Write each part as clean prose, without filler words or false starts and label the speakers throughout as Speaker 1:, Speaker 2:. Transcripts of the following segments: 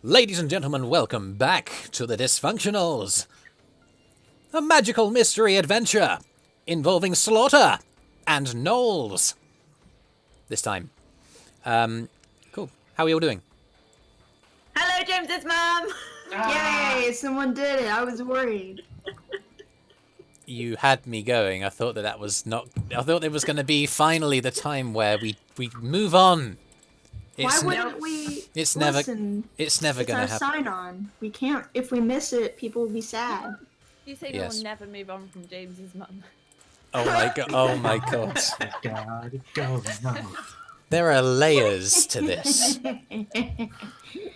Speaker 1: Ladies and gentlemen, welcome back to the Dysfunctionals. A magical mystery adventure involving slaughter and gnolls. This time. Cool. How are you all doing?
Speaker 2: Hello, James's mum!
Speaker 3: Yay, someone did it. I was worried.
Speaker 1: You had me going. I thought that was not... I thought it was going to be finally the time where we move on.
Speaker 3: Why wouldn't we
Speaker 1: It's
Speaker 3: listen?
Speaker 1: It's never going to
Speaker 3: It's
Speaker 1: happen.
Speaker 3: our sign-on. We can't... If we miss it, people will be sad.
Speaker 2: You say
Speaker 1: Yes.
Speaker 2: you'll never move on from James's mum.
Speaker 1: Oh my god. Oh my god.
Speaker 4: God, go no.
Speaker 1: There are layers to this.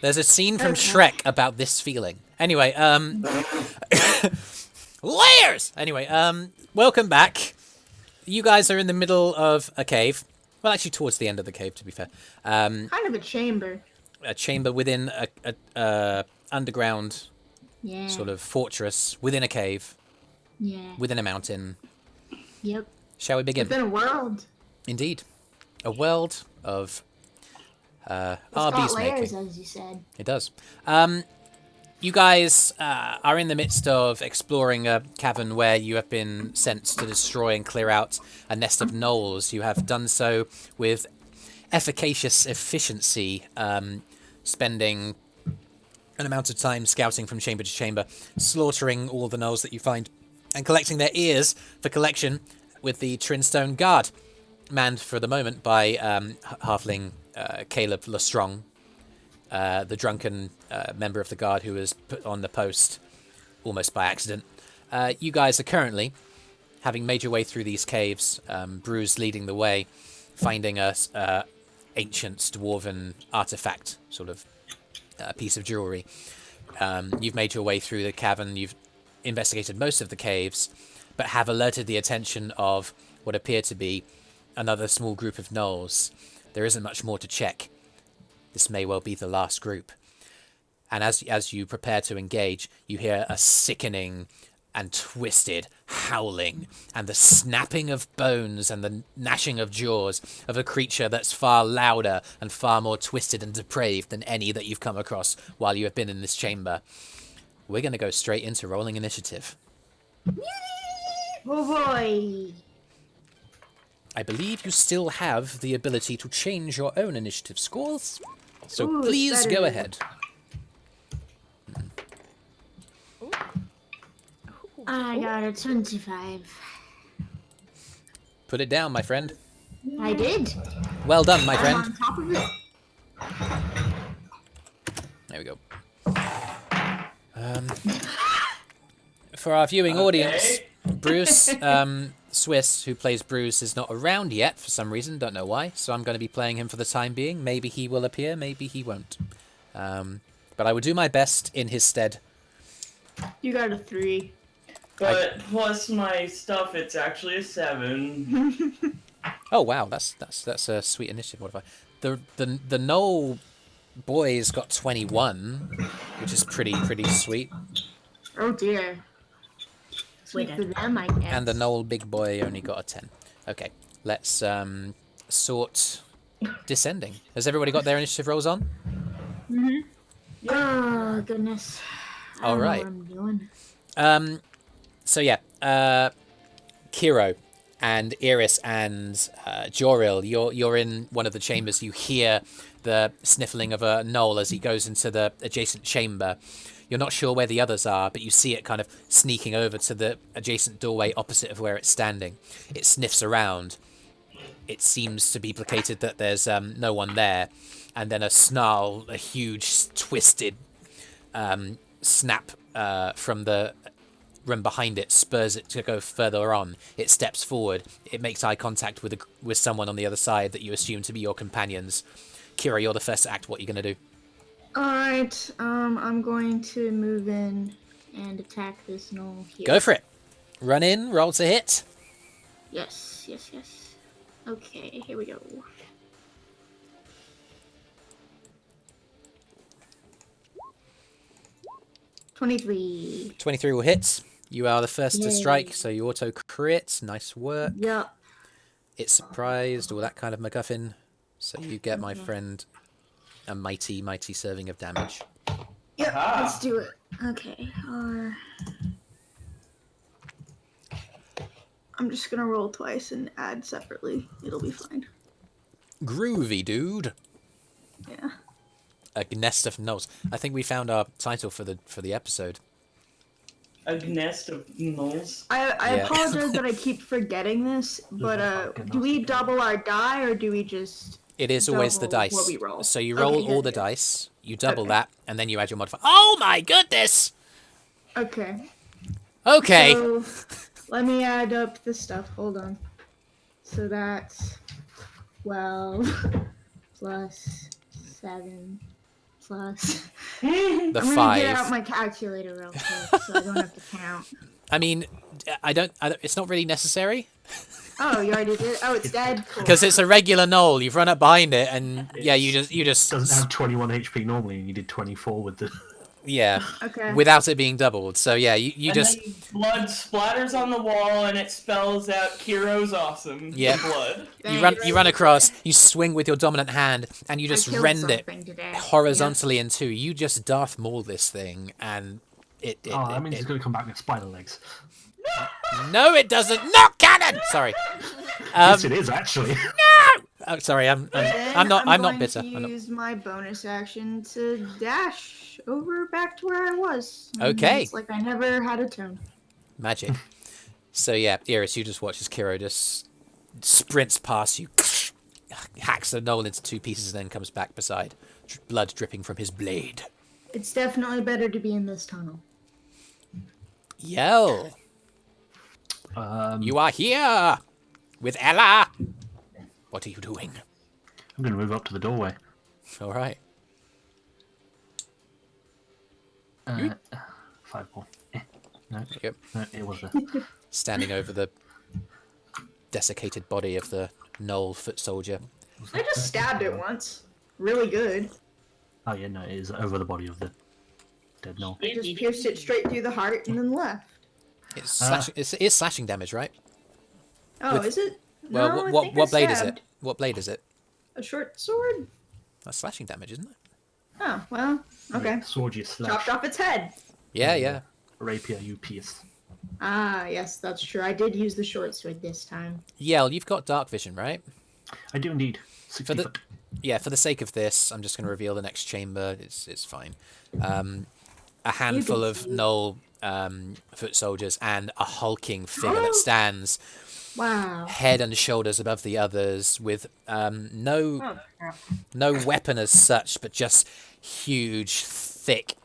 Speaker 1: There's a scene from Shrek about this feeling. Anyway, layers! Anyway, welcome back. You guys are in the middle of a cave. Well, actually towards the end of the cave, to be fair.
Speaker 3: Kind of a chamber.
Speaker 1: A chamber within a underground
Speaker 3: Yeah.
Speaker 1: sort of fortress, within a cave,
Speaker 3: Yeah.
Speaker 1: within a mountain.
Speaker 3: Yep.
Speaker 1: Shall we begin?
Speaker 3: It's been a world.
Speaker 1: Indeed. A world of
Speaker 3: It's
Speaker 1: RB's
Speaker 3: got
Speaker 1: making.
Speaker 3: layers, as you said.
Speaker 1: It does. You guys are in the midst of exploring a cavern where you have been sent to destroy and clear out a nest of gnolls. You have done so with efficacious efficiency, spending an amount of time scouting from chamber to chamber, slaughtering all the gnolls that you find, and collecting their ears for collection with the Trinstone Guard, manned for the moment by halfling Caleb Lestrong, the drunken member of the guard who was put on the post almost by accident. You guys are currently, having made your way through these caves, Brüz leading the way, finding a ancient dwarven artifact, sort of piece of jewelry. You've made your way through the cavern, you've investigated most of the caves, but have alerted the attention of what appear to be another small group of gnolls. There isn't much more to check. This may well be the last group. And as you prepare to engage, you hear a sickening and twisted howling and the snapping of bones and the gnashing of jaws of a creature that's far louder and far more twisted and depraved than any that you've come across while you have been in this chamber. We're going to go straight into rolling initiative.
Speaker 3: Oh boy.
Speaker 1: I believe you still have the ability to change your own initiative scores, so
Speaker 3: Ooh,
Speaker 1: please
Speaker 3: better.
Speaker 1: go ahead.
Speaker 3: I got a 25.
Speaker 1: Put it down, my friend.
Speaker 3: I did.
Speaker 1: Well done, my
Speaker 3: I'm
Speaker 1: friend.
Speaker 3: on top of it.
Speaker 1: There we go. For our viewing audience, Brüz, TheSwiss, who plays Brüz, is not around yet for some reason. Don't know why. So I'm going to be playing him for the time being. Maybe he will appear. Maybe he won't. But I will do my best in his stead.
Speaker 3: You got a 3.
Speaker 4: But plus my stuff, it's actually a 7.
Speaker 1: Oh wow, that's a sweet initiative modifier. The Gnoll boys got 21, which is pretty sweet.
Speaker 3: Oh dear. Sweet for them, I guess.
Speaker 1: And the Gnoll big boy only got a 10. Okay, let's sort descending. Has everybody got their initiative rolls on?
Speaker 3: Oh goodness. I
Speaker 1: All
Speaker 3: don't know
Speaker 1: right.
Speaker 3: what I'm doing.
Speaker 1: So yeah, Kyro and Eirys and Joril, you're in one of the chambers. You hear the sniffling of a gnoll as he goes into the adjacent chamber. You're not sure where the others are, but you see it kind of sneaking over to the adjacent doorway opposite of where it's standing. It sniffs around. It seems to be placated that there's no one there. And then a snarl, a huge twisted snap from the room behind it spurs it to go further on. It steps forward. It makes eye contact with someone on the other side that you assume to be your companions. Kira, you're the first to act. What are you going to do?
Speaker 3: Alright, I'm going to move in and attack this gnoll here.
Speaker 1: Go for it. Run in, roll to hit.
Speaker 3: Yes. Okay, here we go. $23.
Speaker 1: 23 will hit. You are the first to
Speaker 3: Yay.
Speaker 1: strike, so you auto crit. Nice work.
Speaker 3: Yup.
Speaker 1: It's surprised, all that kind of MacGuffin. So you get, my
Speaker 3: Okay.
Speaker 1: friend, a mighty serving of damage.
Speaker 3: Yep,
Speaker 4: Aha.
Speaker 3: let's do it. Okay. I'm just gonna roll twice and add separately. It'll be fine.
Speaker 1: Groovy, dude.
Speaker 3: Yeah.
Speaker 1: A nest of gnolls. I think we found our title for the episode.
Speaker 4: A nest of gnolls.
Speaker 3: I
Speaker 1: Yeah.
Speaker 3: apologize that I keep forgetting this, but do we double our die or do we just?
Speaker 1: It is always the
Speaker 3: double
Speaker 1: dice.
Speaker 3: what we roll?
Speaker 1: So you roll
Speaker 3: Okay,
Speaker 1: all
Speaker 3: good,
Speaker 1: the
Speaker 3: good.
Speaker 1: dice, you double
Speaker 3: Okay.
Speaker 1: that, and then you add your modifier. Oh my goodness!
Speaker 3: Okay.
Speaker 1: Okay.
Speaker 3: So let me add up the stuff. Hold on. So that's 12 plus 7 plus.
Speaker 1: The
Speaker 3: I'm gonna
Speaker 1: 5.
Speaker 3: get out my calculator real quick so I don't have to count.
Speaker 1: I mean, I don't. It's not really necessary
Speaker 3: Oh, you already did? Oh, it's dead? Cool.
Speaker 1: because it's a regular gnoll. You've run up behind it, and yeah, you just
Speaker 5: Doesn't have 21 HP normally, and you did 24 with the.
Speaker 1: yeah,
Speaker 3: Okay.
Speaker 1: without it being doubled. So yeah, you
Speaker 4: And
Speaker 1: just
Speaker 4: then blood splatters on the wall, and it spells out Kyro's awesome.
Speaker 1: Yeah.
Speaker 4: Blood.
Speaker 1: you run across, you swing with your dominant hand, and you just
Speaker 3: I killed
Speaker 1: rend it
Speaker 3: something today.
Speaker 1: horizontally in two. You just Darth Maul this thing, and it
Speaker 5: Oh, that means it's going to come back with spider legs.
Speaker 1: no, it doesn't. Not canon. Sorry.
Speaker 5: Yes, it is actually.
Speaker 1: Oh, sorry. I'm
Speaker 3: Then
Speaker 1: not. I'm not
Speaker 3: going
Speaker 1: bitter.
Speaker 3: to
Speaker 1: I'm not...
Speaker 3: use my bonus action to dash over back to where I was.
Speaker 1: Okay.
Speaker 3: It's like I never had a turn.
Speaker 1: Magic. So yeah, Eirys, you just watch as Kyro just sprints past you, hacks the gnoll into two pieces, and then comes back beside, blood dripping from his blade.
Speaker 3: It's definitely better to be in this tunnel.
Speaker 1: Yell! You are here with Ella. What are you doing?
Speaker 5: I'm going to move up to the doorway.
Speaker 1: All right.
Speaker 5: 5 more. No,
Speaker 1: Yep.
Speaker 5: no, it was there.
Speaker 1: Standing over the desiccated body of the gnoll foot soldier.
Speaker 3: I just stabbed it once. Really good.
Speaker 5: Oh yeah, no, it is over the body of the dead gnoll.
Speaker 3: I just pierced it straight through the heart and then left.
Speaker 1: It's slashing, it's slashing damage, right?
Speaker 3: Oh,
Speaker 1: With-
Speaker 3: is it?
Speaker 1: Well,
Speaker 3: No, I
Speaker 1: what
Speaker 3: think
Speaker 1: what
Speaker 3: I
Speaker 1: blade is it?
Speaker 3: stabbed.
Speaker 1: What blade is it?
Speaker 3: A short sword?
Speaker 1: That's slashing damage, isn't it?
Speaker 3: Oh, well, okay.
Speaker 5: Sword you slash.
Speaker 3: Chopped off its head.
Speaker 1: Yeah, yeah.
Speaker 5: Rapier you pierce.
Speaker 3: Ah, yes, that's true. I did use the short sword this time.
Speaker 1: Yell, you've got dark vision, right?
Speaker 5: I do indeed. 60
Speaker 1: For the-
Speaker 5: foot.
Speaker 1: Yeah, for the sake of this, I'm just going to reveal the next chamber. It's fine. A handful of gnoll foot soldiers and a hulking figure that stands
Speaker 3: Wow.
Speaker 1: head and shoulders above the others with no weapon as such, but just huge, thick,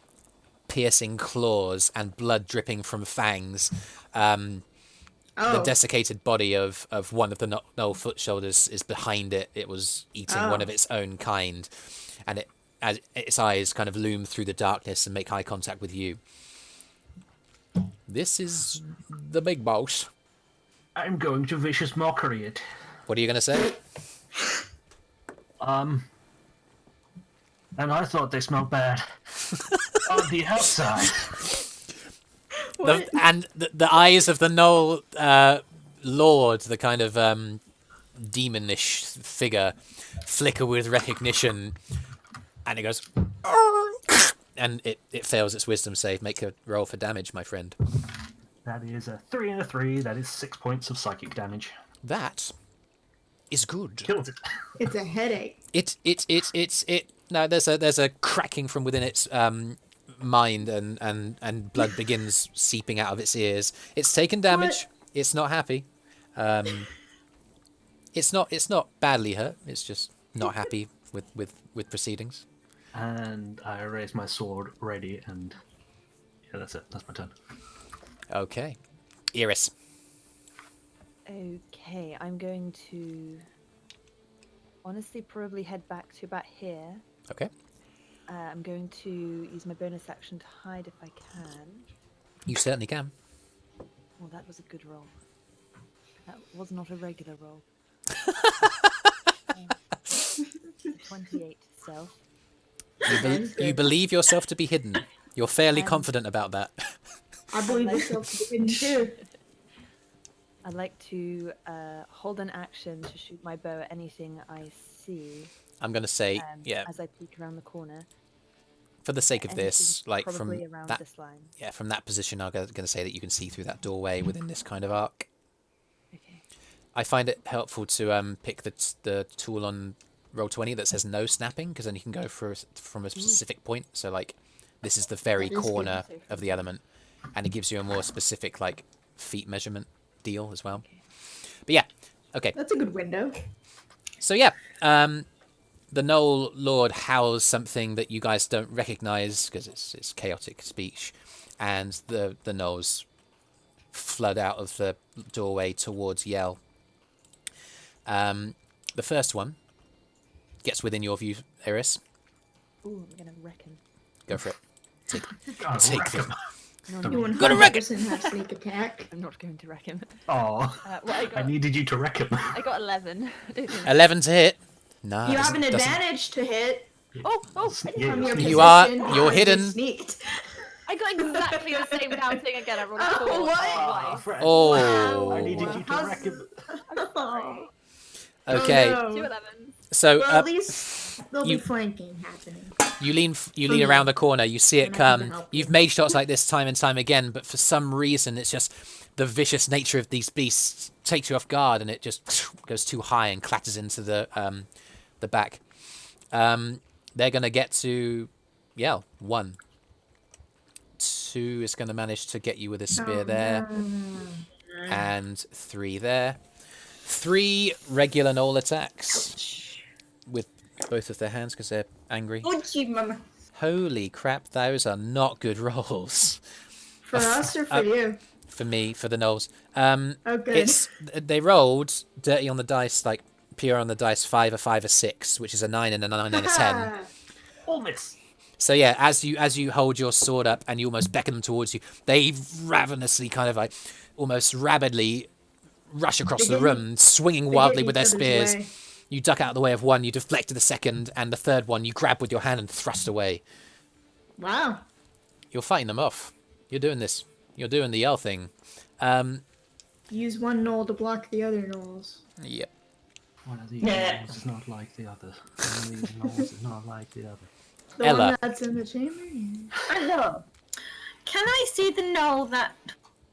Speaker 1: piercing claws and blood dripping from fangs. The desiccated body of one of the gnoll foot shoulders is behind it. It was eating one of its own kind, and as its eyes kind of loom through the darkness and make eye contact with you. This is the big boss.
Speaker 5: I'm going to vicious mockery it.
Speaker 1: What are you going to say?
Speaker 5: And I thought they smelled bad. On the outside.
Speaker 1: The eyes of the gnoll lord, the kind of demonish figure, flicker with recognition, and it goes, and it fails its wisdom save. Make a roll for damage, my friend.
Speaker 5: That is a 3 and a 3. That is 6 points of psychic damage.
Speaker 1: That is good.
Speaker 5: Kills it.
Speaker 3: It's a headache.
Speaker 1: It. No, there's a cracking from within its mind, and blood begins seeping out of its ears. It's taken damage. It's not happy. It's not badly hurt. It's just not happy with proceedings.
Speaker 5: And I raise my sword ready, and yeah, that's it. That's my turn.
Speaker 1: Okay, Eirys.
Speaker 2: Okay, I'm going to honestly probably head back to about here.
Speaker 1: Okay,
Speaker 2: I'm going to use my bonus action to hide if I can.
Speaker 1: you certainly can.
Speaker 2: Well, that was a good roll. That was not a regular roll. 28 stealth.
Speaker 1: You believe yourself to be hidden. You're fairly confident about that.
Speaker 3: I believe myself to be hidden too.
Speaker 2: I'd like to hold an action to shoot my bow at anything I see
Speaker 1: I'm gonna say, yeah.
Speaker 2: as I peek around the corner.
Speaker 1: for the sake of
Speaker 2: Anything
Speaker 1: this, like from
Speaker 2: probably around
Speaker 1: that,
Speaker 2: this line.
Speaker 1: yeah, from that position, I'm going to say that you can see through that doorway within this kind of arc.
Speaker 2: Okay.
Speaker 1: I find it helpful to pick the tool on Roll20 that says no snapping, because then you can go from a specific point. So like, this is the very
Speaker 3: That is good.
Speaker 1: corner of the element, and it gives you a more specific like feet measurement deal as well. But yeah, okay.
Speaker 3: That's a good window.
Speaker 1: So yeah, the Gnoll Lord howls something that you guys don't recognize because it's chaotic speech, and the gnolls flood out of the doorway towards Yell. The first one gets within your view, Eirys.
Speaker 2: Ooh, I'm gonna reckon.
Speaker 1: Go for it.
Speaker 5: God,
Speaker 1: Take
Speaker 5: wreck
Speaker 1: them.
Speaker 5: 'em.
Speaker 3: You
Speaker 1: Gotta wreck it!
Speaker 3: 100% have sneak attack.
Speaker 2: I'm not going to reckon.
Speaker 5: Oh,
Speaker 2: Well,
Speaker 5: I needed you to wreck him.
Speaker 2: I got 11.
Speaker 1: 11 to hit. Nice.
Speaker 3: You have an
Speaker 1: Doesn't-
Speaker 3: advantage to hit
Speaker 2: Oh,
Speaker 5: Yeah,
Speaker 3: from your
Speaker 5: sneak.
Speaker 1: You are-
Speaker 3: position
Speaker 1: you're
Speaker 3: as you
Speaker 1: hidden.
Speaker 3: Sneaked.
Speaker 2: I got exactly the same damn thing again. I rolled a
Speaker 3: Oh,
Speaker 2: 4.
Speaker 3: what?
Speaker 5: Ah,
Speaker 2: Twice.
Speaker 5: Fred.
Speaker 1: Oh.
Speaker 5: I needed you to
Speaker 3: How's-
Speaker 5: wreck him.
Speaker 3: Oh,
Speaker 1: Okay,
Speaker 3: no.
Speaker 2: 2 11s.
Speaker 1: so
Speaker 3: Well, at least there'll
Speaker 1: you-
Speaker 3: be flanking happening.
Speaker 1: you lean around the corner. You see it
Speaker 3: And I can
Speaker 1: come.
Speaker 3: help
Speaker 1: You've
Speaker 3: you.
Speaker 1: made shots like this time and time again, but for some reason, it's just the vicious nature of these beasts takes you off guard, and it just goes too high and clatters into the back. They're gonna get to Yell. 1. 2 is gonna manage to get you with a spear
Speaker 3: Oh,
Speaker 1: there,
Speaker 3: no.
Speaker 1: and 3 there. 3 regular Gnoll attacks with both of their hands because they're angry.
Speaker 3: Mama.
Speaker 1: Holy crap, those are not good rolls.
Speaker 3: For us or for you?
Speaker 1: For me, for the Gnolls.
Speaker 3: Oh, good.
Speaker 1: They rolled dirty on the dice, like pure on the dice, 5, a 5, a 6, which is a 9 and a 9 and a 10.
Speaker 5: All miss.
Speaker 1: So yeah, as you hold your sword up and you almost beckon them towards you, they ravenously kind of like almost rabidly rush across the
Speaker 3: They get-
Speaker 1: room, swinging
Speaker 3: they
Speaker 1: wildly
Speaker 3: get
Speaker 1: with their
Speaker 3: each other's
Speaker 1: spears.
Speaker 3: way.
Speaker 1: You duck out of the way of one, you deflect to the second, and the third one you grab with your hand and thrust away.
Speaker 3: Wow.
Speaker 1: You're fighting them off. You're doing this. You're doing the yell thing.
Speaker 3: Use one knoll to block the other knolls.
Speaker 1: Yep.
Speaker 5: One of these
Speaker 4: Yeah.
Speaker 5: knolls is not like the other. One of these knolls is not like the other.
Speaker 3: The
Speaker 1: Ella.
Speaker 3: one that's in the chamber? Yeah.
Speaker 6: Hello. Can I see the gnoll that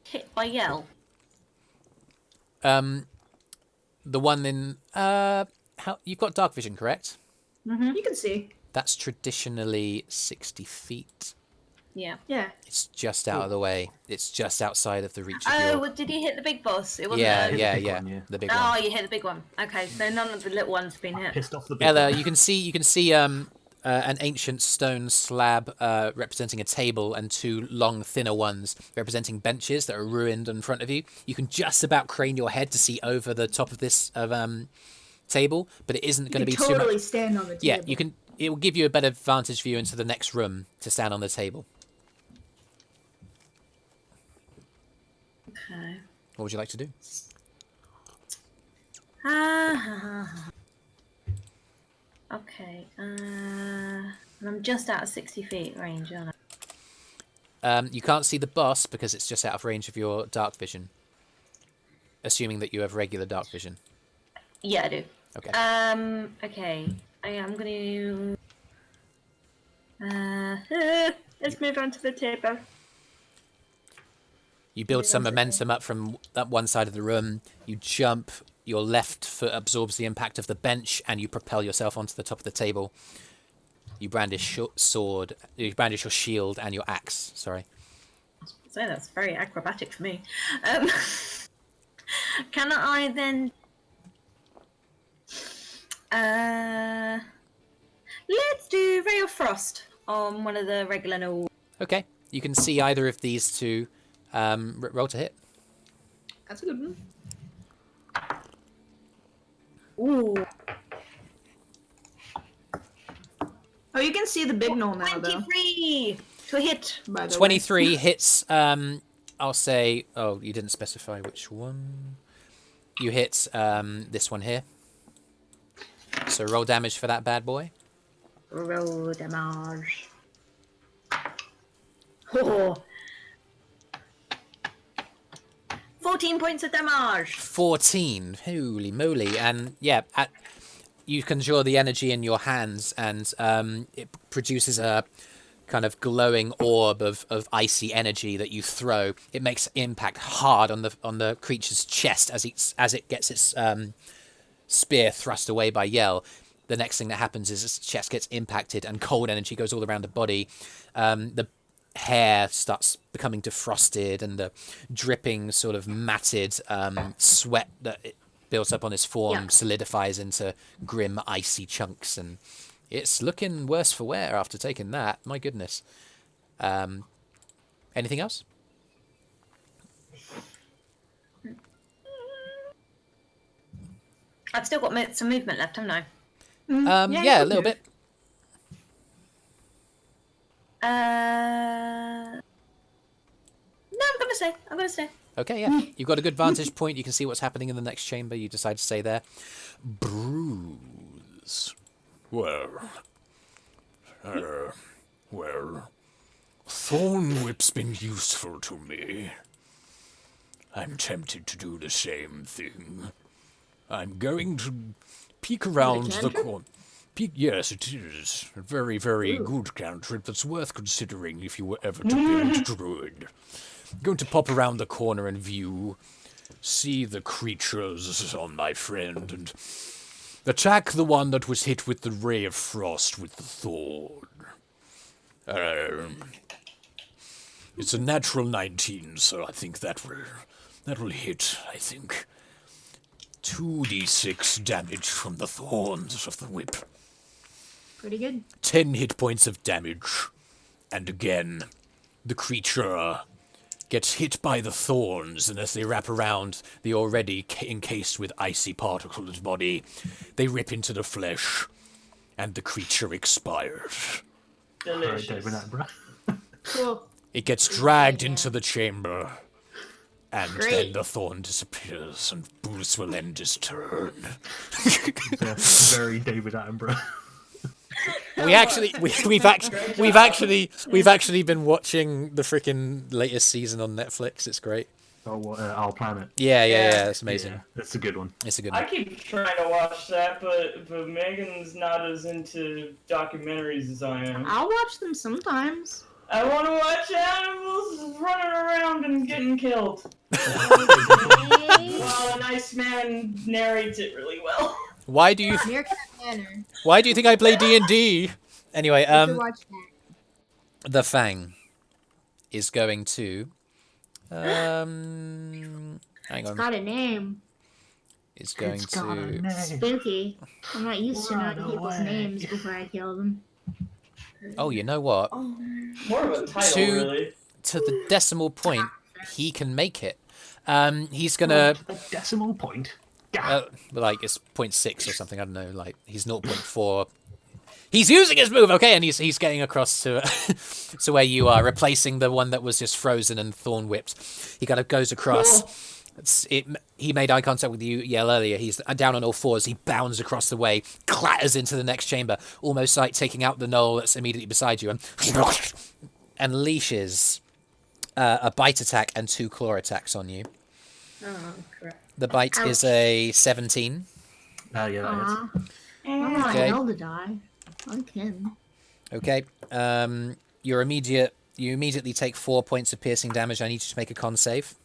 Speaker 6: hit by Yell?
Speaker 1: The one in how you've got dark vision, correct?
Speaker 3: You can see.
Speaker 1: That's traditionally 60 feet.
Speaker 6: Yeah.
Speaker 3: Yeah.
Speaker 1: It's just out of the way. It's just outside of the reach of
Speaker 6: Oh,
Speaker 1: your...
Speaker 6: well, did he hit the big boss? It wasn't
Speaker 1: Yeah,
Speaker 6: the...
Speaker 1: yeah,
Speaker 5: big
Speaker 1: yeah.
Speaker 5: one, yeah.
Speaker 1: The big
Speaker 6: Oh,
Speaker 1: one.
Speaker 6: you hit the big one. Okay, so none of the little ones have been hit.
Speaker 5: Pissed off the big
Speaker 1: Ella,
Speaker 5: one.
Speaker 1: you can see an ancient stone slab representing a table and 2 long, thinner ones representing benches that are ruined in front of you. You can just about crane your head to see over the top of this table, but it isn't going to
Speaker 3: You
Speaker 1: be
Speaker 3: can
Speaker 1: too
Speaker 3: totally
Speaker 1: much.
Speaker 3: stand on the table.
Speaker 1: Yeah, you can. It will give you a better vantage view into the next room to stand on the table.
Speaker 6: Okay.
Speaker 1: What would you like to do?
Speaker 6: Okay. I'm just out of 60 feet range, aren't I?
Speaker 1: You can't see the boss because it's just out of range of your dark vision. Assuming that you have regular dark vision.
Speaker 6: Yeah, I do.
Speaker 1: Okay.
Speaker 6: Okay. I'm gonna... let's move on to the table.
Speaker 1: You build some momentum up from that one side of the room. You jump. Your left foot absorbs the impact of the bench, and you propel yourself onto the top of the table. You brandish your sword. You brandish your shield and your axe. Sorry.
Speaker 6: So that's very acrobatic for me. Can I then... let's do Ray of Frost on one of the regular Gnoll.
Speaker 1: Okay. You can see either of these two. Roll to hit.
Speaker 3: That's a good one.
Speaker 6: Ooh.
Speaker 3: Oh, you can see the big knoll now, though.
Speaker 6: 23 to hit.
Speaker 3: By the way.
Speaker 1: 23 hits. I'll say. Oh, you didn't specify which one. You hit this one here. So roll damage for that bad boy.
Speaker 6: Roll damage. Oh. 14 points of damage.
Speaker 1: 14. Holy moly! And yeah, you conjure the energy in your hands, and it produces a kind of glowing orb of icy energy that you throw. It makes impact hard on the creature's chest as it gets its spear thrust away by Yell. The next thing that happens is its chest gets impacted and cold energy goes all around the body. The hair starts becoming defrosted and the dripping sort of matted sweat that it builds up on his form solidifies into grim icy chunks, and it's looking worse for wear after taking that. My goodness. Anything else?
Speaker 6: I've still got some movement left, haven't I?
Speaker 1: Yeah, a little bit.
Speaker 6: No, I'm gonna stay.
Speaker 1: Okay, yeah. You've got a good vantage point. You can see what's happening in the next chamber. You decide to stay there. Brüz.
Speaker 7: Well, Thorn Whip's been useful to me. I'm tempted to do the same thing. I'm going to peek around the corner. Yes, it is. A very, very good cantrip that's worth considering if you were ever to build Druid. Going to pop around the corner and see the creatures on my friend, and attack the one that was hit with the ray of frost with the thorn. It's a natural 19, so I think that will hit, I think. 2d6 damage from the thorns of the whip.
Speaker 3: Pretty good.
Speaker 7: 10 hit points of damage. And again, the creature gets hit by the thorns, and as they wrap around the already encased with icy particles body, they rip into the flesh, and the creature expires.
Speaker 4: Delicious.
Speaker 3: Cool.
Speaker 7: It gets dragged into the chamber, and
Speaker 3: Great.
Speaker 7: then the thorn disappears, and Brüz will end his turn.
Speaker 5: Very David Attenborough.
Speaker 1: We've actually been watching the freaking latest season on Netflix. It's great.
Speaker 5: Oh, what, Our Planet.
Speaker 1: Yeah, it's amazing.
Speaker 5: Yeah, that's a good one.
Speaker 1: It's a good
Speaker 4: I
Speaker 1: one.
Speaker 4: keep trying to watch that, but Megan's not as into documentaries as I am.
Speaker 3: I'll watch them sometimes.
Speaker 4: I want to watch animals running around and getting killed. While a nice man narrates it really well.
Speaker 1: Why do you
Speaker 3: Meerkat Manor.
Speaker 1: think I play D&D? Anyway,
Speaker 3: You should watch that.
Speaker 1: the Fang is going to hang
Speaker 3: It's
Speaker 1: on.
Speaker 3: got a name.
Speaker 1: It's going
Speaker 5: It's got a
Speaker 1: to
Speaker 5: name.
Speaker 3: Spooky. I'm not used to knowing
Speaker 5: Run
Speaker 3: people's
Speaker 5: away.
Speaker 3: names before I kill them.
Speaker 1: Oh, you know what?
Speaker 4: More of a title,
Speaker 1: Two-
Speaker 4: really.
Speaker 1: To the decimal point, he can make it. He's gonna
Speaker 5: A decimal point. Yeah.
Speaker 1: like it's 0.6 or something. I don't know. Like he's 0.4. He's using his move, okay, and he's getting across to to where you are, replacing the one that was just frozen and thorn whipped. He kind of goes across. He made eye contact with you, Yell, earlier. He's down on all fours. He bounds across the way, clatters into the next chamber, almost like taking out the gnoll that's immediately beside you, and unleashes a bite attack and 2 claw attacks on you.
Speaker 3: Oh, crap.
Speaker 1: The bite is a 17.
Speaker 5: Yeah, that is.
Speaker 3: Aw. I want
Speaker 1: Okay.
Speaker 3: Hell to die. Like him.
Speaker 1: Okay. You immediately take 4 points of piercing damage. I need you to make a con save.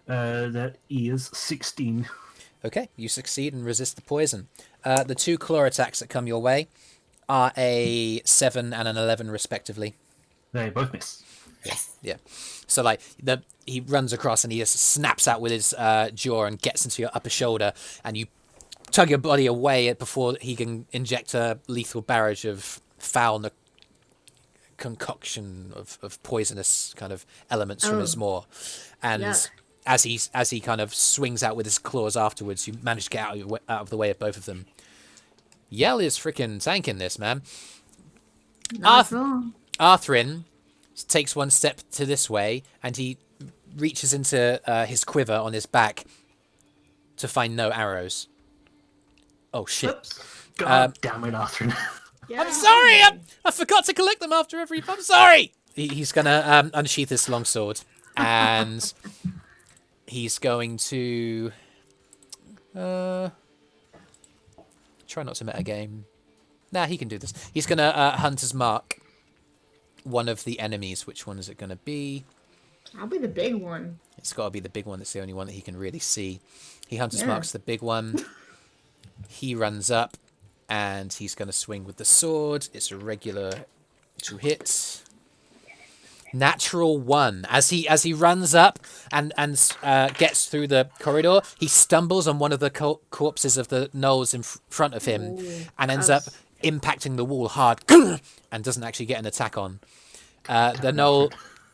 Speaker 5: That is 16.
Speaker 1: Okay, you succeed and resist the poison. The 2 claw attacks that come your way are a 7 and an 11 respectively.
Speaker 5: They both miss.
Speaker 1: Yeah. So like he runs across and he just snaps out with his jaw and gets into your upper shoulder, and you tug your body away before he can inject a lethal barrage of foul concoction of poisonous kind of elements from his maw. And
Speaker 3: Yuck.
Speaker 1: as he kind of swings out with his claws afterwards, you manage to get out of the way of both of them. Yell is freaking tanking this, man.
Speaker 3: Not wrong.
Speaker 1: Arthrin takes one step to this way, and he reaches into his quiver on his back to find no arrows. Oh, shit.
Speaker 3: Oops.
Speaker 5: God damn it, Arthrin.
Speaker 3: Yeah.
Speaker 1: I'm sorry! I forgot to collect them after every... I'm sorry! He's going to unsheath his longsword, and he's going to... Try not to meta game. Nah, he can do this. He's going to Hunter's Mark one of the enemies. Which one is it going to be?
Speaker 3: I'll be the big one.
Speaker 1: It's got to be the big one. That's the only one that he can really see. He Hunter's Marks the big one. He runs up, and he's going to swing with the sword. It's a regular to hit. Natural 1. As he runs up and gets through the corridor, he stumbles on one of the corpses of the gnolls in front of him, and ends up impacting the wall hard, and doesn't actually get an attack on.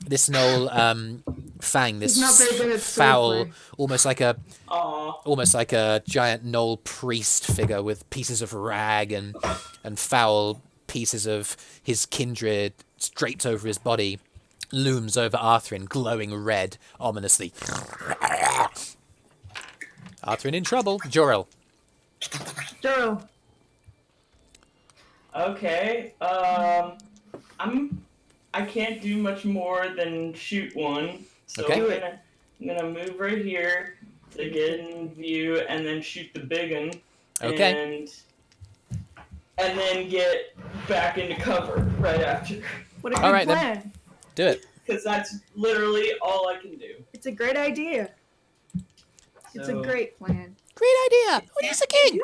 Speaker 1: This gnoll, Fang, this
Speaker 3: not very good at
Speaker 1: foul,
Speaker 3: swordplay.
Speaker 1: almost like a giant gnoll priest figure with pieces of rag and foul pieces of his kindred draped over his body, looms over Arthrin, glowing red, ominously. Arthrin in trouble. Joril.
Speaker 3: Joril.
Speaker 4: Okay. I can't do much more than shoot one. So
Speaker 1: Okay.
Speaker 4: I'm gonna move right here to get in view, and then shoot the big one.
Speaker 1: Okay.
Speaker 4: And then get back into cover right after.
Speaker 2: What a
Speaker 1: All
Speaker 2: good
Speaker 1: right, then.
Speaker 2: plan.
Speaker 1: Do it.
Speaker 4: Because that's literally all I can do.
Speaker 2: It's a great idea. It's a
Speaker 4: So-
Speaker 2: great plan.
Speaker 1: Great idea. Who needs a king?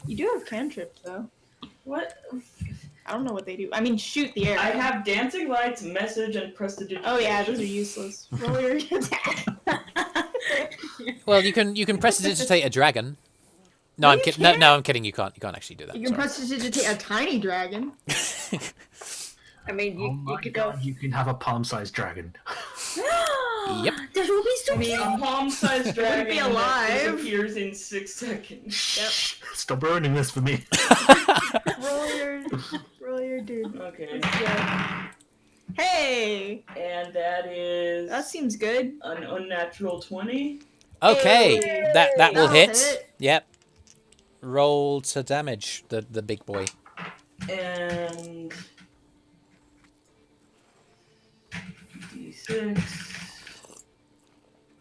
Speaker 2: You do have cantrips, though.
Speaker 4: What?
Speaker 2: I don't know what they do. I mean, shoot the air.
Speaker 4: I have dancing lights, message, and prestidigitation.
Speaker 2: Oh yeah, those are useless. Roll your attack.
Speaker 1: Well, you can prestidigitate a dragon. No,
Speaker 3: No,
Speaker 1: I'm
Speaker 3: you
Speaker 1: kidding.
Speaker 3: can't.
Speaker 1: No, I'm kidding. You can't actually do that.
Speaker 3: You can
Speaker 1: Sorry.
Speaker 3: prestidigitate a tiny dragon.
Speaker 2: I mean,
Speaker 5: Oh
Speaker 2: you
Speaker 5: my
Speaker 2: could go.
Speaker 5: god, you can have a palm-sized dragon.
Speaker 1: Yep.
Speaker 6: That will be so
Speaker 2: I mean,
Speaker 4: A palm-sized dragon
Speaker 2: be
Speaker 4: that
Speaker 2: alive.
Speaker 4: disappears in 6 seconds.
Speaker 5: Stop ruining this for me.
Speaker 2: Roll your dude.
Speaker 4: Okay.
Speaker 2: Yeah. Hey,
Speaker 4: And that is
Speaker 2: that seems good.
Speaker 4: an unnatural 20.
Speaker 1: Okay, that will
Speaker 2: That'll
Speaker 1: hit.
Speaker 2: hit.
Speaker 1: Yep. Roll to damage the big boy.
Speaker 4: And D6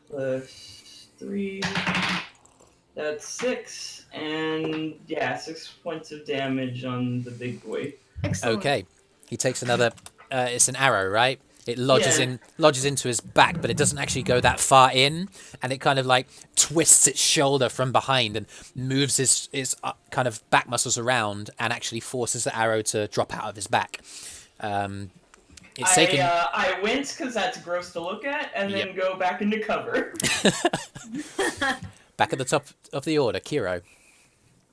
Speaker 4: plus 3. That's 6. And yeah, 6 points of damage on the big boy.
Speaker 2: Excellent.
Speaker 1: Okay, he takes another. It's an arrow, right? It lodges
Speaker 4: Yeah.
Speaker 1: lodges into his back, but it doesn't actually go that far in, and it kind of like twists its shoulder from behind and moves his kind of back muscles around, and actually forces the arrow to drop out of his back. It's taken.
Speaker 4: I wince because that's gross to look at, and then go back into cover.
Speaker 1: Back at the top of the order, Kyro.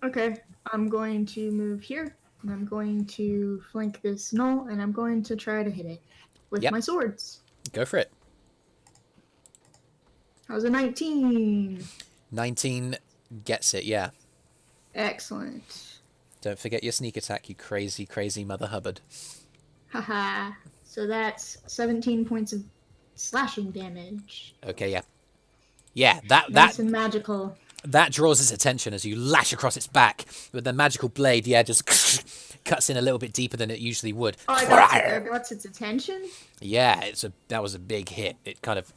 Speaker 3: Okay, I'm going to move here, and I'm going to flank this gnoll, and I'm going to try to hit it with
Speaker 1: Yep.
Speaker 3: my swords.
Speaker 1: Go for it.
Speaker 3: How's a 19?
Speaker 1: 19 gets it, yeah.
Speaker 3: Excellent.
Speaker 1: Don't forget your sneak attack, you crazy, crazy Mother Hubbard.
Speaker 3: Haha. So that's 17 points of slashing damage.
Speaker 1: Okay, yeah. Yeah, that
Speaker 3: Nice and magical.
Speaker 1: that draws its attention as you lash across its back with the magical blade. Yeah, just cuts in a little bit deeper than it usually would.
Speaker 3: Oh, I got its attention?
Speaker 1: Yeah, that was a big hit. It kind of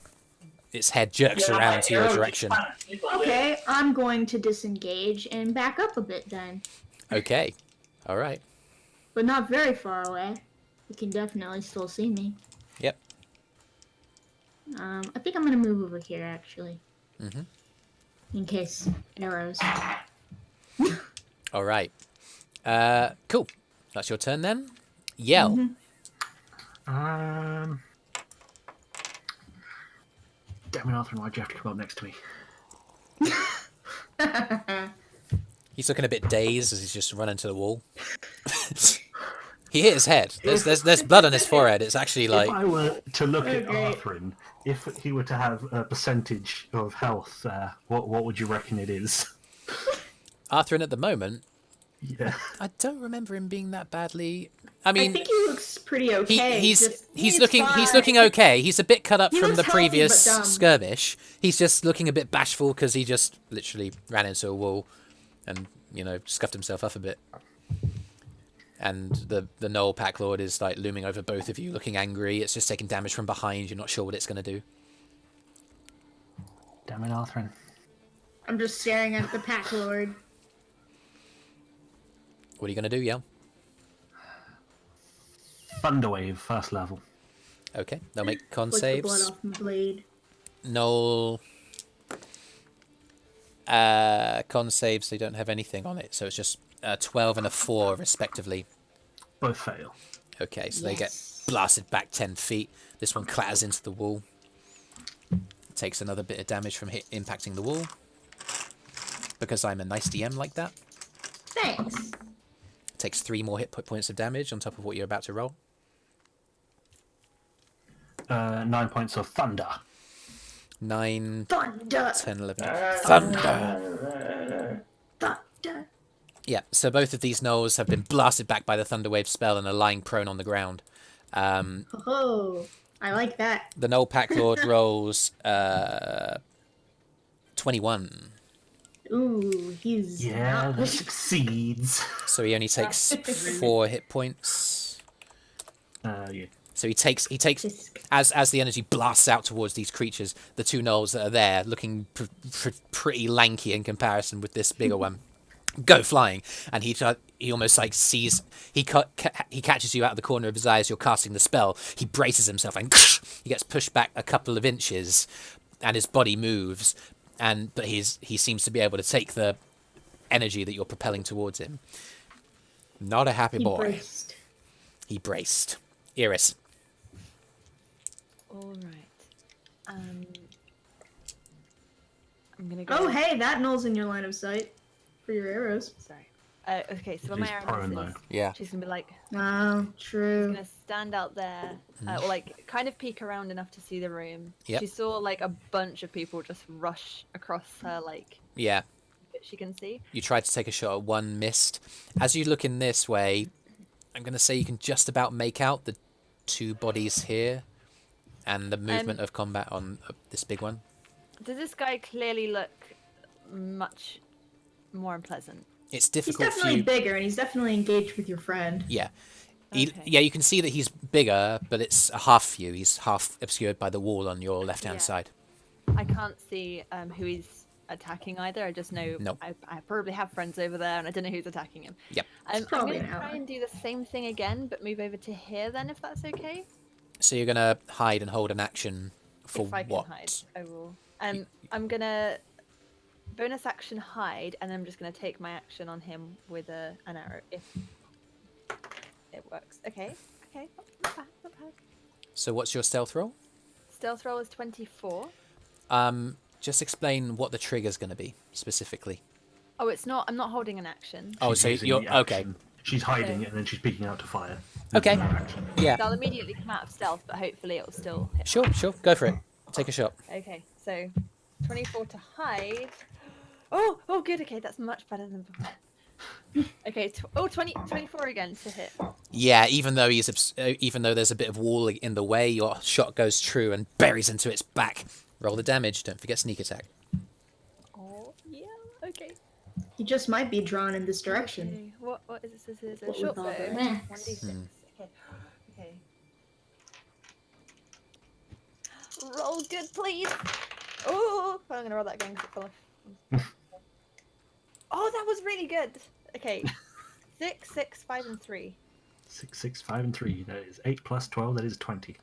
Speaker 1: its head jerks
Speaker 4: Yeah, my
Speaker 1: around to your
Speaker 4: arrow just
Speaker 1: direction.
Speaker 4: kinda tickled it.
Speaker 3: Okay, I'm going to disengage and back up a bit then.
Speaker 1: Okay, all right.
Speaker 3: But not very far away. You can definitely still see me.
Speaker 1: Yep.
Speaker 3: I think I'm going to move over here, actually.
Speaker 1: Mhm.
Speaker 3: In case arrows.
Speaker 1: All right. Cool. That's your turn then. Yell.
Speaker 5: Damn it, Arthrin, why'd you have to come up next to me?
Speaker 1: He's looking a bit dazed as he's just run into the wall. He hit his head. There's blood on his forehead. It's actually like
Speaker 5: If I were to look at
Speaker 3: Okay.
Speaker 5: Arthrin, if he were to have a percentage of health, what would you reckon it is?
Speaker 1: Arthrin at the moment.
Speaker 5: Yeah.
Speaker 1: I don't remember him being that badly. I
Speaker 3: I
Speaker 1: mean,
Speaker 3: think he looks pretty okay.
Speaker 1: he's
Speaker 3: Just-
Speaker 1: looking
Speaker 3: fine.
Speaker 1: okay. He's a bit cut up
Speaker 3: He
Speaker 1: from
Speaker 3: looks
Speaker 1: the
Speaker 3: healthy,
Speaker 1: previous
Speaker 3: but dumb.
Speaker 1: skirmish. He's just looking a bit bashful because he just literally ran into a wall and scuffed himself up a bit. And the Gnoll Pack Lord is like looming over both of you, looking angry. It's just taking damage from behind. You're not sure what it's going to do.
Speaker 5: Damn it, Arthrin.
Speaker 3: I'm just staring at the pack lord.
Speaker 1: What are you going to do, Yell?
Speaker 5: Thunderwave, first level.
Speaker 1: Okay, they'll make con
Speaker 3: Flick the blood
Speaker 1: saves.
Speaker 3: off my blade.
Speaker 1: Gnoll. Con saves, they don't have anything on it, so it's just a 12 and a 4, respectively.
Speaker 5: Both fail.
Speaker 1: Okay, so they get
Speaker 3: Yes.
Speaker 1: blasted back 10 feet. This one clatters into the wall. Takes another bit of damage from impacting the wall. Because I'm a nice DM like that.
Speaker 3: Thanks.
Speaker 1: Takes 3 more hit points of damage on top of what you're about to roll.
Speaker 5: 9 points of thunder.
Speaker 1: 9,
Speaker 3: Thunder.
Speaker 1: 10, 11.
Speaker 3: Thunder. Thunder.
Speaker 1: Yeah, so both of these gnolls have been blasted back by the Thunderwave spell and are lying prone on the ground.
Speaker 3: Oh, I like that.
Speaker 1: The Gnoll Pack Lord rolls 21.
Speaker 3: Ooh, he's
Speaker 5: Yeah,
Speaker 3: not-
Speaker 5: that succeeds.
Speaker 1: So he only takes 4 hit points.
Speaker 5: Yeah.
Speaker 1: So he takes as the energy blasts out towards these creatures, the 2 gnolls that are there, looking pretty lanky in comparison with this bigger one, go flying, and he almost like sees he catches you out of the corner of his eye as you're casting the spell. He braces himself and he gets pushed back a couple of inches, and his body moves, but he seems to be able to take the energy that you're propelling towards him. Not a happy
Speaker 3: He
Speaker 1: boy.
Speaker 3: braced.
Speaker 1: He braced. Eirys.
Speaker 2: All right. I'm gonna go.
Speaker 3: Oh, hey, that Gnoll's in your line of sight for your arrows.
Speaker 2: Sorry. Okay, so when
Speaker 5: She's
Speaker 2: my arrow
Speaker 5: prone,
Speaker 2: misses,
Speaker 5: though.
Speaker 1: Yeah.
Speaker 2: she's gonna be like,
Speaker 3: Oh,
Speaker 2: she's
Speaker 3: true.
Speaker 2: gonna stand out there, or like kind of peek around enough to see the room.
Speaker 1: Yep.
Speaker 2: She saw like a bunch of people just rush across her, like
Speaker 1: Yeah.
Speaker 2: that she can see.
Speaker 1: You tried to take a shot at one, missed. As you look in this way, I'm going to say you can just about make out the 2 bodies here and the movement of combat on this big one.
Speaker 2: Does this guy clearly look much more unpleasant?
Speaker 1: It's
Speaker 3: He's
Speaker 1: difficult for
Speaker 3: definitely
Speaker 1: you.
Speaker 3: bigger, and he's definitely engaged with your friend.
Speaker 1: Yeah.
Speaker 2: Okay.
Speaker 1: Yeah, you can see that he's bigger, but it's a half view. He's half obscured by the wall on your left-hand
Speaker 2: Yeah.
Speaker 1: side.
Speaker 2: I can't see who he's attacking either. I just know
Speaker 1: Nope.
Speaker 2: I probably have friends over there, and I don't know who's attacking him.
Speaker 1: Yep.
Speaker 2: I'm
Speaker 3: probably
Speaker 2: going
Speaker 3: an
Speaker 2: to try
Speaker 3: ally.
Speaker 2: and do the same thing again, but move over to here then, if that's okay.
Speaker 1: So you're going to hide and hold an action for
Speaker 2: If I can
Speaker 1: what?
Speaker 2: hide, I will. I'm going to bonus action hide, and I'm just going to take my action on him with an arrow, if it works. Okay, not bad, not bad.
Speaker 1: So what's your stealth roll?
Speaker 2: Stealth roll is 24.
Speaker 1: Just explain what the trigger's going to be, specifically.
Speaker 2: Oh, it's not. I'm not holding an action.
Speaker 1: Oh,
Speaker 5: She's
Speaker 1: so
Speaker 5: using
Speaker 1: you're...
Speaker 5: the
Speaker 1: Okay.
Speaker 5: action. She's hiding
Speaker 2: Okay.
Speaker 5: it and then she's peeking out to fire.
Speaker 1: Okay.
Speaker 5: Using her action.
Speaker 1: Yeah.
Speaker 2: I'll immediately come out of stealth, but hopefully it will still hit.
Speaker 1: Sure. Go for it. Take a shot.
Speaker 2: Okay, so 24 to hide. Oh, good. Okay, that's much better than before. Okay, 24 again to hit.
Speaker 1: Yeah, even though even though there's a bit of wall in the way, your shot goes true and buries into its back. Roll the damage. Don't forget sneak attack.
Speaker 2: Oh, yeah. Okay.
Speaker 3: He just might be drawn in this direction.
Speaker 2: Okay. What is this? This is a
Speaker 3: What
Speaker 2: short
Speaker 3: with
Speaker 2: bow.
Speaker 3: all the max?
Speaker 2: 1d6. Okay. Roll good, please. Oh, I'm gonna roll that again 'cause it fell off. Oh, that was really good. Okay. 6, 6, 5, and 3.
Speaker 5: 6, 6, 5, and 3. That is 8 plus 12. That is 20.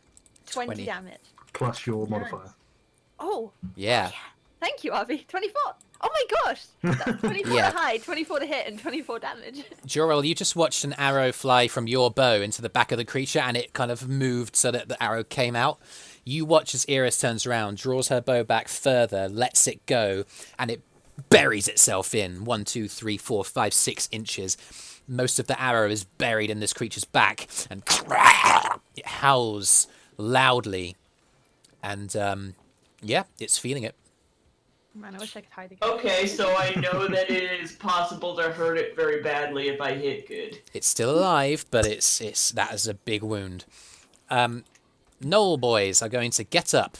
Speaker 2: 20 damage.
Speaker 5: Plus your modifier.
Speaker 2: Oh,
Speaker 1: Yeah.
Speaker 2: thank you, Arby. 24. Oh my gosh. That's 24
Speaker 1: Yeah.
Speaker 2: to hide, 24 to hit, and 24 damage.
Speaker 1: Joril, you just watched an arrow fly from your bow into the back of the creature, and it kind of moved so that the arrow came out. You watch as Eirys turns around, draws her bow back further, lets it go, and it buries itself in 1, 2, 3, 4, 5, 6 inches. Most of the arrow is buried in this creature's back, and it howls loudly. And yeah, it's feeling it.
Speaker 2: Man, I wish I could hide again.
Speaker 4: Okay, so I know that it is possible to hurt it very badly if I hit good.
Speaker 1: It's still alive, but that is a big wound. Gnoll boys are going to get up.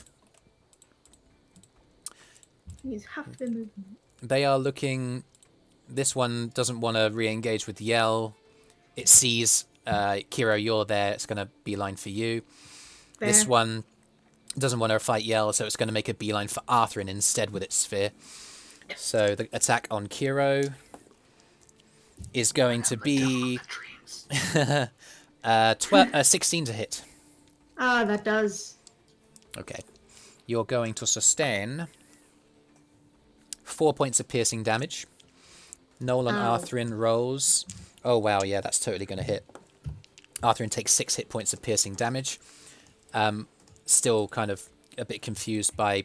Speaker 3: He's half the movement.
Speaker 1: They are looking... This one doesn't want to re-engage with Yell. It sees Kyro, you're there. It's going to beeline for you. This
Speaker 3: Fair.
Speaker 1: one doesn't want to fight Yell, so it's going to make a beeline for Arthrin instead with its sphere. So the attack on Kyro. is going to be 16 to hit.
Speaker 3: Ah, that does.
Speaker 1: Okay. You're going to sustain 4 points of piercing damage. Gnoll and
Speaker 3: Ow.
Speaker 1: Arthrin rolls. Oh, wow, yeah, that's totally going to hit. Arthrin takes 6 hit points of piercing damage. Still kind of a bit confused by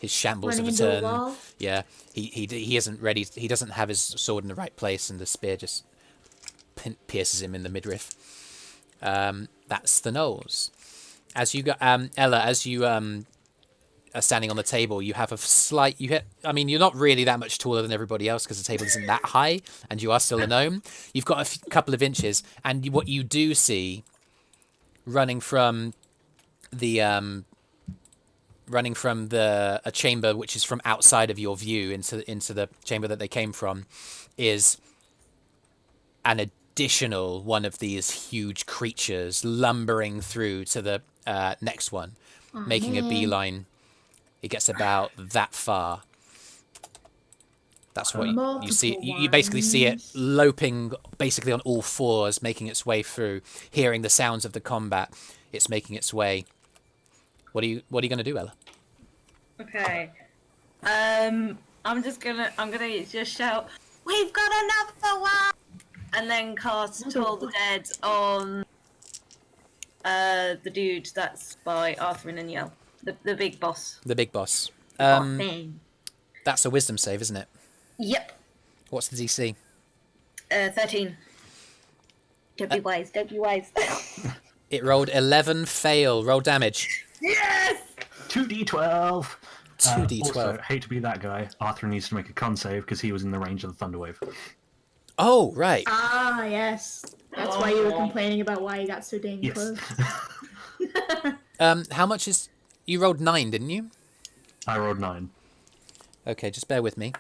Speaker 1: his shambles
Speaker 3: Running
Speaker 1: of a
Speaker 3: into a
Speaker 1: turn.
Speaker 3: wall.
Speaker 1: Yeah, he isn't ready. He doesn't have his sword in the right place, and the spear just pierces him in the midriff. That's the Gnolls. As you go, Ella, as you are standing on the table, you have a slight. I mean, you're not really that much taller than everybody else because the table isn't that high, and you are still a gnome. You've got a couple of inches, and what you do see, running from the a chamber which is from outside of your view into the chamber that they came from, is an additional one of these huge creatures lumbering through to the next one, making a beeline. It gets about that far. That's what you see. You basically see it loping basically on all fours, making its way through, hearing the sounds of the combat. It's making its way. What are you going to do, Ella?
Speaker 6: Okay. I'm gonna just shout, "We've got another one!" And then cast Toll the Dead on the dude that's by Arthrin and Yell. The big boss.
Speaker 1: The big boss.
Speaker 6: Thing.
Speaker 1: That's a wisdom save, isn't it?
Speaker 6: Yep.
Speaker 1: What's the DC?
Speaker 6: 13. Don't be wise, don't be wise.
Speaker 1: It rolled 11 fail. Roll damage.
Speaker 6: Yes!
Speaker 5: 2d12.
Speaker 1: 2d12.
Speaker 5: Also, hate to be that guy. Arthur needs to make a con save because he was in the range of the Thunderwave.
Speaker 1: Oh, right.
Speaker 3: Ah, yes. That's why you were complaining about why you got so dang
Speaker 5: Yes.
Speaker 3: close.
Speaker 1: How much is... You rolled 9, didn't you?
Speaker 5: I rolled 9.
Speaker 1: Okay, just bear with me.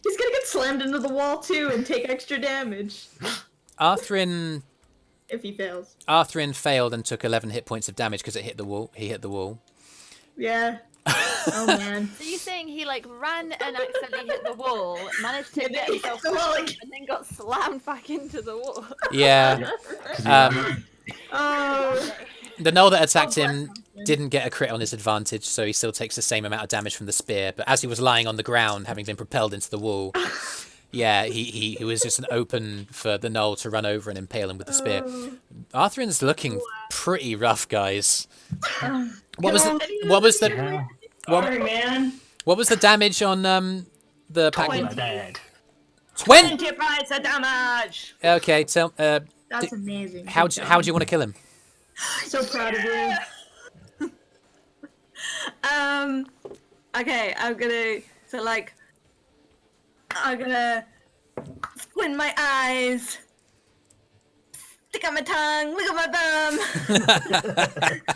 Speaker 3: He's gonna get slammed into the wall too and take extra damage
Speaker 1: Arthrin
Speaker 3: if he fails.
Speaker 1: failed and took 11 hit points of damage because it hit the wall. He hit the wall.
Speaker 3: Yeah. Oh man.
Speaker 2: So you're saying he like ran and accidentally hit the wall, managed to
Speaker 3: And
Speaker 2: get
Speaker 3: then he
Speaker 2: himself
Speaker 3: hit the wall
Speaker 2: up,
Speaker 3: again.
Speaker 2: and then got slammed back into the wall?
Speaker 1: Yeah.
Speaker 3: Oh.
Speaker 1: The gnoll that attacked him didn't get a crit on his advantage, so he still takes the same amount of damage from the spear. But as he was lying on the ground, having been propelled into the wall, yeah, he was just an open for the gnoll to run over and impale him with the spear. Arthrin's looking pretty rough, guys. What was the
Speaker 4: Sorry, man.
Speaker 1: what was the damage on the pack?
Speaker 5: My dad.
Speaker 1: 20.
Speaker 6: 20 points of damage!
Speaker 1: Okay, tell
Speaker 3: That's amazing.
Speaker 1: how do you want to kill him?
Speaker 3: So proud of you.
Speaker 6: Okay, I'm gonna squint my eyes, stick out my tongue, look at my thumb,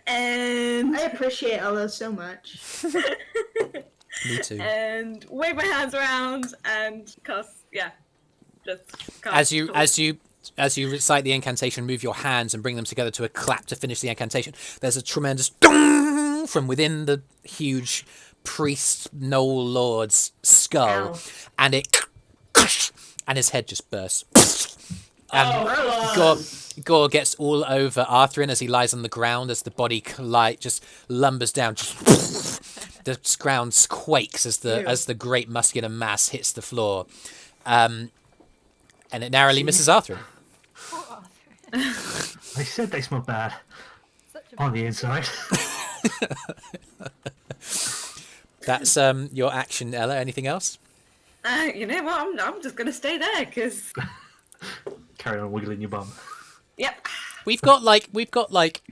Speaker 6: and
Speaker 3: I appreciate Ella so much.
Speaker 1: Me too.
Speaker 6: and wave my hands around and cast, just cast.
Speaker 1: As you recite the incantation, move your hands and bring them together to a clap to finish the incantation. There's a tremendous dong from within the huge priest Gnoll Lord's skull,
Speaker 3: Ow.
Speaker 1: and his head just bursts. And gore gets all over Arthrin as he lies on the ground as the body just lumbers down. The ground quakes as the great muscular mass hits the floor, and it narrowly misses Arthrin.
Speaker 2: Poor Arthur.
Speaker 5: They said they smell bad
Speaker 2: Such a
Speaker 5: on the inside.
Speaker 1: That's your action, Ella. Anything else?
Speaker 6: You know what? I'm just gonna stay there because.
Speaker 5: Carry on wiggling your bum.
Speaker 6: Yep.
Speaker 1: We've got like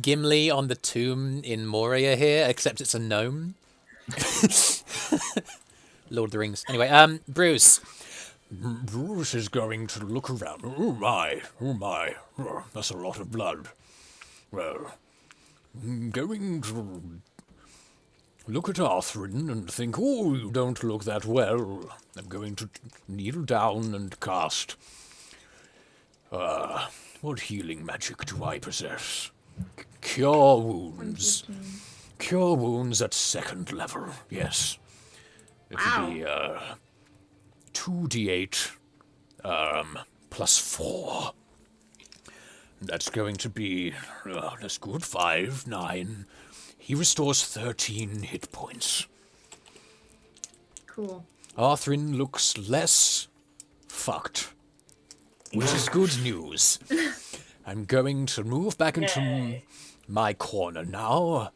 Speaker 1: Gimli on the tomb in Moria here, except it's a gnome. Lord of the Rings. Anyway, Brüz.
Speaker 7: Brüz is going to look around. Oh my. Oh, that's a lot of blood. Well, I'm going to look at Arthrin and think, oh, you don't look that well. I'm going to kneel down and cast. What healing magic do I possess? Cure wounds. Cure wounds at 2nd level, yes. It'll be 2d8 plus 4. That's going to be, that's good, 5, 9. He restores 13 hit points.
Speaker 3: Cool.
Speaker 7: Arthrin looks less fucked, which is good news. I'm going to move back into my corner now,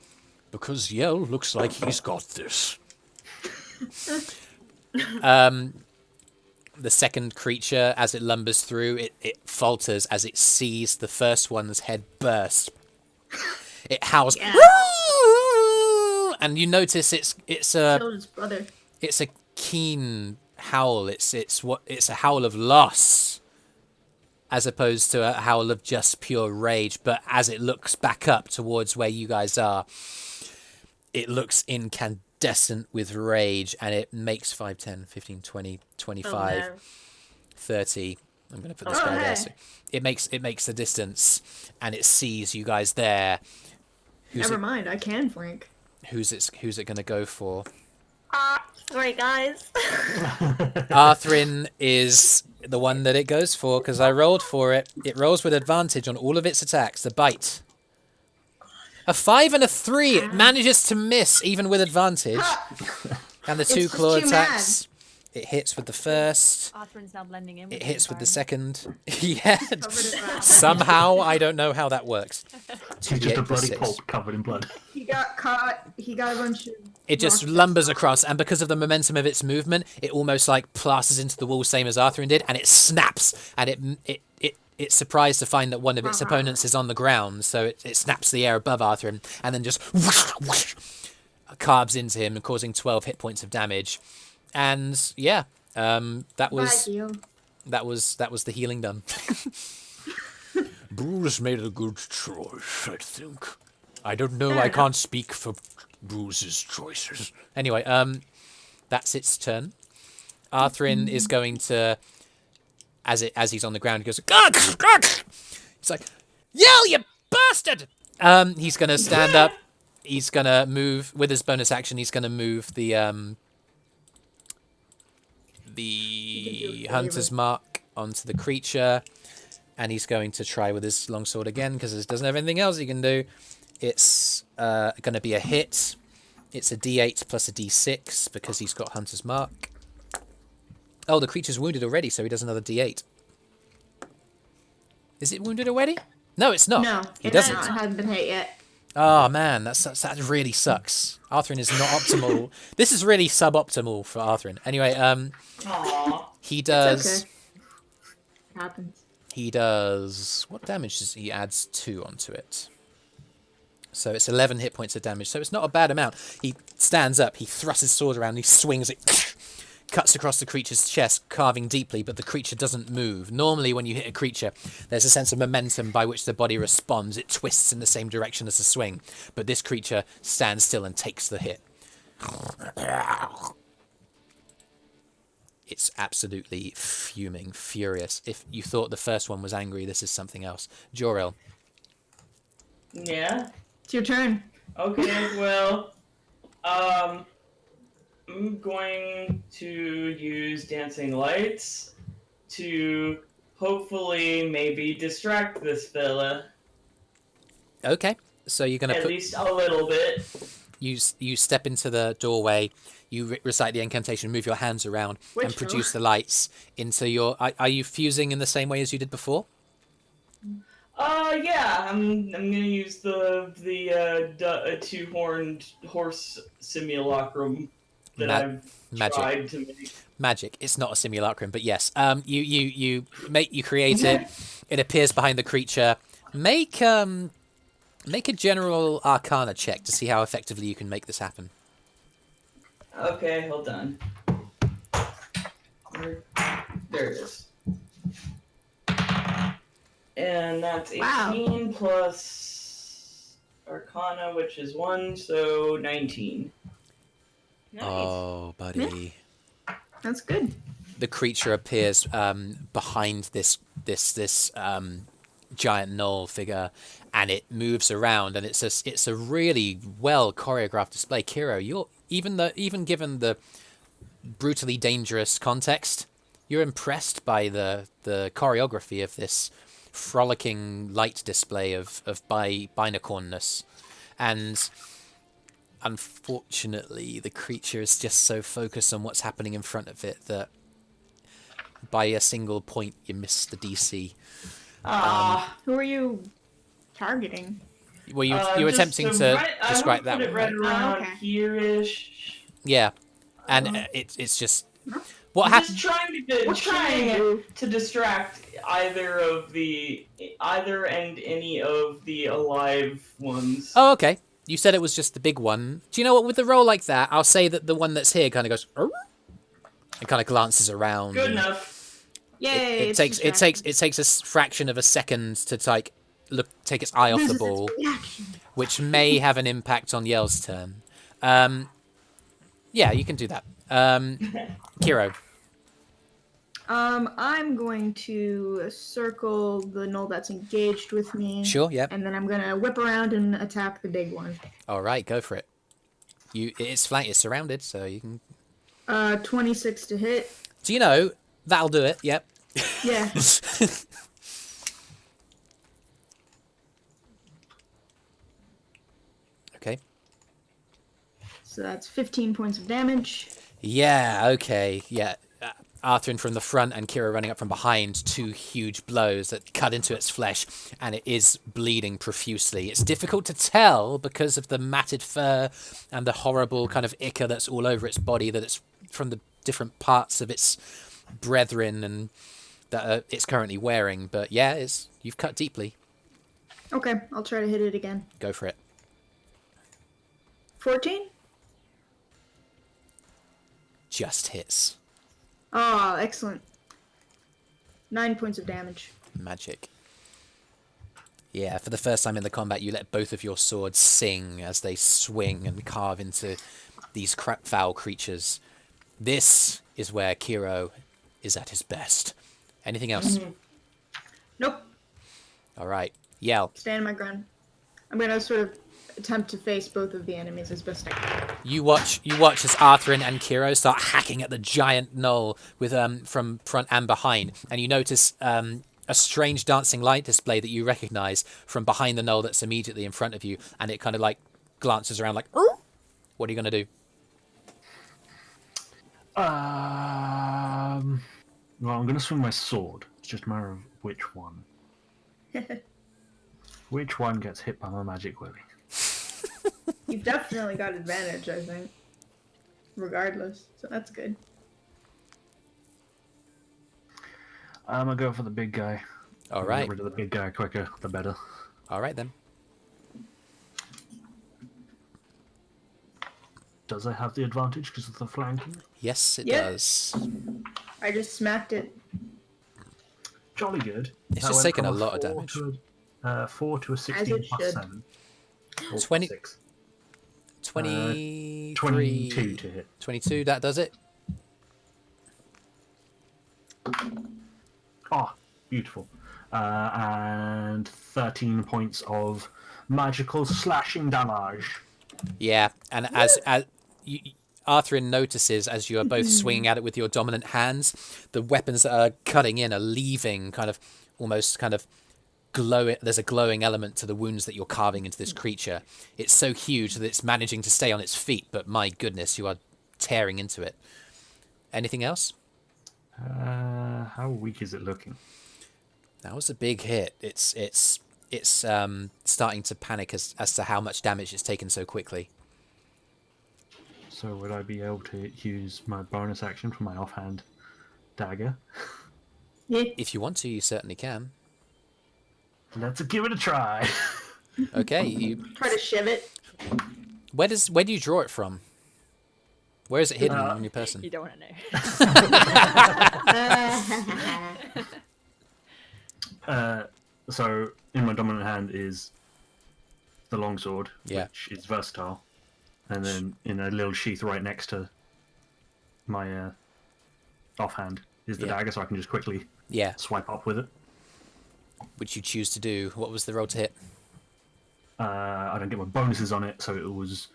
Speaker 7: because Yell looks like he's got this.
Speaker 1: The second creature, as it lumbers through, it falters as it sees the first one's head burst. It howls, and you notice it's a
Speaker 3: Killed his brother.
Speaker 1: it's a keen howl. It's a howl of loss, as opposed to a howl of just pure rage. But as it looks back up towards where you guys are, it looks incandescent with rage, and it makes 5, 10, 15, 20, 25, 30. I'm going to put this guy there. So it makes the distance, and it sees you guys there.
Speaker 3: Never mind, I can flank.
Speaker 1: Who's it going to go for?
Speaker 6: Sorry, guys.
Speaker 1: Arthrin is the one that it goes for, because I rolled for it. It rolls with advantage on all of its attacks. The bite. A 5 and a 3. It manages to miss even with advantage. And the two
Speaker 3: just
Speaker 1: claw
Speaker 3: too
Speaker 1: attacks. It hits with the first.
Speaker 2: Arthrin's now blending in.
Speaker 1: It hits with the second. Yeah.
Speaker 3: Covered in blood.
Speaker 1: Somehow, I don't know how that works.
Speaker 5: He's just
Speaker 1: 2d8
Speaker 5: a
Speaker 1: plus
Speaker 5: bloody
Speaker 1: 6.
Speaker 5: pulp covered in blood.
Speaker 3: He got caught. He got a bunch of.
Speaker 1: It just
Speaker 3: rocks.
Speaker 1: lumbers across, and because of the momentum of its movement, it almost like plasters into the wall, same as Arthrin did, and it snaps, and it's surprised to find that one of its opponents is on the ground, so it snaps the air above Arthrin, and then just whoosh, carbs into him, causing 12 hit points of damage. And yeah, that was the healing done.
Speaker 7: Brüz made a good choice, I think. I don't know, I can't speak for Brüz's choices.
Speaker 1: Anyway, that's its turn. Arthrin is going to, as he's on the ground, he goes, "Gah, gah!" He's like, "Yell, you bastard!" He's gonna stand up. He's gonna move with his bonus action. He's gonna move the hunter's mark onto the creature, and he's going to try with his longsword again because it doesn't have anything else he can do. It's going to be a hit. It's a D8 plus a D6 because he's got hunter's mark. Oh, the creature's wounded already, so he does another D8. Is it wounded already? No, it's not.
Speaker 3: No,
Speaker 1: He
Speaker 3: it
Speaker 1: doesn't.
Speaker 3: hasn't been hit yet.
Speaker 1: Oh man, that really sucks. Arthrin is not optimal. This is really suboptimal for Arthrin. Anyway,
Speaker 4: Aww.
Speaker 1: he does.
Speaker 3: Okay. Happens.
Speaker 1: He does. What damage does he adds 2 onto it? So it's 11 hit points of damage. So it's not a bad amount. He stands up. He thrusts his sword around. And he swings it. Cuts across the creature's chest, carving deeply, but the creature doesn't move. Normally, when you hit a creature, there's a sense of momentum by which the body responds. It twists in the same direction as the swing. But this creature stands still and takes the hit. It's absolutely fuming, furious. If you thought the first one was angry, this is something else. Joril.
Speaker 4: Yeah?
Speaker 3: It's your turn.
Speaker 4: Okay, well, I'm going to use Dancing Lights to hopefully maybe distract this fella.
Speaker 1: Okay, so you're going to
Speaker 4: At
Speaker 1: put...
Speaker 4: least a little bit.
Speaker 1: You step into the doorway, you recite the incantation, move your hands around, and produce the lights into your... Are you fusing in the same way as you did before?
Speaker 4: Yeah, I'm gonna use the two-horned horse simulacrum that I've tried to make.
Speaker 1: Magic. It's not a simulacrum, but yes. You create it. It appears behind the creature. Make a general Arcana check to see how effectively you can make this happen.
Speaker 4: Okay, hold on. There it is. And that's 18 plus Arcana, which is 1, so 19.
Speaker 6: Nice.
Speaker 1: Oh, buddy.
Speaker 3: That's good.
Speaker 1: The creature appears behind this giant gnoll figure, and it moves around, and it's a really well choreographed display. Kyro, you're even given the brutally dangerous context, you're impressed by the choreography of this frolicking light display of binacornness. And unfortunately, the creature is just so focused on what's happening in front of it that by a single point you miss the DC.
Speaker 3: Who are you targeting?
Speaker 1: Well, you were attempting to describe that one, right?
Speaker 4: Around
Speaker 3: okay.
Speaker 4: here-ish.
Speaker 1: Yeah, and it's just what happened.
Speaker 4: Just trying to distract either and any of the alive ones.
Speaker 1: Oh, okay. You said it was just the big one. Do you know what? With a roll like that, I'll say that the one that's here kind of goes, "Arr?" and kind of glances around.
Speaker 4: Good enough.
Speaker 3: Yay!
Speaker 1: It takes a fraction of a second to take its eye off the ball, which may have an impact on Yell's turn. Yeah, you can do that. Kyro.
Speaker 3: I'm going to circle the gnoll that's engaged with me.
Speaker 1: Sure, yep.
Speaker 3: And then I'm gonna whip around and attack the big one.
Speaker 1: All right, go for it. It's flanked, it's surrounded, so you can.
Speaker 3: 26 to hit.
Speaker 1: Do you know that'll do it? Yep.
Speaker 3: Yeah.
Speaker 1: Okay.
Speaker 3: So that's 15 points of damage.
Speaker 1: Yeah. Okay. Yeah. Arthrin from the front and Kyro running up from behind, two huge blows that cut into its flesh, and it is bleeding profusely. It's difficult to tell because of the matted fur and the horrible kind of ichor that's all over its body, that it's from the different parts of its brethren and that it's currently wearing. But yeah, you've cut deeply.
Speaker 3: Okay, I'll try to hit it again.
Speaker 1: Go for it.
Speaker 3: 14?
Speaker 1: Just hits.
Speaker 3: Oh, excellent. 9 points of damage.
Speaker 1: Magic. Yeah, for the first time in the combat, you let both of your swords sing as they swing and carve into these foul creatures. This is where Kyro is at his best. Anything else?
Speaker 3: Nope.
Speaker 1: All right. Yell.
Speaker 3: Stand my ground. I'm gonna sort of attempt to face both of the enemies as best I can.
Speaker 1: You watch as Arthrin and Kyro start hacking at the giant gnoll with from front and behind, and you notice a strange dancing light display that you recognize from behind the gnoll that's immediately in front of you, and it kind of like glances around like, "Oh, what are you gonna do?"
Speaker 5: Well, I'm gonna swing my sword. It's just a matter of which one. Which one gets hit by my magic willy?
Speaker 3: You've definitely got advantage, I think. Regardless, so that's good.
Speaker 5: I'm gonna go for the big guy.
Speaker 1: All right.
Speaker 5: Get rid of the big guy quicker, the better.
Speaker 1: All right then.
Speaker 5: Does I have the advantage because of the flanking?
Speaker 1: Yes, it
Speaker 3: Yeah.
Speaker 1: does.
Speaker 3: I just smacked it.
Speaker 5: Jolly good.
Speaker 1: It's
Speaker 5: That
Speaker 1: just
Speaker 5: went
Speaker 1: taken
Speaker 5: from
Speaker 1: a lot of
Speaker 5: 4
Speaker 1: damage.
Speaker 5: to a 4 to a 16 plus
Speaker 3: should.
Speaker 5: 7.
Speaker 1: 20
Speaker 5: 6.
Speaker 1: 23...
Speaker 5: 22 to hit.
Speaker 1: 22, that does it.
Speaker 5: Oh, beautiful. And 13 points of magical slashing damage.
Speaker 1: Yeah, and as Arthrin notices as you are both swinging at it with your dominant hands, the weapons that are cutting in are leaving kind of almost kind of glowing. There's a glowing element to the wounds that you're carving into this creature. It's so huge that it's managing to stay on its feet, but my goodness, you are tearing into it. Anything else?
Speaker 5: How weak is it looking?
Speaker 1: That was a big hit. It's starting to panic as to how much damage it's taken so quickly.
Speaker 5: So would I be able to use my bonus action for my offhand dagger?
Speaker 3: Yeah.
Speaker 1: If you want to, you certainly can.
Speaker 5: Let's give it a try.
Speaker 1: Okay, you.
Speaker 3: Try to shiv it.
Speaker 1: Where do you draw it from? Where is it hidden on your person?
Speaker 2: You don't want to know.
Speaker 5: So in my dominant hand is the longsword,
Speaker 1: Yeah.
Speaker 5: which is versatile, and then in a little sheath right next to my offhand is the
Speaker 1: Yeah.
Speaker 5: dagger, so I can just quickly
Speaker 1: Yeah,
Speaker 5: swipe up with it.
Speaker 1: which you choose to do. What was the roll to hit?
Speaker 5: I don't get my bonuses on it, so it was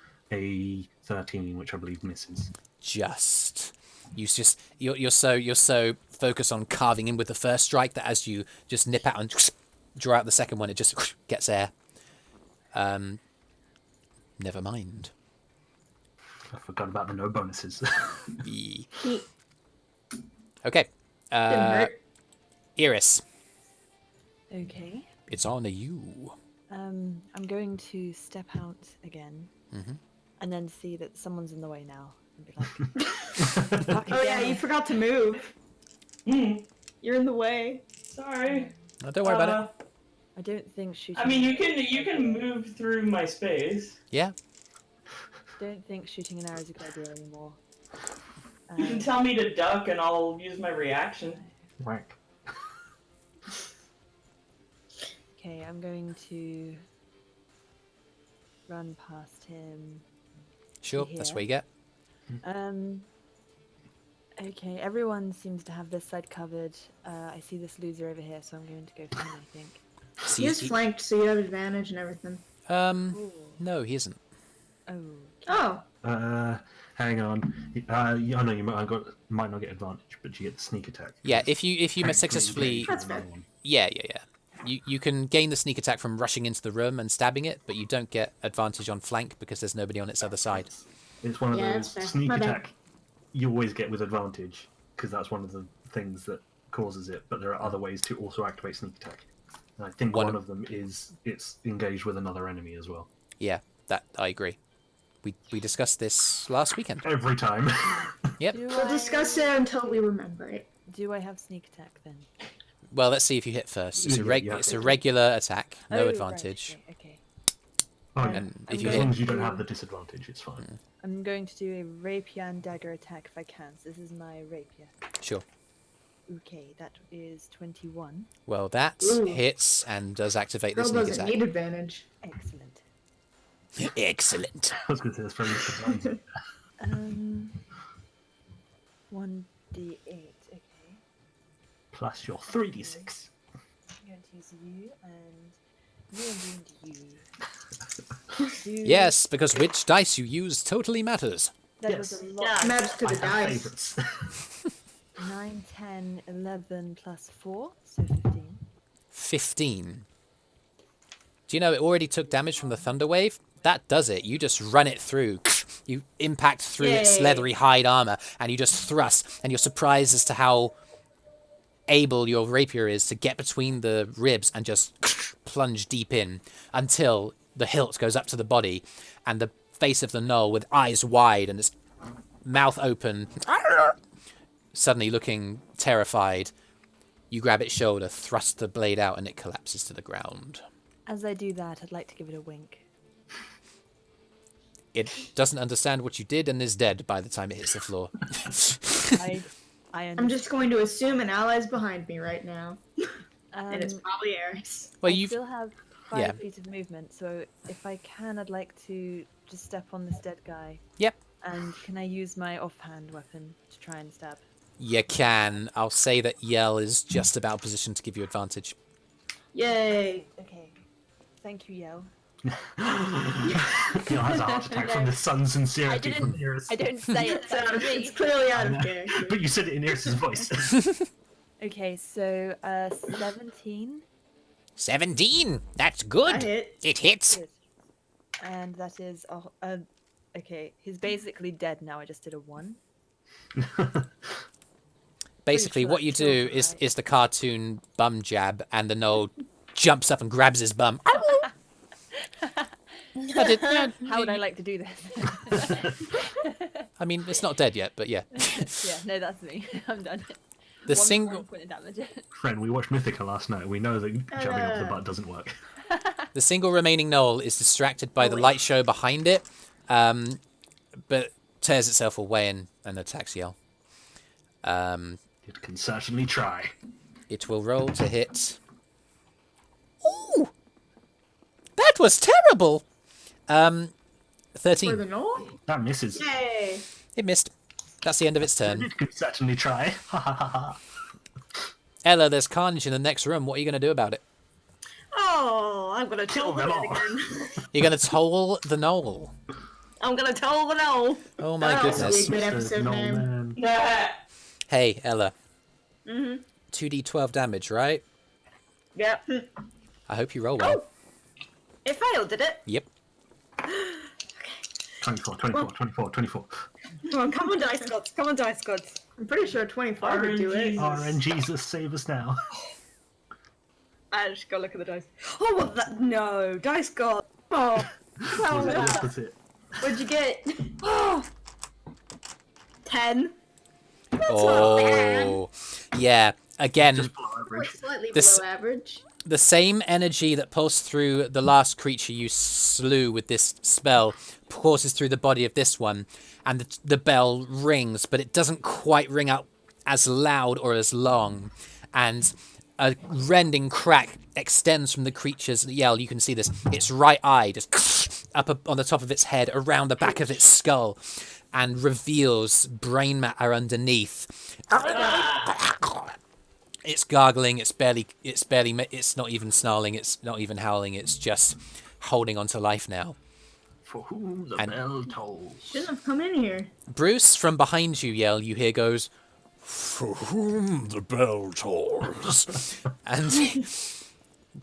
Speaker 5: a 13, which I believe misses.
Speaker 1: Just. You're so focused on carving in with the first strike that as you just nip out and draw out the second one, it just gets air. Never mind.
Speaker 5: I forgot about the no bonuses.
Speaker 1: Yee.
Speaker 3: He
Speaker 1: Okay.
Speaker 3: didn't hurt.
Speaker 1: Eirys,
Speaker 2: Okay.
Speaker 1: it's on to you.
Speaker 2: I'm going to step out again,
Speaker 1: Mhm.
Speaker 2: and then see that someone's in the way now, and be like,
Speaker 3: Oh yeah, you forgot to move. You're in the way.
Speaker 4: Sorry.
Speaker 1: Oh, don't worry about it.
Speaker 2: I don't think shooting.
Speaker 4: I mean, you can move through my space.
Speaker 1: Yeah.
Speaker 2: Don't think shooting an arrow is a good idea anymore.
Speaker 4: You can tell me to duck, and I'll use my reaction.
Speaker 5: Whack.
Speaker 2: Okay, I'm going to run past him.
Speaker 1: Sure, that's what you get.
Speaker 2: Okay, everyone seems to have this side covered. I see this loser over here, so I'm going to go for him, I think.
Speaker 3: He is flanked, so you have advantage and everything.
Speaker 2: Ooh.
Speaker 1: No, he isn't.
Speaker 2: Oh.
Speaker 3: Oh,
Speaker 5: Hang on. I know you might not get advantage, but you get the sneak attack.
Speaker 1: Yeah, if you successfully,
Speaker 3: That's fair.
Speaker 1: yeah. You can gain the sneak attack from rushing into the room and stabbing it, but you don't get advantage on flank because there's nobody on its other side.
Speaker 5: It's one of
Speaker 3: Yeah,
Speaker 5: those
Speaker 3: that's fair.
Speaker 5: sneak
Speaker 3: My bad.
Speaker 5: attack you always get with advantage, because that's one of the things that causes it, but there are other ways to also activate sneak attack. And I think
Speaker 1: One
Speaker 5: one
Speaker 1: of-
Speaker 5: of them is it's engaged with another enemy as well.
Speaker 1: Yeah, that I agree. We discussed this last weekend.
Speaker 5: Every time.
Speaker 1: Yep.
Speaker 3: we'll discuss it until we remember it.
Speaker 2: Do I have sneak attack then?
Speaker 1: Well, let's see if you hit first. It's a
Speaker 5: Yeah.
Speaker 1: it's a regular attack, no
Speaker 2: Oh, right,
Speaker 1: advantage.
Speaker 2: Okay.
Speaker 5: Oh, yeah.
Speaker 1: And
Speaker 2: I'm
Speaker 1: if you
Speaker 5: As
Speaker 1: hit,
Speaker 5: long as you don't have the disadvantage, it's fine.
Speaker 2: I'm going to do a rapier and dagger attack if I can. So this is my rapier.
Speaker 1: sure.
Speaker 2: Okay, that is 21.
Speaker 1: Well, that
Speaker 3: Ooh.
Speaker 1: hits and does activate the
Speaker 3: Girl
Speaker 1: sneak
Speaker 3: doesn't
Speaker 1: attack.
Speaker 3: need advantage.
Speaker 2: Excellent.
Speaker 1: Excellent.
Speaker 5: I was going to say that's very disadvantage.
Speaker 2: 1d8. Okay.
Speaker 5: Plus your 3d6.
Speaker 2: I'm going to use you and you.
Speaker 1: Yes, because which dice you use totally matters.
Speaker 2: That
Speaker 5: Yes.
Speaker 2: was a lot.
Speaker 6: Yeah.
Speaker 3: Match to
Speaker 5: I
Speaker 3: the
Speaker 5: have
Speaker 3: dice.
Speaker 5: favourites.
Speaker 2: 9, 10, 11 plus 4, so 15.
Speaker 1: 15. Do you know it already took damage from the thunder wave? That does it. You just run it through. You impact through its
Speaker 3: Yay.
Speaker 1: leathery hide armor, and you just thrust, and you're surprised as to how able your rapier is to get between the ribs and just plunge deep in until the hilt goes up to the body, and the face of the gnoll with eyes wide and its mouth open, suddenly looking terrified. You grab its shoulder, thrust the blade out, and it collapses to the ground.
Speaker 2: As I do that, I'd like to give it a wink.
Speaker 1: It doesn't understand what you did and is dead by the time it hits the floor.
Speaker 2: I
Speaker 3: I'm just going to assume an ally's behind me right now,
Speaker 2: um,
Speaker 3: and it's probably Eirys.
Speaker 1: Well,
Speaker 2: I
Speaker 1: you've
Speaker 2: still have 5
Speaker 1: yeah.
Speaker 2: feet of movement, so if I can, I'd like to just step on this dead guy.
Speaker 1: Yep.
Speaker 2: And can I use my offhand weapon to try and stab?
Speaker 1: You can. I'll say that Yell is just about positioned to give you advantage.
Speaker 3: Yay!
Speaker 2: Okay. Thank you, Yell.
Speaker 5: He has a heart attack from the sun sincerity
Speaker 2: I
Speaker 5: from
Speaker 2: didn't-
Speaker 5: Eirys.
Speaker 2: I don't say it.
Speaker 3: It's, out of,
Speaker 2: that's
Speaker 3: it's
Speaker 2: me.
Speaker 3: clearly out of character.
Speaker 5: But you said it in Eirys' voice.
Speaker 2: Okay, so 17.
Speaker 1: 17! That's
Speaker 3: I
Speaker 1: good!
Speaker 3: hit.
Speaker 1: It hits!
Speaker 2: Good. And that is okay. He's basically dead now. I just did a 1.
Speaker 1: Basically,
Speaker 2: sure
Speaker 1: what
Speaker 2: that
Speaker 1: you
Speaker 2: killed
Speaker 1: do
Speaker 2: him,
Speaker 1: is
Speaker 2: right?
Speaker 1: is the cartoon bum jab, and the gnoll jumps up and grabs his bum. I did- yeah,
Speaker 2: How would I like to do this?
Speaker 1: I mean, it's not dead yet, but yeah.
Speaker 2: Yeah, no, that's me. I'm done.
Speaker 1: The
Speaker 2: One
Speaker 1: single
Speaker 2: point of damage.
Speaker 5: Friend, we watched Mythica last night. We know that jabbing off the butt doesn't work.
Speaker 1: the single remaining gnoll is distracted by the
Speaker 2: wait.
Speaker 1: light show behind it, but tears itself away and attacks Yell.
Speaker 5: It can certainly try.
Speaker 1: It will roll to hit. Ooh! That was terrible!
Speaker 3: For
Speaker 1: 13.
Speaker 3: the gnoll?
Speaker 5: That misses.
Speaker 3: Yay!
Speaker 1: It missed. That's the end of its turn.
Speaker 5: It can certainly try. Ha ha ha ha.
Speaker 1: Ella, there's carnage in the next room. What are you going to do about it?
Speaker 6: Oh, I'm gonna
Speaker 5: Kill
Speaker 6: kill
Speaker 5: them
Speaker 6: them
Speaker 5: all.
Speaker 6: again.
Speaker 1: You're going to toll the gnoll.
Speaker 6: I'm gonna toll the Gnoll.
Speaker 1: Oh my
Speaker 3: That'll
Speaker 1: goodness.
Speaker 3: be a good episode
Speaker 5: No,
Speaker 3: name.
Speaker 5: man.
Speaker 4: Nah.
Speaker 1: Hey, Ella.
Speaker 6: Mhm.
Speaker 1: 2d12 damage, right?
Speaker 6: Yep.
Speaker 1: I hope you roll well.
Speaker 6: It failed, did it?
Speaker 1: Yep.
Speaker 5: 24, 24, 24.
Speaker 6: Come on, dice gods. Come on, dice gods.
Speaker 3: I'm pretty sure 25 would do it.
Speaker 5: RNGesus, save us now.
Speaker 6: I just go look at the dice. Oh, what that? No, dice god. Oh,
Speaker 3: Well,
Speaker 5: Was it the opposite?
Speaker 3: what'd you get?
Speaker 6: oh. 10.
Speaker 1: Oh. Yeah. Again,
Speaker 5: Just below average.
Speaker 3: Slightly
Speaker 1: This-
Speaker 3: below average.
Speaker 1: the same energy that pulsed through the last creature you slew with this spell courses through the body of this one, and the bell rings, but it doesn't quite ring out as loud or as long. And a rending crack extends from the creature's yell. You can see this. Its right eye just up on the top of its head, around the back of its skull, and reveals brain matter underneath. It's gargling. It's not even snarling. It's not even howling. It's just holding on to life now.
Speaker 5: For whom the
Speaker 1: And-
Speaker 5: bell tolls.
Speaker 3: Shouldn't have come in here.
Speaker 1: Bruce, from behind you, you hear goes,
Speaker 7: For whom the bell tolls.
Speaker 1: and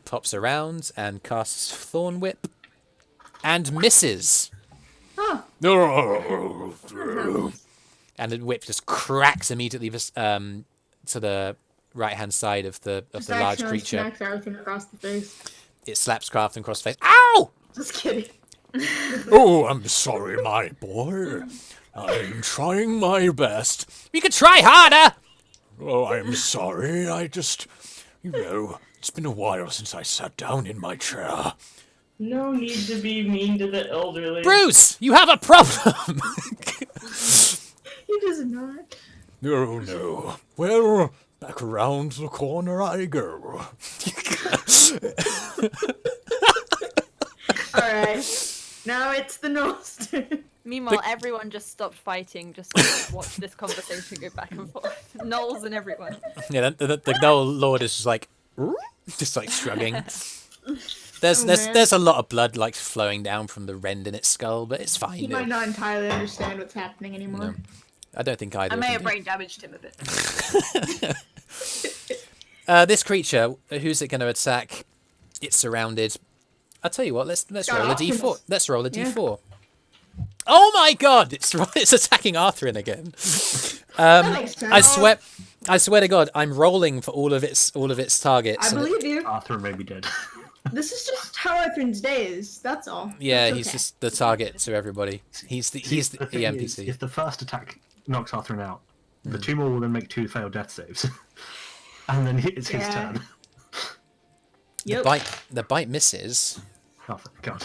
Speaker 1: pops around and casts Thorn Whip, and misses.
Speaker 3: Oh,
Speaker 7: No.
Speaker 1: And the whip just cracks immediately to the right-hand side of the
Speaker 3: just
Speaker 1: large
Speaker 3: accidentally
Speaker 1: creature.
Speaker 3: smacks everything across the face.
Speaker 1: It slaps Crafton across the face. Ow!
Speaker 3: Just kidding.
Speaker 7: Oh, I'm sorry, my boy. I'm trying my best.
Speaker 1: You could try harder!
Speaker 7: Oh, I'm sorry. I just, it's been a while since I sat down in my chair.
Speaker 4: No need to be mean to the elderly.
Speaker 1: Bruce, you have a problem!
Speaker 3: He does not.
Speaker 7: Oh, no. Well, back around the corner I go.
Speaker 3: Alright. Now it's the Gnoll's turn.
Speaker 2: Meanwhile, everyone just stopped fighting just to watch this conversation go back and forth. Gnolls and everyone.
Speaker 1: Yeah, the Gnoll Lord is just like shrugging. There's
Speaker 3: man.
Speaker 1: there's a lot of blood like flowing down from the rend in its skull, but it's fine.
Speaker 3: He might not entirely understand what's happening anymore.
Speaker 1: No. I don't think either.
Speaker 6: I
Speaker 1: of
Speaker 6: may
Speaker 1: them
Speaker 6: have
Speaker 1: do.
Speaker 6: brain damaged him a bit.
Speaker 1: This creature, who's it going to attack? It's surrounded. I'll tell you what. Let's
Speaker 3: got
Speaker 1: roll a
Speaker 3: options.
Speaker 1: d4. Let's roll a
Speaker 3: Yeah.
Speaker 1: d4. Oh my God! It's attacking Arthrin again.
Speaker 3: Nice,
Speaker 1: I swear to God, I'm rolling for all of its targets.
Speaker 3: I
Speaker 1: and
Speaker 3: believe you.
Speaker 5: Arthur may be dead.
Speaker 3: This is just how Arthrin's day is. That's all.
Speaker 1: Yeah,
Speaker 3: It's
Speaker 1: he's
Speaker 3: okay.
Speaker 1: just the target to everybody. He's the
Speaker 5: thing
Speaker 1: NPC.
Speaker 5: is, if the first attack knocks Arthur out, the two more will then make 2 failed death saves. And then it's his
Speaker 3: Yeah.
Speaker 5: turn.
Speaker 3: Yep.
Speaker 1: The bite misses.
Speaker 5: Oh, thank God.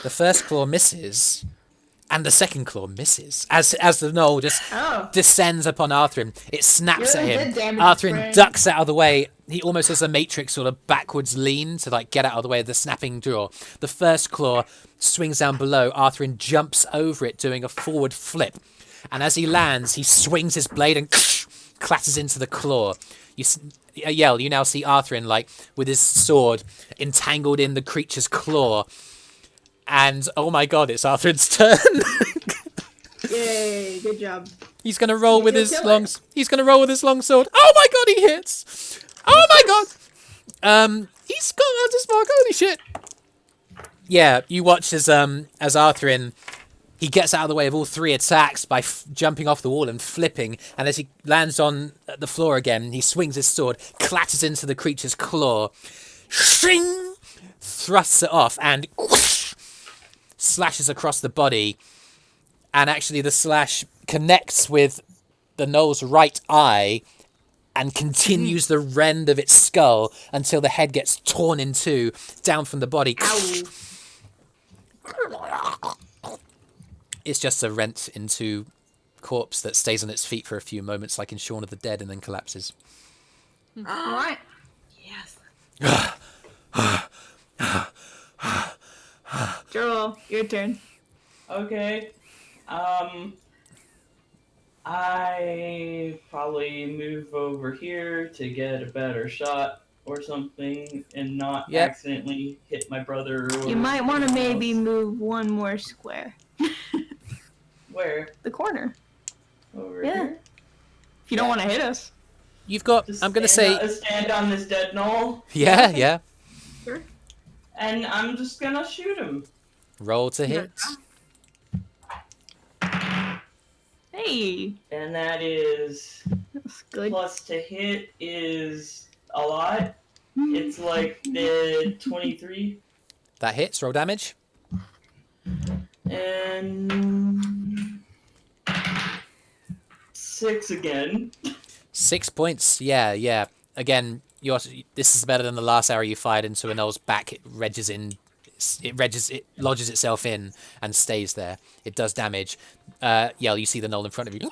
Speaker 1: The first claw misses, and the second claw misses. As the Gnoll just
Speaker 3: Oh.
Speaker 1: descends upon Arthrin, it snaps
Speaker 3: You
Speaker 1: at
Speaker 3: really
Speaker 1: him.
Speaker 3: did damage
Speaker 1: Arthrin
Speaker 3: his brain.
Speaker 1: ducks out of the way. He almost does a Matrix sort of backwards lean to like get out of the way of the snapping jaw. The first claw swings down below. Arthrin jumps over it, doing a forward flip, and as he lands, he swings his blade and clatters into the claw. You now see Arthrin like with his sword entangled in the creature's claw. And oh my God, it's Arthrin's turn.
Speaker 3: Yay, good job.
Speaker 1: He's gonna roll with
Speaker 3: He'll
Speaker 1: his
Speaker 3: kill
Speaker 1: long.
Speaker 3: it.
Speaker 1: He's gonna roll with his long sword. Oh my God, he hits. Oh my God. He's got out to spark. Holy shit. Yeah, you watch as Arthrin, he gets out of the way of all 3 attacks by jumping off the wall and flipping. And as he lands on the floor again, he swings his sword, clatters into the creature's claw, shing, thrusts it off, and whoosh, slashes across the body. And actually, the slash connects with the Gnoll's right eye and continues the rend of its skull until the head gets torn in 2 down from the body.
Speaker 3: Ow.
Speaker 1: It's just a rent into corpse that stays on its feet for a few moments, like in Shaun of the Dead, and then collapses.
Speaker 3: Alright.
Speaker 6: Yes.
Speaker 3: Joril, your turn.
Speaker 4: Okay. I probably move over here to get a better shot or something and not
Speaker 1: Yep.
Speaker 4: accidentally hit my brother. Or
Speaker 3: You might want to
Speaker 4: anyone
Speaker 3: maybe
Speaker 4: else.
Speaker 3: move 1 more square.
Speaker 4: Where?
Speaker 3: The corner.
Speaker 4: Over
Speaker 3: Yeah.
Speaker 4: here?
Speaker 3: If you don't want to hit us.
Speaker 1: You've got.
Speaker 4: Just
Speaker 1: I'm gonna say.
Speaker 4: stand on this dead gnoll,
Speaker 1: Yeah, yeah.
Speaker 3: Sure.
Speaker 4: and I'm just gonna shoot him.
Speaker 1: Roll to hit.
Speaker 3: Hey.
Speaker 4: And that is
Speaker 3: That's good.
Speaker 4: plus to hit is a lot. It's like the 23.
Speaker 1: That hits. Roll damage.
Speaker 4: And 6 again.
Speaker 1: 6 points. Yeah, yeah. Again, this is better than the last arrow you fired into a gnoll's back. It lodges itself in and stays there. It does damage. Yell, you see the gnoll in front of you.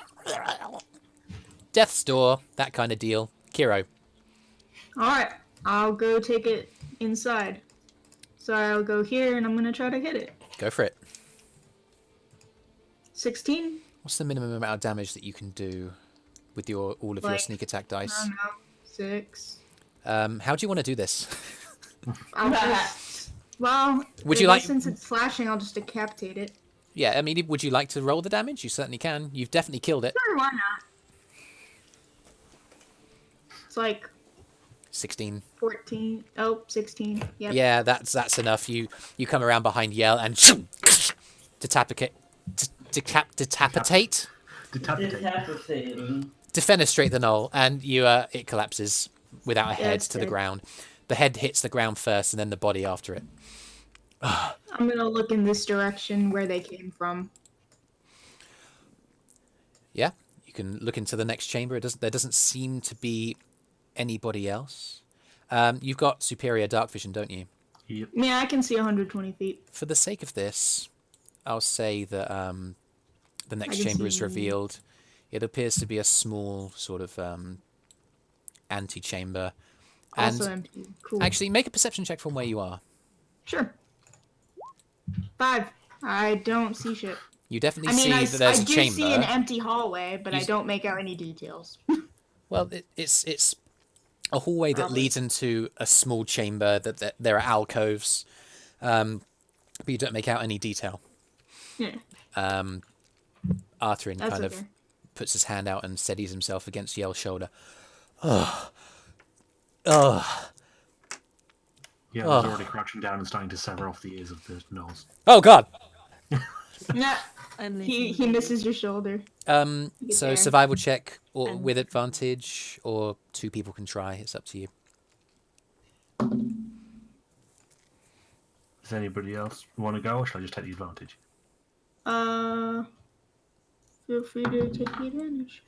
Speaker 1: Death's door, that kind of deal. Kyro.
Speaker 3: Alright. I'll go take it inside. So I'll go here and I'm going to try to hit it.
Speaker 1: Go for it.
Speaker 3: 16?
Speaker 1: What's the minimum amount of damage that you can do with all of your
Speaker 3: Like,
Speaker 1: sneak attack
Speaker 3: I
Speaker 1: dice?
Speaker 3: don't know. 6.
Speaker 1: How do you want to do this?
Speaker 3: I'll just... Well,
Speaker 1: Would you like-
Speaker 3: since it's slashing, I'll just decapitate it.
Speaker 1: Yeah, I mean, would you like to roll the damage? You certainly can. You've definitely killed it.
Speaker 3: Sure, why not? It's like
Speaker 1: 16.
Speaker 3: 14. Oh, 16. Yep.
Speaker 1: Yeah, that's enough. You come around behind Yell and decapitate.
Speaker 5: Decapitate.
Speaker 4: Decapitating.
Speaker 1: Defenestrate the gnoll, and it collapses without a head
Speaker 3: it's
Speaker 1: to the
Speaker 3: dead.
Speaker 1: ground. The head hits the ground first, and then the body after it.
Speaker 3: I'm gonna look in this direction where they came from.
Speaker 1: Yeah, you can look into the next chamber. There doesn't seem to be anybody else. You've got superior dark vision, don't you?
Speaker 5: Yep.
Speaker 3: Yeah, I can see 120 feet.
Speaker 1: For the sake of this, I'll say that the next
Speaker 3: can
Speaker 1: chamber is
Speaker 3: see-
Speaker 1: revealed. It appears to be a small sort of antechamber. And
Speaker 3: Also empty. Cool.
Speaker 1: actually, make a perception check from where you are.
Speaker 3: Sure. 5. I don't see shit.
Speaker 1: You definitely
Speaker 3: I mean,
Speaker 1: see that there's
Speaker 3: I
Speaker 1: a
Speaker 3: do
Speaker 1: chamber.
Speaker 3: see an empty hallway, but
Speaker 1: You
Speaker 3: I
Speaker 1: s-
Speaker 3: don't make out any details.
Speaker 1: Well, it's a hallway that
Speaker 3: Probably.
Speaker 1: leads into a small chamber. That there are alcoves, but you don't make out any detail.
Speaker 3: Yeah.
Speaker 1: Arthrin
Speaker 3: That's
Speaker 1: kind
Speaker 3: okay.
Speaker 1: of puts his hand out and steadies himself against Yell's shoulder. Ugh. Ugh.
Speaker 5: Yeah,
Speaker 1: Oh.
Speaker 5: he's already crouching down and starting to sever off the ears of the gnolls.
Speaker 1: Oh God.
Speaker 3: Yeah.
Speaker 2: I'm
Speaker 3: He
Speaker 2: leaning.
Speaker 3: misses your shoulder.
Speaker 1: So
Speaker 3: there.
Speaker 1: survival check or
Speaker 2: And-
Speaker 1: with advantage, or 2 people can try. It's up to you.
Speaker 5: Does anybody else want to go, or shall I just take the advantage?
Speaker 3: Feel free to take the advantage.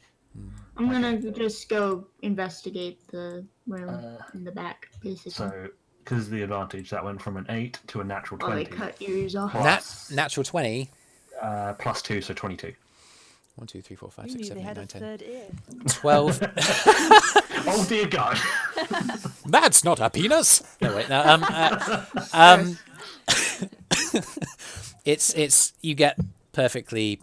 Speaker 3: I'm gonna just go investigate the room in the back, basically.
Speaker 5: So, because of the advantage, that went from an 8 to a natural
Speaker 3: While they
Speaker 5: 20.
Speaker 3: cut ears off.
Speaker 1: Natural 20.
Speaker 5: Plus 2, so 22.
Speaker 1: 1, 2, 3, 4, 5,
Speaker 2: Who
Speaker 1: 6,
Speaker 2: knew
Speaker 1: 7,
Speaker 2: they
Speaker 1: 8,
Speaker 2: had
Speaker 1: 9,
Speaker 2: a
Speaker 1: 10.
Speaker 2: third ear?
Speaker 1: 12.
Speaker 5: Oh dear God!
Speaker 1: That's not a penis. No wait. No. It's you get perfectly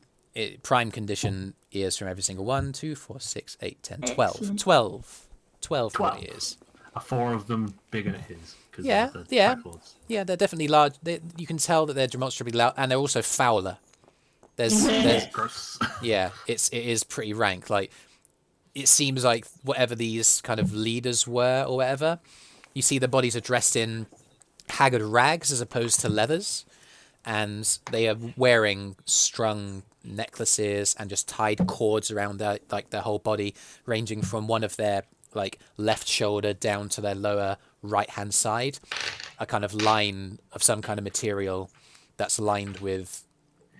Speaker 1: prime condition ears from every single one. 2, 4, 6, 8, 10, 12.
Speaker 3: Excellent.
Speaker 1: 12
Speaker 5: 12.
Speaker 1: ears.
Speaker 5: Are 4 of them bigger than his? 'Cause
Speaker 1: Yeah,
Speaker 5: of the
Speaker 1: yeah.
Speaker 5: backwards.
Speaker 1: Yeah, they're definitely large. You can tell that they're demonstrably loud, and they're also fouler. There's
Speaker 5: Gross.
Speaker 1: yeah, it is pretty rank. Like, it seems like whatever these kind of leaders were or whatever, you see the bodies are dressed in haggard rags as opposed to leathers, and they are wearing strung necklaces and just tied cords around their whole body, ranging from one of their like left shoulder down to their lower right hand side, a kind of line of some kind of material that's lined with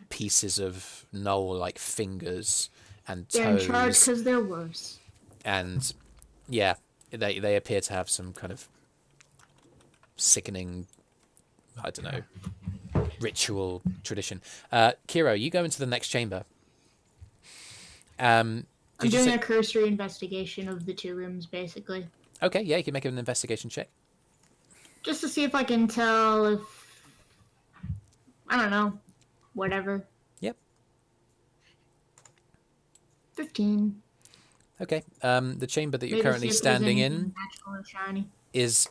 Speaker 1: pieces of gnoll like fingers and
Speaker 3: They're in charge
Speaker 1: toes,
Speaker 3: because they're worse.
Speaker 1: and yeah, they appear to have some kind of sickening, I don't know, ritual tradition. Kyro, you go into the next chamber.
Speaker 3: I'm
Speaker 1: Did you
Speaker 3: doing
Speaker 1: say-
Speaker 3: a cursory investigation of the 2 rooms, basically.
Speaker 1: Okay, yeah, you can make an investigation check.
Speaker 3: Just to see if I can tell if... I don't know. Whatever.
Speaker 1: Yep.
Speaker 3: 15.
Speaker 1: Okay. The chamber that you're
Speaker 3: Maybe
Speaker 1: currently
Speaker 3: see if there's
Speaker 1: standing in
Speaker 3: anything magical or shiny.
Speaker 1: is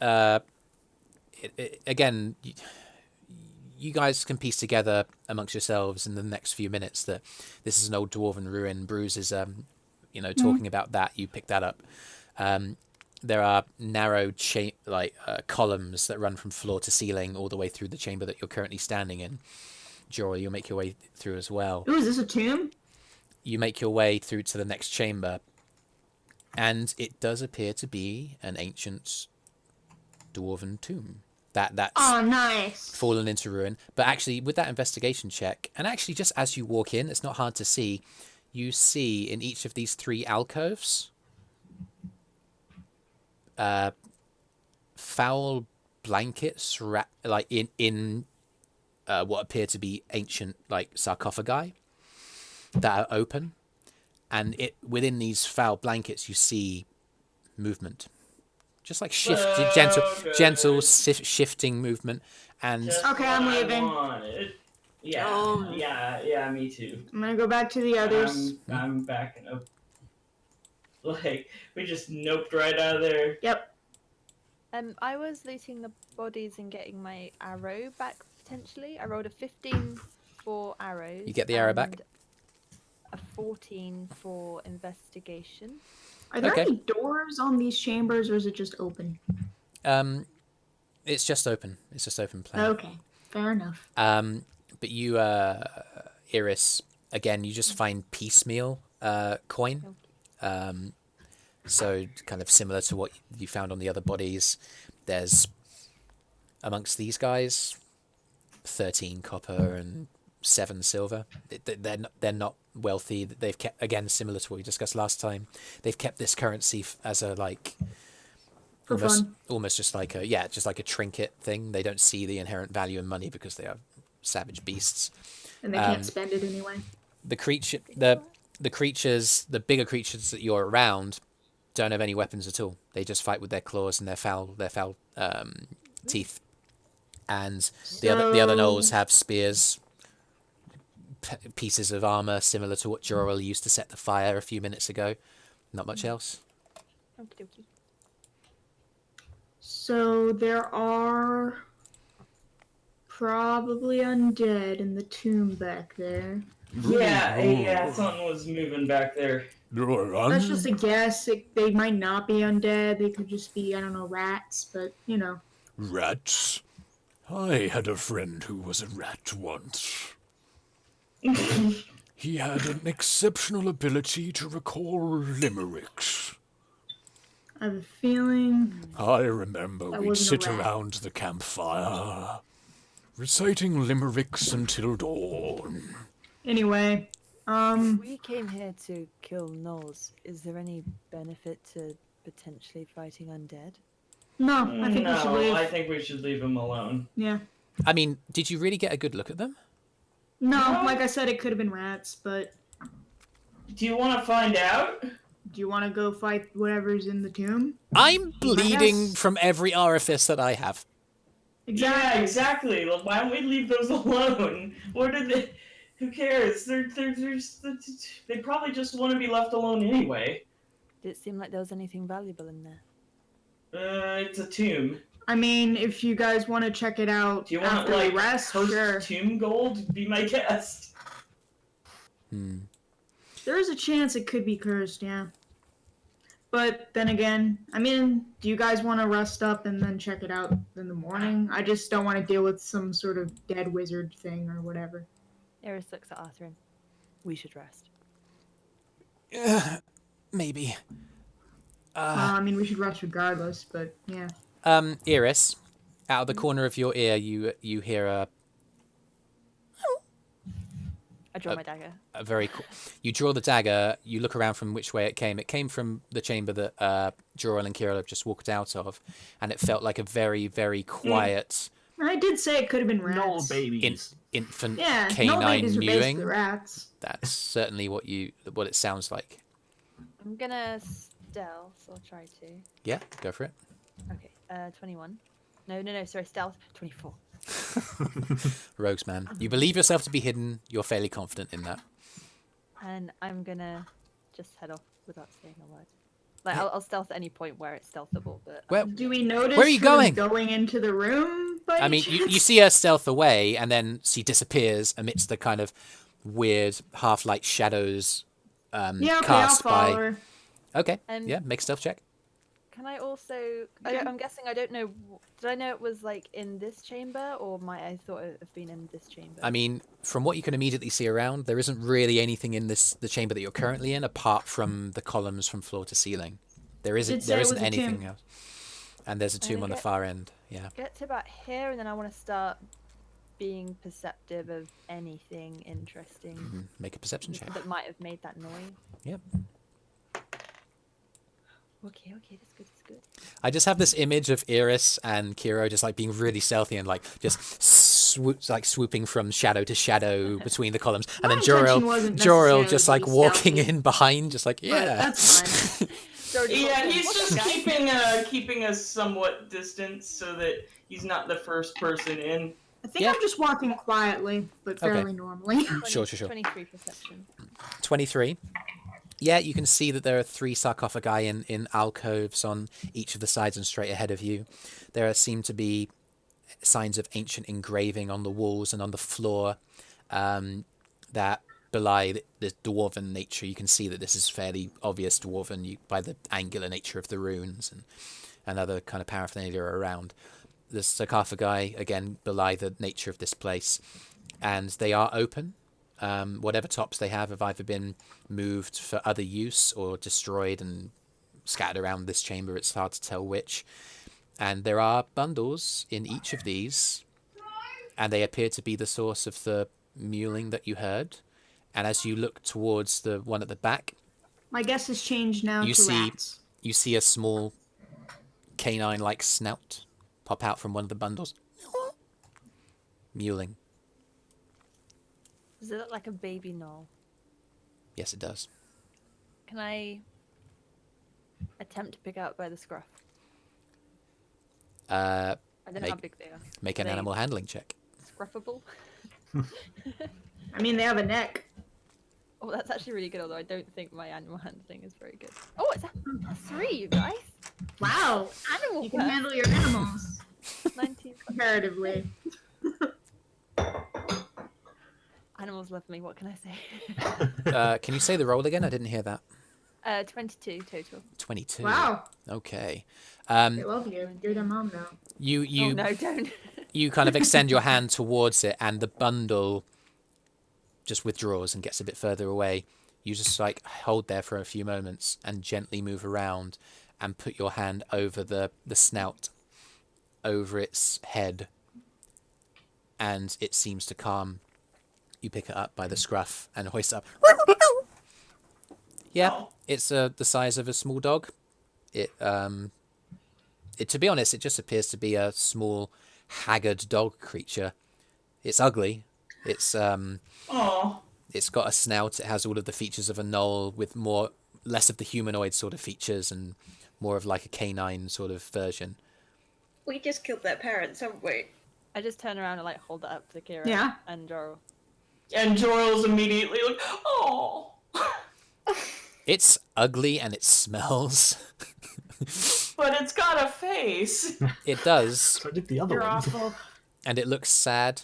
Speaker 1: again, you guys can piece together amongst yourselves in the next few minutes that this is an old dwarven ruin. Brüz is, talking about that. You pick that up. There are narrow columns that run from floor to ceiling all the way through the chamber that you're currently standing in. Joril, you'll make your way through as well.
Speaker 3: Ooh, is this a tomb?
Speaker 1: You make your way through to the next chamber, and it does appear to be an ancient dwarven tomb. That's
Speaker 3: Oh, nice.
Speaker 1: fallen into ruin. But actually, with that investigation check, and actually just as you walk in, it's not hard to see, you see in each of these 3 alcoves foul blankets in what appear to be ancient sarcophagi that are open, and within these foul blankets you see movement, just like gentle shifting movement. And
Speaker 4: Just
Speaker 3: Okay, I'm
Speaker 4: what I
Speaker 3: leaving.
Speaker 4: wanted. Yeah,
Speaker 6: Oh.
Speaker 4: yeah, me too.
Speaker 3: I'm gonna go back to the others.
Speaker 4: I'm backing up. Like, we just noped right out of there.
Speaker 3: Yep.
Speaker 2: I was looting the bodies and getting my arrow back potentially. I rolled a 15 for arrows.
Speaker 1: You get the arrow back?
Speaker 2: and A 14 for investigation.
Speaker 3: Are there
Speaker 1: Okay.
Speaker 3: any doors on these chambers, or is it just open?
Speaker 1: it's just open. It's just open plan.
Speaker 3: Okay, fair enough.
Speaker 1: But you, Eirys, again, you just find piecemeal coin. So kind of similar to what you found on the other bodies. There's, amongst these guys, 13 copper and 7 silver. They're not wealthy. They've kept, again, similar to what we discussed last time, they've kept this currency as a
Speaker 3: For fun.
Speaker 1: almost just like a trinket thing. They don't see the inherent value in money because they are savage beasts.
Speaker 3: And they can't spend it anyway.
Speaker 1: The creatures, the bigger creatures that you're around, don't have any weapons at all. They just fight with their claws and their foul teeth. And the other gnolls have spears, pieces of armor similar to what Joril used to set the fire a few minutes ago. Not much else.
Speaker 2: Okie dokie.
Speaker 3: So there are probably undead in the tomb back there.
Speaker 4: Yeah, something was moving back there.
Speaker 3: That's just a guess. They might not be undead. They could just be, I don't know, rats, but, you know.
Speaker 7: Rats? I had a friend who was a rat once. He had an exceptional ability to recall limericks.
Speaker 3: I have a feeling.
Speaker 7: I remember
Speaker 3: That
Speaker 7: we'd
Speaker 3: wasn't a
Speaker 7: sit
Speaker 3: rat.
Speaker 7: around the campfire, reciting limericks until dawn.
Speaker 3: Anyway,
Speaker 8: We came here to kill gnolls. Is there any benefit to potentially fighting undead?
Speaker 3: no, I think we should
Speaker 4: No,
Speaker 3: leave.
Speaker 4: I think we should leave him alone.
Speaker 3: Yeah.
Speaker 1: I mean, did you really get a good look at them?
Speaker 3: No, like I said, it could have been rats, but
Speaker 4: Do you want to find out?
Speaker 3: do you want to go fight whatever's in the tomb?
Speaker 1: I'm bleeding
Speaker 3: guess.
Speaker 1: from every orifice that I have.
Speaker 4: Yeah, exactly. Like, why don't we leave those alone? What did they? Who cares? They probably just want to be left alone anyway.
Speaker 8: Did it seem like there was anything valuable in there?
Speaker 4: It's a tomb.
Speaker 3: I mean, if you guys want to check it out
Speaker 4: Do you want
Speaker 3: after
Speaker 4: like
Speaker 3: we rest,
Speaker 4: cursed
Speaker 3: sure.
Speaker 4: tomb gold? Be my guest.
Speaker 3: There is a chance it could be cursed, yeah. But then again, I mean, do you guys want to rest up and then check it out in the morning? I just don't want to deal with some sort of dead wizard thing or whatever.
Speaker 2: Eirys looks at Arthrin.
Speaker 8: We should rest.
Speaker 1: Maybe.
Speaker 3: I mean, we should rest regardless, but yeah.
Speaker 1: Eirys, out of the corner of your ear, you hear a
Speaker 2: I draw my dagger.
Speaker 1: You draw the dagger. You look around from which way it came. It came from the chamber that Joril and Kyro have just walked out of, and it felt like a very, very quiet
Speaker 3: I did say it could have been rats.
Speaker 5: Gnoll babies.
Speaker 1: infant
Speaker 3: Yeah, no
Speaker 1: canine
Speaker 3: babies are
Speaker 1: mewing.
Speaker 3: basically rats.
Speaker 1: That's certainly what it sounds like.
Speaker 2: I'm gonna stealth. I'll try to.
Speaker 1: Yeah, go for it.
Speaker 2: Okay. 21. No. Sorry, stealth. 24.
Speaker 1: Rogues, man. You believe yourself to be hidden. You're fairly confident in that.
Speaker 2: And I'm gonna just head off without saying a word. Like I'll stealth at any point where it's stealthable, but
Speaker 1: Where,
Speaker 3: Do we notice
Speaker 1: Where are you
Speaker 3: who's
Speaker 1: going?
Speaker 3: going into the room? By
Speaker 1: I mean,
Speaker 3: any
Speaker 1: you
Speaker 3: chance?
Speaker 1: see her stealth away, and then she disappears amidst the kind of weird half-light shadows
Speaker 3: Yeah, okay, I'll
Speaker 1: cast
Speaker 3: follow
Speaker 1: by.
Speaker 3: her.
Speaker 1: Okay,
Speaker 2: And-
Speaker 1: yeah, make stealth check.
Speaker 2: can I also? I'm guessing I don't know. Did I know it was like in this chamber, or might I thought it have been in this chamber?
Speaker 1: I mean, from what you can immediately see around, there isn't really anything in the chamber that you're currently in, apart from the columns from floor to ceiling. There isn't
Speaker 3: Did say it was a
Speaker 1: anything
Speaker 3: tomb.
Speaker 1: else. And there's a tomb on the
Speaker 2: get-
Speaker 1: far end. Yeah.
Speaker 2: Get to about here, and then I want to start being perceptive of anything interesting
Speaker 1: Make a perception check.
Speaker 2: that might have made that noise.
Speaker 1: Yep.
Speaker 2: Okay, that's good.
Speaker 1: I just have this image of Eirys and Kyro just like being really stealthy and like just swooping from shadow to shadow between the columns, and
Speaker 3: My
Speaker 1: then
Speaker 3: intention wasn't
Speaker 1: Joril
Speaker 3: necessarily
Speaker 1: just
Speaker 3: to
Speaker 1: like
Speaker 3: be
Speaker 1: walking
Speaker 3: stealthy.
Speaker 1: in behind, just like
Speaker 3: But
Speaker 1: yeah.
Speaker 3: that's fine.
Speaker 4: Yeah, he's just keeping us somewhat distant so that he's not the first person in.
Speaker 3: I think
Speaker 1: Yeah.
Speaker 3: I'm just walking quietly, but
Speaker 1: Okay.
Speaker 3: fairly normally.
Speaker 1: Sure.
Speaker 2: 23 perception.
Speaker 1: 23. Yeah, you can see that there are 3 sarcophagi in alcoves on each of the sides and straight ahead of you. There seem to be signs of ancient engraving on the walls and on the floor that belie the dwarven nature. You can see that this is fairly obvious dwarven by the angular nature of the runes and other kind of paraphernalia around. The sarcophagi, again, belie the nature of this place. And they are open. Whatever tops they have either been moved for other use or destroyed and scattered around this chamber. It's hard to tell which. And there are bundles in each of these, and they appear to be the source of the mewling that you heard. And as you look towards the one at the back,
Speaker 3: My guess has changed now
Speaker 1: You
Speaker 3: to
Speaker 1: see-
Speaker 3: rats.
Speaker 1: you see a small canine-like snout pop out from one of the bundles. Mewling.
Speaker 2: Does it look like a baby gnoll?
Speaker 1: Yes, it does.
Speaker 2: Can I attempt to pick out by the scruff? I don't know how
Speaker 1: Make-
Speaker 2: big they are.
Speaker 1: Make an
Speaker 2: They-
Speaker 1: animal handling check.
Speaker 2: Scruffable?
Speaker 3: I mean, they have a neck.
Speaker 2: Oh, that's actually really good, although I don't think my animal handling is very good. Oh, it's a 3, you guys!
Speaker 3: Wow,
Speaker 2: Animal
Speaker 3: you can
Speaker 2: first.
Speaker 3: handle your animals
Speaker 2: 19.
Speaker 3: comparatively.
Speaker 2: Animals love me, what can I say?
Speaker 1: Can you say the roll again? I didn't hear that.
Speaker 2: 22 total.
Speaker 1: 22.
Speaker 3: Wow,
Speaker 1: Okay.
Speaker 3: they love you. You're their mom now.
Speaker 1: You
Speaker 2: Oh no, don't.
Speaker 1: you kind of extend your hand towards it, and the bundle just withdraws and gets a bit further away. You just like hold there for a few moments and gently move around and put your hand over the snout, over its head, and it seems to calm. You pick it up by the scruff and hoist it up. Yeah,
Speaker 4: Oh.
Speaker 1: it's the size of a small dog. It to be honest, it just appears to be a small, haggard dog creature. It's ugly. It's
Speaker 4: Oh,
Speaker 1: it's got a snout. It has all of the features of a gnoll with less of the humanoid sort of features and more of like a canine sort of version.
Speaker 6: We just killed their parents, haven't we?
Speaker 2: I just turn around and like hold it up to Kira
Speaker 3: Yeah.
Speaker 2: and Joril.
Speaker 4: and Joril's immediately like, oh.
Speaker 1: It's ugly and it smells.
Speaker 4: But it's got a face.
Speaker 1: It does,
Speaker 5: So I did the other
Speaker 3: You're
Speaker 5: one.
Speaker 3: awful.
Speaker 1: and it looks sad.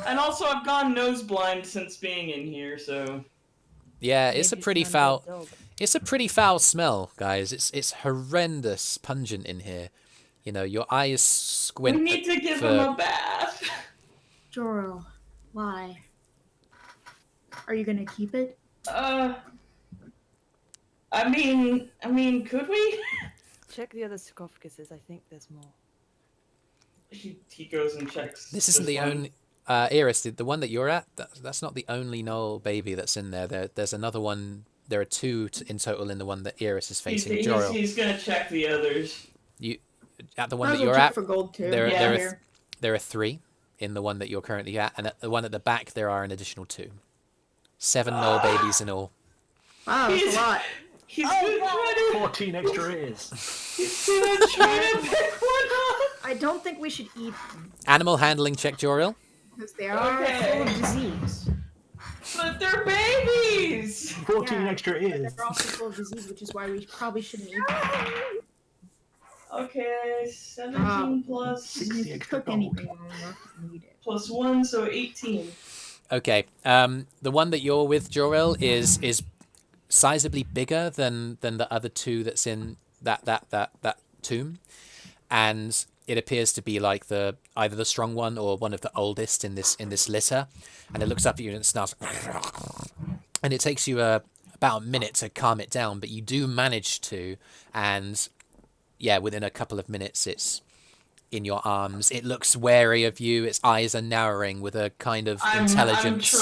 Speaker 4: And also, I've gone nose blind since being in here, so.
Speaker 1: Yeah, it's a
Speaker 2: Maybe
Speaker 1: pretty
Speaker 2: it's an
Speaker 1: foul.
Speaker 2: undead dog.
Speaker 1: It's a pretty foul smell, guys. It's horrendous, pungent in here. You know, your eyes
Speaker 4: We
Speaker 1: squint.
Speaker 4: need to give
Speaker 1: for-
Speaker 4: him a bath.
Speaker 3: Joril, why? Are you gonna keep it?
Speaker 4: I mean, could we?
Speaker 8: Check the other sarcophaguses. I think there's more.
Speaker 4: He goes and checks.
Speaker 1: This isn't the
Speaker 4: one.
Speaker 1: only. Eirys, the one that you're at, that's not the only Gnoll baby that's in there. There's another one. There are 2 in total in the one that Eirys is facing. Joril,
Speaker 4: He's gonna check the others.
Speaker 1: at the one
Speaker 3: Might
Speaker 1: that
Speaker 3: as well
Speaker 1: you're
Speaker 3: check
Speaker 1: at,
Speaker 3: for gold too.
Speaker 1: there
Speaker 4: Yeah.
Speaker 3: Here.
Speaker 1: there are 3 in the one that you're currently at, and at the one at the back there are an additional 2. 7 Gnoll babies in all.
Speaker 3: Wow, that's
Speaker 4: He's-
Speaker 3: a lot.
Speaker 4: He's gonna try
Speaker 5: 14 extra ears.
Speaker 4: to. He's gonna try to pick one up.
Speaker 3: I don't think we should eat them
Speaker 1: Animal handling check, Joril.
Speaker 3: because they are
Speaker 4: Okay.
Speaker 3: full of disease.
Speaker 4: But they're babies!
Speaker 5: 14 extra ears.
Speaker 3: They're also full of disease, which is why we probably shouldn't eat them.
Speaker 4: Okay, 17 plus
Speaker 5: 60 extra
Speaker 3: Cook anything long enough to eat it.
Speaker 4: plus 1, so 18.
Speaker 1: Okay. The one that you're with, Joril, is sizably bigger than the other two that's in that tomb, and it appears to be like either the strong one or one of the oldest in this litter. And it looks up at you and it snarls, and it takes you about a minute to calm it down, but you do manage to, and yeah, within a couple of minutes, it's in your arms. It looks wary of you. Its eyes are narrowing with a kind of intelligence.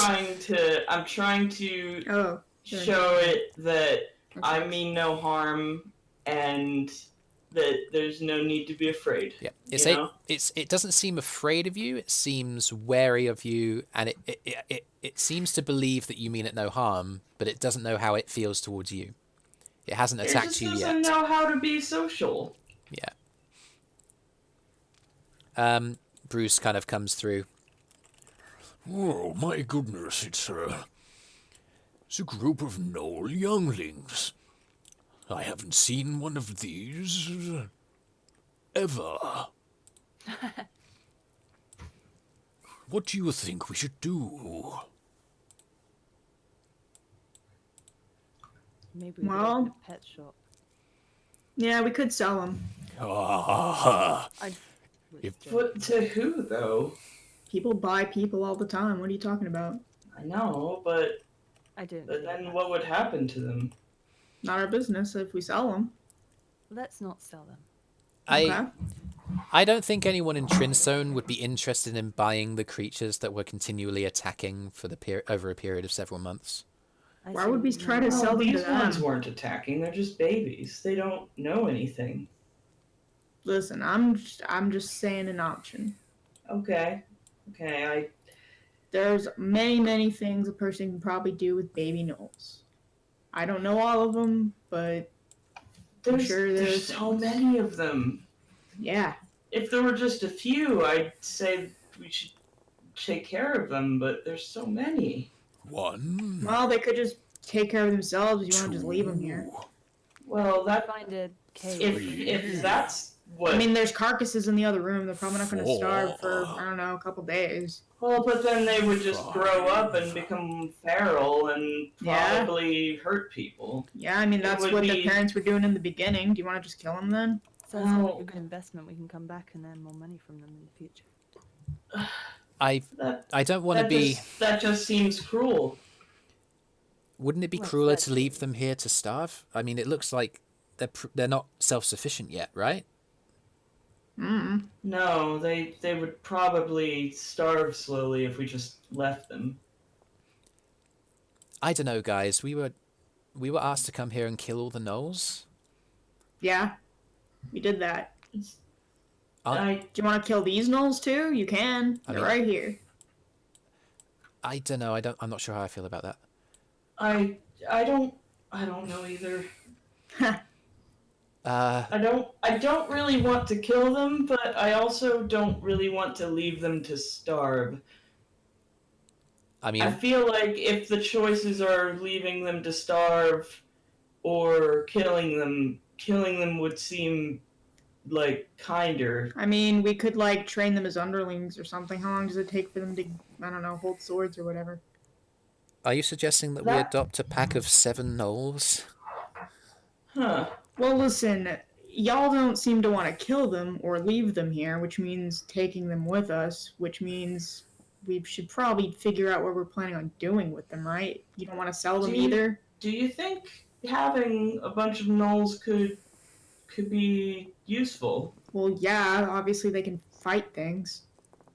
Speaker 4: I'm trying to
Speaker 3: Oh, sure.
Speaker 4: show it that
Speaker 3: Okay.
Speaker 4: I mean no harm and that there's no need to be afraid.
Speaker 1: Yeah, it doesn't seem afraid of you. It seems wary of you, and it seems to believe that you mean it no harm, but it doesn't know how it feels towards you. It hasn't attacked you
Speaker 4: It just
Speaker 1: yet.
Speaker 4: doesn't know how to be social.
Speaker 1: Yeah. Brüz kind of comes through.
Speaker 7: Oh, my goodness, it's a group of Gnoll younglings. I haven't seen one of these ever. What do you think we should do?
Speaker 8: Maybe we
Speaker 3: Well-
Speaker 8: could open a pet shop.
Speaker 3: Yeah, we could sell them.
Speaker 7: Ah,
Speaker 8: I was
Speaker 7: If-
Speaker 8: joking.
Speaker 4: But to who, though?
Speaker 3: People buy people all the time. What are you talking about?
Speaker 4: I know, but
Speaker 8: I don't.
Speaker 4: but
Speaker 8: feel
Speaker 4: then
Speaker 8: that.
Speaker 4: what would happen to them?
Speaker 3: Not our business if we sell them.
Speaker 8: Let's not sell them.
Speaker 1: I don't think anyone in Trinzone would be interested in buying the creatures that were continually attacking for over a period of several months.
Speaker 8: I
Speaker 3: Why
Speaker 8: say
Speaker 3: would we
Speaker 8: no.
Speaker 3: try to sell them
Speaker 4: these
Speaker 3: to them?
Speaker 4: ones weren't attacking. They're just babies. They don't know anything.
Speaker 3: Listen, I'm just saying an option.
Speaker 4: Okay.
Speaker 3: There's many things a person can probably do with baby gnolls. I don't know all of them, but
Speaker 4: There's,
Speaker 3: sure
Speaker 4: there's
Speaker 3: there's
Speaker 4: so
Speaker 3: things.
Speaker 4: many of them.
Speaker 3: yeah.
Speaker 4: If there were just a few, I'd say we should take care of them, but there's so many.
Speaker 7: one,
Speaker 3: Well, they could just take care of themselves. You want to just leave them here?
Speaker 7: two.
Speaker 4: Well, that
Speaker 8: Find a cave.
Speaker 4: if that's what.
Speaker 3: I mean, there's carcasses in the other room. They're probably not going to starve for,
Speaker 7: Oh.
Speaker 3: I don't know, a couple days.
Speaker 4: Well, but then they would just grow up and become feral and
Speaker 3: Yeah.
Speaker 4: probably hurt people.
Speaker 3: Yeah, I mean,
Speaker 4: It
Speaker 3: that's
Speaker 4: would
Speaker 3: what
Speaker 4: be-
Speaker 3: the parents were doing in the beginning. Do you want to just kill them then?
Speaker 8: Sounds like
Speaker 4: Oh.
Speaker 8: a good investment. We can come back and earn more money from them in the future.
Speaker 1: I
Speaker 4: That
Speaker 1: don't want to be.
Speaker 4: that just seems cruel.
Speaker 1: Wouldn't it be
Speaker 8: Well,
Speaker 1: crueler
Speaker 8: that's
Speaker 1: to leave them here to starve? I mean, it looks like they're not self-sufficient yet, right?
Speaker 4: No, they would probably starve slowly if we just left them.
Speaker 1: I don't know, guys. We were asked to come here and kill all the gnolls.
Speaker 3: Yeah, we did that.
Speaker 4: I
Speaker 3: Do you want to kill these gnolls too? You can.
Speaker 1: I
Speaker 3: They're
Speaker 1: mean-
Speaker 3: right here.
Speaker 1: I don't know. I'm not sure how I feel about that.
Speaker 4: I don't know either.
Speaker 1: Uh,
Speaker 4: I don't really want to kill them, but I also don't really want to leave them to starve.
Speaker 1: I
Speaker 4: I
Speaker 1: mean,
Speaker 4: feel like if the choices are leaving them to starve or killing them would seem like kinder.
Speaker 3: I mean, we could like train them as underlings or something. How long does it take for them to, I don't know, hold swords or whatever?
Speaker 1: are you suggesting that we
Speaker 4: That-
Speaker 1: adopt a pack of 7 gnolls?
Speaker 4: Huh.
Speaker 3: Well, listen, y'all don't seem to want to kill them or leave them here, which means taking them with us, which means we should probably figure out what we're planning on doing with them, right? You don't want to sell them
Speaker 4: Do you-
Speaker 3: either?
Speaker 4: Do you think having a bunch of gnolls could be useful?
Speaker 3: Well, yeah, obviously they can fight things.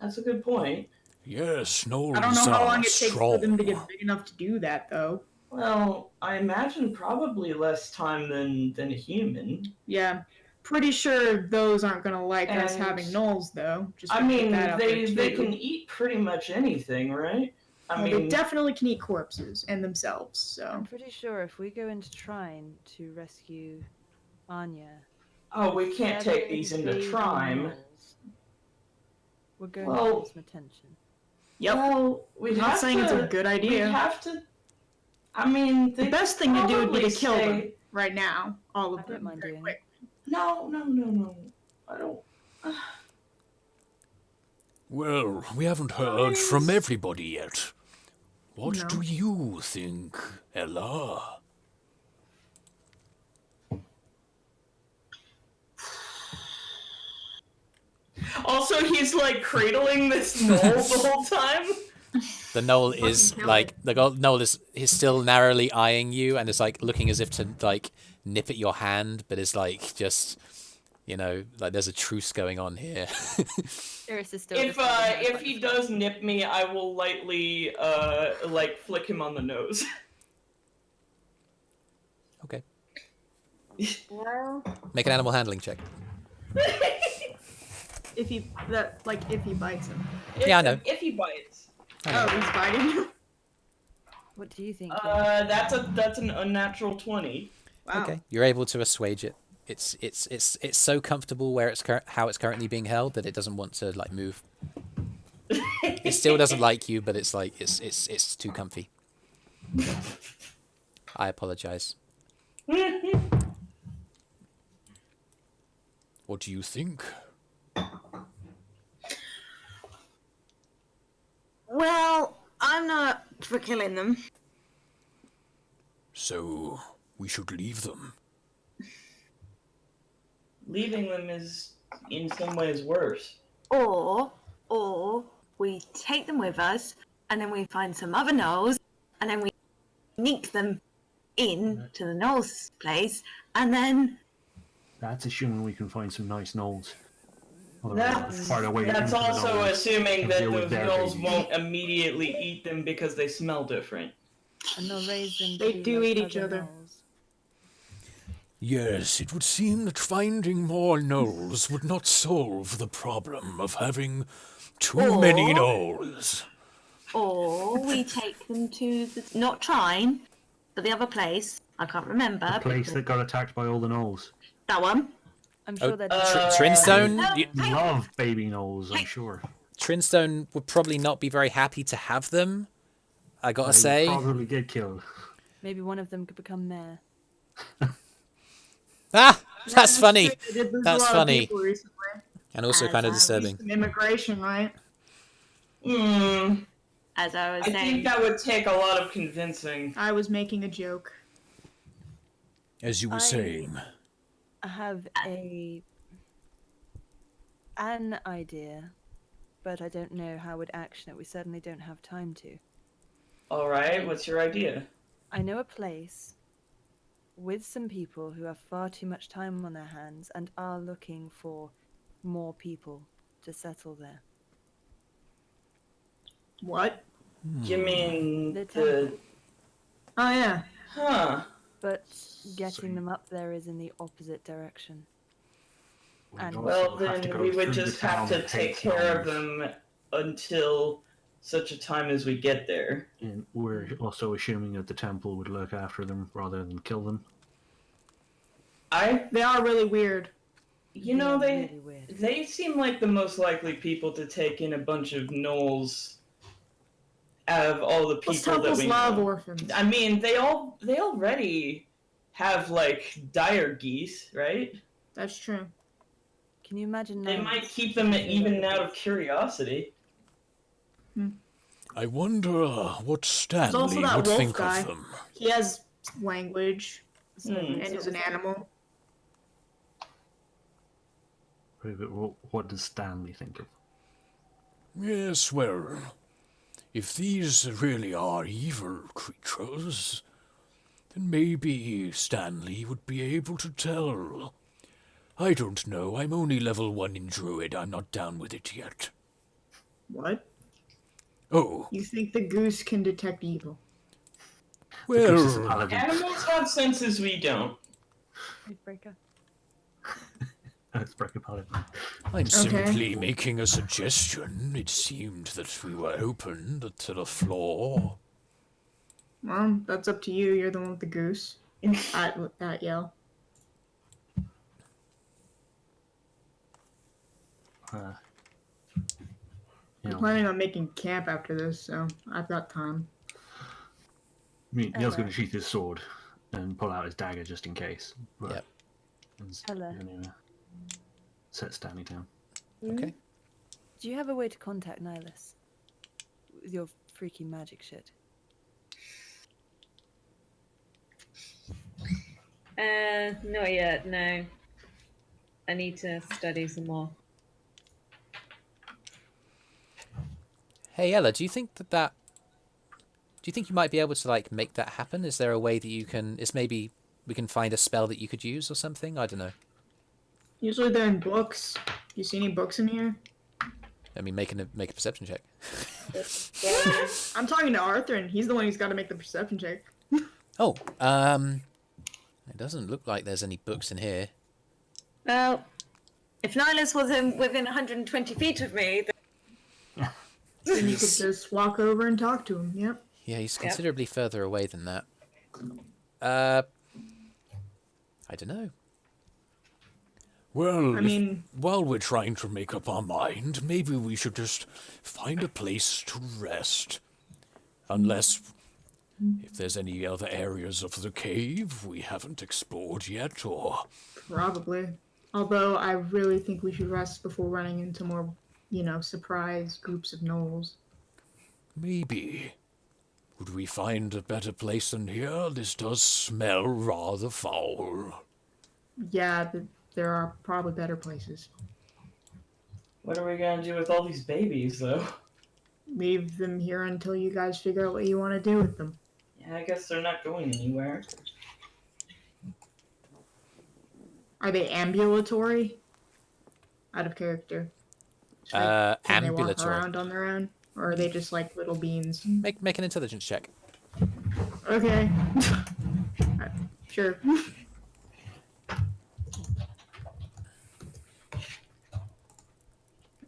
Speaker 4: That's a good point.
Speaker 7: Yes, Gnolls
Speaker 3: I don't know how long it takes
Speaker 7: strong.
Speaker 3: for them to get big enough to do that, though.
Speaker 4: Well, I imagine probably less time than a human.
Speaker 3: Yeah, pretty sure those aren't gonna like us
Speaker 4: And-
Speaker 3: having gnolls, though. Just
Speaker 4: I
Speaker 3: to put
Speaker 4: mean,
Speaker 3: that out
Speaker 4: they
Speaker 3: there, too.
Speaker 4: can eat pretty much anything, right? I
Speaker 3: Well, they
Speaker 4: mean,
Speaker 3: definitely can eat corpses and themselves.
Speaker 8: I'm
Speaker 3: So
Speaker 8: pretty sure if we go into Trine to rescue Anya,
Speaker 4: oh, we can't take
Speaker 8: 7
Speaker 4: these into
Speaker 8: baby
Speaker 4: Trime.
Speaker 8: gnolls, we're going
Speaker 4: Well-
Speaker 8: to get some attention.
Speaker 3: Yep.
Speaker 4: Well,
Speaker 3: I'm not saying it's a good idea.
Speaker 4: We'd have to. I mean,
Speaker 3: The best thing to do would be to kill them
Speaker 4: say-
Speaker 3: right now. All of
Speaker 8: I
Speaker 3: them.
Speaker 8: don't mind
Speaker 3: very
Speaker 8: doing
Speaker 3: quick.
Speaker 4: No. I don't.
Speaker 7: Well, we haven't heard from everybody yet. What
Speaker 3: No.
Speaker 7: do you think, Ella?
Speaker 4: Also, he's like cradling this gnoll the whole time.
Speaker 1: The Gnoll is
Speaker 3: kill
Speaker 1: like Gnoll is he's still narrowly eyeing you and is like looking as if to like nip at your hand, but is like just like there's a truce going on here.
Speaker 2: Eirys is still.
Speaker 4: If he does nip me, I will lightly like flick him on the nose.
Speaker 1: Okay.
Speaker 6: Well,
Speaker 1: Make an animal handling check.
Speaker 3: If he bites him.
Speaker 1: Yeah, I know.
Speaker 4: If he bites.
Speaker 3: Oh, he's biting.
Speaker 8: What do you think?
Speaker 4: That's an unnatural 20.
Speaker 3: Wow.
Speaker 1: Okay, you're able to assuage it. It's so comfortable where how it's currently being held that it doesn't want to like move. It still doesn't like you, but it's like it's too comfy. I apologize.
Speaker 7: What do you think?
Speaker 6: well, I'm not for killing them.
Speaker 7: So, we should leave them.
Speaker 4: Leaving them is in some ways worse.
Speaker 6: Or we take them with us, and then we find some other gnolls, and then we sneak them in to the gnolls' place, and then
Speaker 5: That's assuming we can find some nice gnolls.
Speaker 4: That's
Speaker 5: Part of the way into the
Speaker 4: also
Speaker 5: gnolls
Speaker 4: assuming
Speaker 5: and
Speaker 4: that
Speaker 5: deal
Speaker 4: those
Speaker 5: with their
Speaker 4: gnolls
Speaker 5: babies.
Speaker 4: won't immediately eat them because they smell different.
Speaker 8: And they'll raise them.
Speaker 3: They
Speaker 8: to be
Speaker 3: do
Speaker 8: like
Speaker 3: eat each
Speaker 8: other
Speaker 3: other.
Speaker 8: gnolls.
Speaker 7: Yes, it would seem that finding more gnolls would not solve the problem of having too many gnolls.
Speaker 6: or we take them to the not Trine, but the other place. I can't remember.
Speaker 5: The place
Speaker 6: because-
Speaker 5: that got attacked by all the gnolls.
Speaker 6: that one.
Speaker 8: I'm sure they're
Speaker 1: Trinstone.
Speaker 5: Love baby gnolls, I'm sure.
Speaker 1: Trinstone would probably not be very happy to have them. I gotta
Speaker 5: They
Speaker 1: say.
Speaker 5: probably get killed.
Speaker 8: maybe one of them could become mayor.
Speaker 1: Ah, that's funny.
Speaker 3: They did lose a
Speaker 1: That's
Speaker 3: lot of
Speaker 1: funny.
Speaker 3: people recently.
Speaker 1: And also kind of disturbing.
Speaker 3: Some immigration, right?
Speaker 6: As I was
Speaker 4: I
Speaker 6: saying.
Speaker 4: think that would take a lot of convincing.
Speaker 3: I was making a joke.
Speaker 7: As you were saying.
Speaker 8: I have an idea, but I don't know how we'd action it. We certainly don't have time to.
Speaker 4: Alright, what's your idea?
Speaker 8: I know a place with some people who have far too much time on their hands and are looking for more people to settle there.
Speaker 3: What?
Speaker 4: You mean
Speaker 8: The
Speaker 4: the...
Speaker 8: temple.
Speaker 3: Oh yeah.
Speaker 4: Huh.
Speaker 8: But getting them up there is in the opposite direction. And
Speaker 4: Well, then we would just have to take care of them until such a time as we get there.
Speaker 5: And we're also assuming that the temple would look after them rather than kill them.
Speaker 3: They are really weird.
Speaker 4: You know,
Speaker 8: they're really weird.
Speaker 4: they seem like the most likely people to take in a bunch of gnolls out of all the
Speaker 3: Those
Speaker 4: people that
Speaker 3: temples
Speaker 4: we
Speaker 3: love
Speaker 4: know.
Speaker 3: orphans.
Speaker 4: I mean, they already have like dire geese, right?
Speaker 3: That's true.
Speaker 8: Can you imagine?
Speaker 4: They
Speaker 8: now
Speaker 4: might keep them even out of curiosity.
Speaker 7: I wonder what Stanley
Speaker 3: also that
Speaker 7: would
Speaker 3: wolf
Speaker 7: think
Speaker 3: guy.
Speaker 7: of them.
Speaker 3: He has language and
Speaker 4: Hmm.
Speaker 3: is an animal.
Speaker 5: Wait, but what does Stanley think of?
Speaker 7: Yes, well, if these really are evil creatures, then maybe Stanley would be able to tell. I don't know, I'm only level 1 in Druid, I'm not down with it yet.
Speaker 3: What?
Speaker 7: Oh,
Speaker 3: You think the goose can detect evil?
Speaker 5: Because it's a
Speaker 7: well,
Speaker 5: paladin.
Speaker 4: Animals have senses we don't.
Speaker 8: Breaker.
Speaker 5: It's Breaker Paladin.
Speaker 7: I'm simply making a suggestion. It seemed that we were open to the floor.
Speaker 3: Well, that's up to you. You're the one with the goose. At yell.
Speaker 5: You
Speaker 3: I'm
Speaker 5: know,
Speaker 3: planning on making camp after this, so I've got time.
Speaker 5: I mean, Neil's going
Speaker 2: Ella.
Speaker 5: to sheath his sword and pull out his dagger just in case. But
Speaker 1: Yep.
Speaker 5: he's
Speaker 2: Ella.
Speaker 5: gonna set Stanley down.
Speaker 1: Okay.
Speaker 8: Do you have a way to contact Nihilus? With your freaky magic shit.
Speaker 6: Not yet, no. I need to study some more.
Speaker 1: Hey Ella, do you think that do you think you might be able to like make that happen? Is there a way that you can? Is maybe we can find a spell that you could use or something? I don't know.
Speaker 3: Usually they're in books. You see any books in here?
Speaker 1: I mean, make a perception check.
Speaker 3: I'm talking to Arthrin. He's the one who's got to make the perception check.
Speaker 1: Oh, it doesn't look like there's any books in here.
Speaker 6: Well, if Nihilus was within 120 feet of me, then
Speaker 3: Then you could just walk over and talk to him. Yep.
Speaker 1: Yeah, he's considerably further away than that. I don't know.
Speaker 7: Well,
Speaker 3: I mean,
Speaker 7: while we're trying to make up our mind, maybe we should just find a place to rest. Unless, if there's any other areas of the cave we haven't explored yet, or...
Speaker 3: probably. Although I really think we should rest before running into more, surprise groups of gnolls.
Speaker 7: Maybe. Would we find a better place than here? This does smell rather foul.
Speaker 3: Yeah, there are probably better places.
Speaker 4: What are we gonna do with all these babies, though?
Speaker 3: Leave them here until you guys figure out what you want to do with them.
Speaker 4: Yeah, I guess they're not going anywhere.
Speaker 3: Are they ambulatory? Out of character. Can they walk
Speaker 1: Ambulatory.
Speaker 3: around on their own? Or are they just like little beans?
Speaker 1: Make an intelligence check.
Speaker 3: Okay. Sure.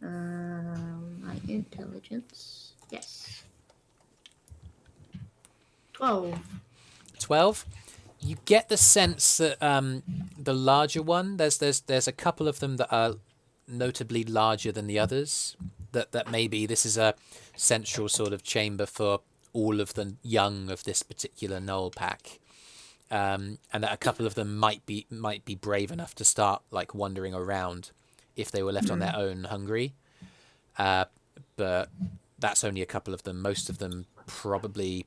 Speaker 3: My intelligence. Yes. 12.
Speaker 1: 12. You get the sense that the larger one, there's a couple of them that are notably larger than the others. That maybe this is a central sort of chamber for all of the young of this particular Gnoll pack, and that a couple of them might be brave enough to start like wandering around if they were left on their own, hungry. But that's only a couple of them. Most of them probably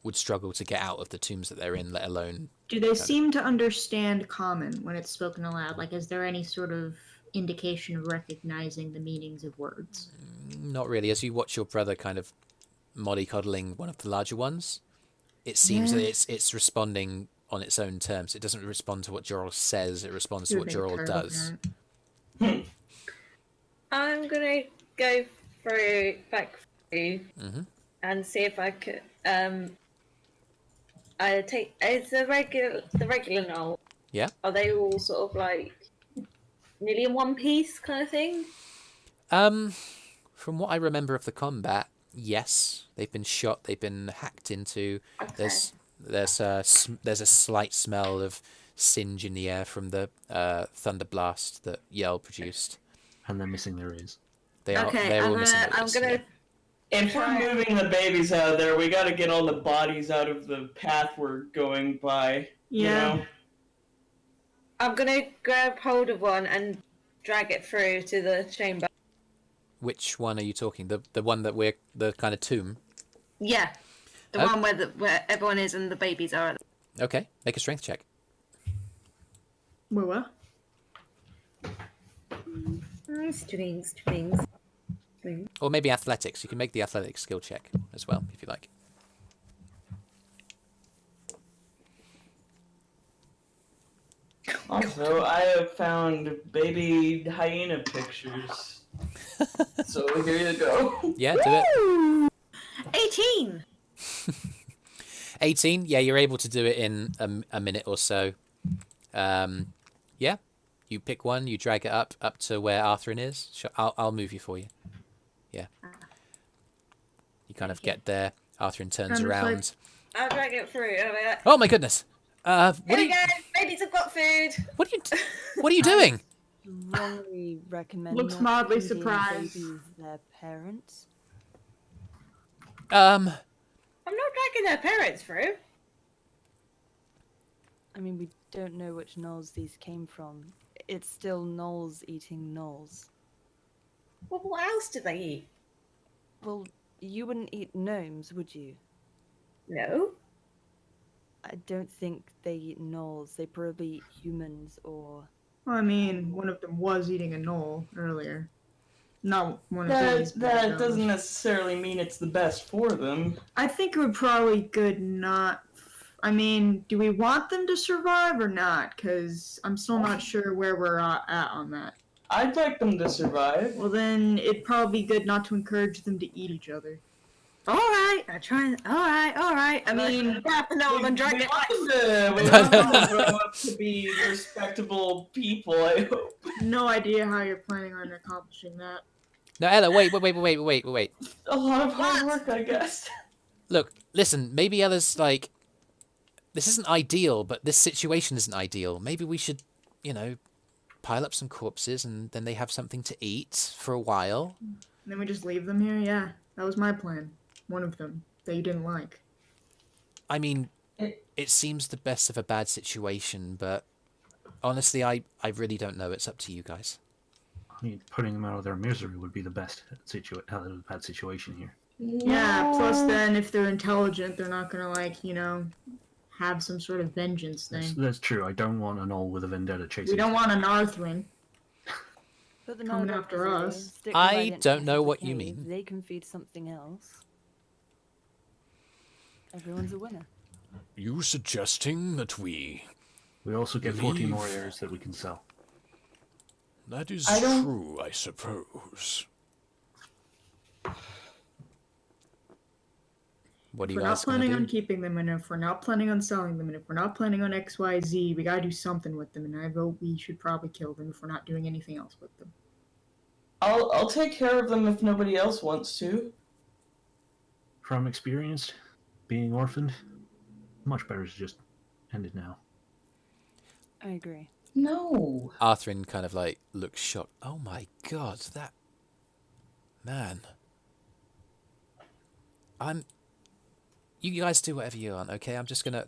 Speaker 1: would struggle to get out of the tombs that they're in, let alone...
Speaker 3: Do they seem to understand common when it's spoken aloud? Like, is there any sort of indication of recognizing the meanings of words?
Speaker 1: Not really. As you watch your brother kind of mollycoddling one of the larger ones, it seems that it's responding on its own terms. It doesn't respond to what Joril says, it responds to what Joril does.
Speaker 6: I'm gonna go back through and see if I could. I take the regular Gnoll.
Speaker 1: Yeah.
Speaker 6: Are they all sort of like nearly in one piece kind of thing?
Speaker 1: From what I remember of the combat, yes, they've been shot. They've been hacked into.
Speaker 6: Okay.
Speaker 1: There's a slight smell of singe in the air from the thunder blast that Yell produced.
Speaker 5: And they're missing their ears.
Speaker 1: They're all missing their ears, yeah.
Speaker 4: If we're moving the babies out of there, we gotta get all the bodies out of the path we're going by.
Speaker 3: Yeah.
Speaker 4: You know?
Speaker 6: I'm gonna grab hold of one and drag it through to the chamber.
Speaker 1: Which one are you talking? The one that we're the kind of tomb?
Speaker 6: Yeah, the
Speaker 1: Okay.
Speaker 6: one where everyone is and the babies are.
Speaker 1: Okay, make a strength check.
Speaker 3: Wait, what?
Speaker 6: Strings.
Speaker 1: Or maybe athletics. You can make the athletics skill check as well, if you like.
Speaker 4: Also, I have found baby hyena pictures. So here you go.
Speaker 1: Yeah, do it.
Speaker 6: 18.
Speaker 1: 18. Yeah, you're able to do it in a minute or so. Yeah, you pick one, you drag it up to where Arthrin is. Sure, I'll move you for you. Yeah. You kind of get there. Arthrin turns
Speaker 3: Kind of
Speaker 1: around.
Speaker 6: I'll drag it through. I'll be like,
Speaker 1: Oh my goodness! What
Speaker 6: here
Speaker 1: are
Speaker 6: we
Speaker 1: you?
Speaker 6: go. Babies have got food.
Speaker 1: What are you doing?
Speaker 8: wrongly recommend
Speaker 3: Looks
Speaker 8: not
Speaker 3: mildly
Speaker 8: feeding
Speaker 3: surprised.
Speaker 8: babies their parents?
Speaker 6: I'm not dragging their parents through.
Speaker 8: I mean, we don't know which gnolls these came from. It's still gnolls eating gnolls.
Speaker 6: Well, what else do they eat?
Speaker 8: Well, you wouldn't eat gnomes, would you?
Speaker 6: No.
Speaker 8: I don't think they eat gnolls. They probably eat humans or...
Speaker 3: Well, I mean, one of them was eating a gnoll earlier. Not one of these.
Speaker 4: That
Speaker 3: but,
Speaker 4: doesn't necessarily mean it's the best for them.
Speaker 3: I think it would probably good not. I mean, do we want them to survive or not? Because I'm still not sure where we're at on that.
Speaker 4: I'd like them to survive.
Speaker 3: Well, then it'd probably be good not to encourage them to eat each other.
Speaker 6: All right, I try. All right. I mean, grab the gnome and drag it.
Speaker 4: We want them to grow up to be respectable people, I hope.
Speaker 3: No idea how you're planning on accomplishing that.
Speaker 1: No, Ella, wait.
Speaker 4: A lot of hard work, I guess.
Speaker 1: Look, listen, maybe Ella's like, this isn't ideal, but this situation isn't ideal. Maybe we should, pile up some corpses and then they have something to eat for a while.
Speaker 3: And then we just leave them here? Yeah, that was my plan. One of them that you didn't like.
Speaker 1: I mean, it seems the best of a bad situation, but honestly, I really don't know. It's up to you guys.
Speaker 5: I mean, putting them out of their misery would be the best bad situation here.
Speaker 3: Yeah, plus then if they're intelligent, they're not gonna, have some sort of vengeance thing.
Speaker 5: That's true. I don't want an Gnoll with a vendetta chasing.
Speaker 3: We don't want an Arthrin.
Speaker 8: Put them
Speaker 3: Coming
Speaker 8: out
Speaker 3: after
Speaker 8: of
Speaker 3: us.
Speaker 8: stick them
Speaker 1: I
Speaker 8: right into
Speaker 1: don't know
Speaker 8: the
Speaker 1: what you
Speaker 8: cave.
Speaker 1: mean.
Speaker 8: They can feed something else. Everyone's a winner.
Speaker 7: You suggesting that we...
Speaker 5: We also get 14
Speaker 7: Leave.
Speaker 5: more Eirys that we can sell.
Speaker 7: That is
Speaker 4: I don't-
Speaker 7: true, I suppose.
Speaker 1: What are
Speaker 3: If
Speaker 1: you
Speaker 3: we're not
Speaker 1: guys going
Speaker 3: planning
Speaker 1: to
Speaker 3: on
Speaker 1: do?
Speaker 3: keeping them, and if we're not planning on selling them, and if we're not planning on XYZ, we gotta do something with them, and I vote we should probably kill them if we're not doing anything else with them.
Speaker 4: I'll take care of them if nobody else wants to.
Speaker 5: From experience, being orphaned, much better to just end it now.
Speaker 8: I agree.
Speaker 4: No.
Speaker 1: Arthrin kind of like looks shocked. Oh my god, that man. You guys do whatever you want, okay? I'm just gonna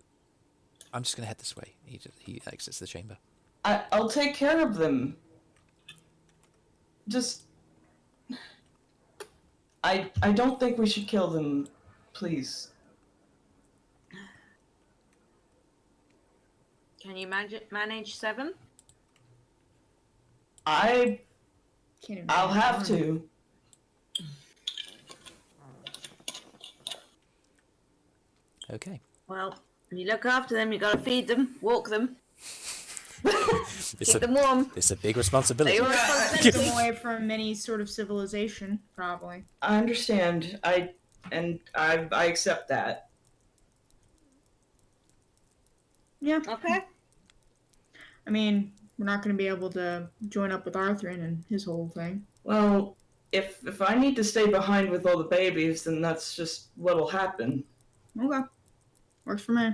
Speaker 1: head this way. He exits the chamber.
Speaker 4: I'll take care of them. Just... I don't think we should kill them, please.
Speaker 6: Can you manage 7?
Speaker 3: Can't even
Speaker 4: I'll
Speaker 3: manage
Speaker 4: have
Speaker 3: one.
Speaker 4: to.
Speaker 1: Okay.
Speaker 6: Well, when you look after them, you gotta feed them, walk them,
Speaker 1: It's
Speaker 6: keep them warm.
Speaker 1: it's a big responsibility.
Speaker 6: They are
Speaker 3: Keep
Speaker 6: responsibility.
Speaker 3: them away from any sort of civilization, probably.
Speaker 4: I understand. I accept that.
Speaker 3: Yeah.
Speaker 6: Okay.
Speaker 3: I mean, we're not going to be able to join up with Arthrin and his whole thing.
Speaker 4: Well, if I need to stay behind with all the babies, then that's just what'll happen.
Speaker 3: Okay. Works for me.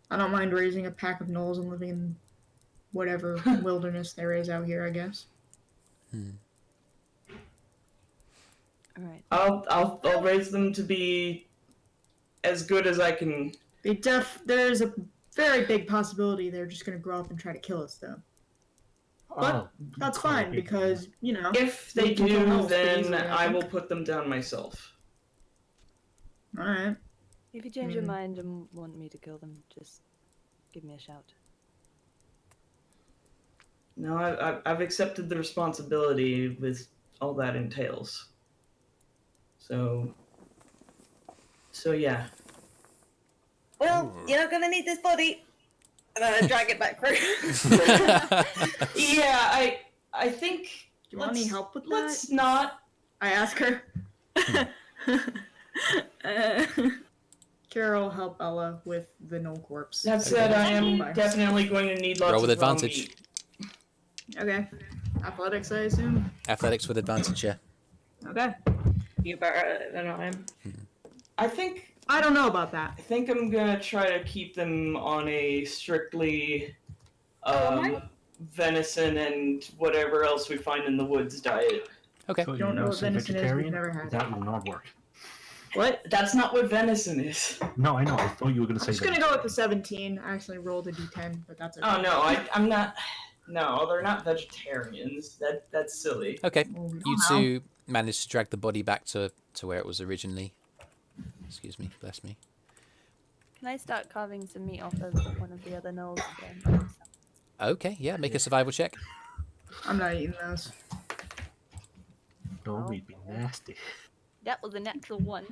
Speaker 3: I don't mind raising a pack of gnolls and living in whatever wilderness there is out here, I guess.
Speaker 8: All right.
Speaker 4: I'll raise them to be as good as I can.
Speaker 3: There's a very big possibility they're just going to grow up and try to kill us, though. But that's fine, because,
Speaker 4: If they
Speaker 3: we can kill
Speaker 4: do,
Speaker 3: gnolls pretty
Speaker 4: then
Speaker 3: easily,
Speaker 4: I
Speaker 3: think.
Speaker 4: will put them down myself.
Speaker 3: Alright.
Speaker 8: If you change your
Speaker 3: Hmm.
Speaker 8: mind and want me to kill them, just give me a shout.
Speaker 4: No, I've accepted the responsibility with all that entails. So yeah.
Speaker 6: Well, you're not gonna need this body. And then I drag it back through.
Speaker 4: Yeah, I think.
Speaker 3: Do you want any help with that?
Speaker 4: Let's not.
Speaker 3: I ask her. Carol, help Ella with the gnoll corpse.
Speaker 4: That said, I am
Speaker 3: Bye.
Speaker 4: definitely going to need lots
Speaker 1: Roll with
Speaker 4: of raw
Speaker 1: advantage.
Speaker 4: meat.
Speaker 3: Okay. Athletics, I assume?
Speaker 1: Athletics with advantage, yeah.
Speaker 3: Okay.
Speaker 6: You better than I am.
Speaker 3: I don't know about that.
Speaker 4: I think I'm gonna try to keep them on a strictly venison and whatever else we find in the woods diet.
Speaker 1: Okay.
Speaker 5: So
Speaker 3: Don't know what
Speaker 5: say
Speaker 3: venison is, we've
Speaker 5: vegetarian?
Speaker 3: never had it.
Speaker 5: That will not work.
Speaker 3: What?
Speaker 4: That's not what venison is.
Speaker 5: No, I know. I thought you were going to
Speaker 3: I'm
Speaker 5: say
Speaker 3: just gonna go with the 17. I actually rolled a d10, but that's okay.
Speaker 4: Oh no, I'm not. No, they're not vegetarians. That's silly.
Speaker 1: Okay.
Speaker 3: Well, we
Speaker 1: You
Speaker 3: don't know.
Speaker 1: two managed to drag the body back to where it was originally. Excuse me. Bless me.
Speaker 2: Can I start carving some meat off of one of the other gnolls again?
Speaker 1: Okay. Yeah. Make a survival check.
Speaker 3: I'm not eating those.
Speaker 5: No, we'd be nasty.
Speaker 2: That was a natural one.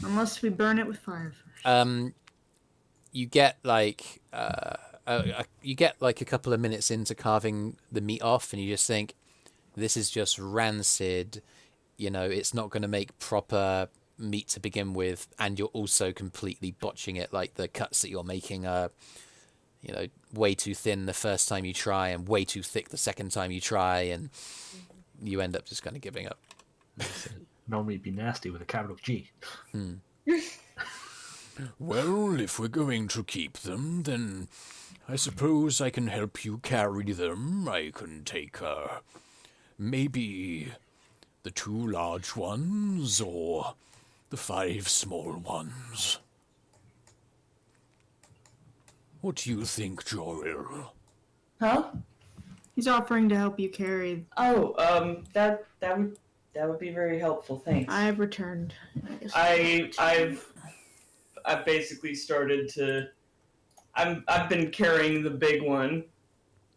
Speaker 3: Unless we burn it with fire.
Speaker 1: You get like a couple of minutes into carving the meat off, and you just think, this is just rancid. You know, it's not going to make proper meat to begin with, and you're also completely botching it. Like the cuts that you're making are, you know, way too thin the first time you try, and way too thick the second time you try, and you end up just kind of giving up.
Speaker 5: No, we'd be nasty with a capital G.
Speaker 7: Well, if we're going to keep them, then I suppose I can help you carry them. I can take, maybe the 2 large ones, or the 5 small ones. What do you think, Joril?
Speaker 4: Huh?
Speaker 3: He's offering to help you carry.
Speaker 4: Oh, that would be very helpful. Thanks.
Speaker 3: I've returned. I guess.
Speaker 4: I've basically started to. I've been carrying the big one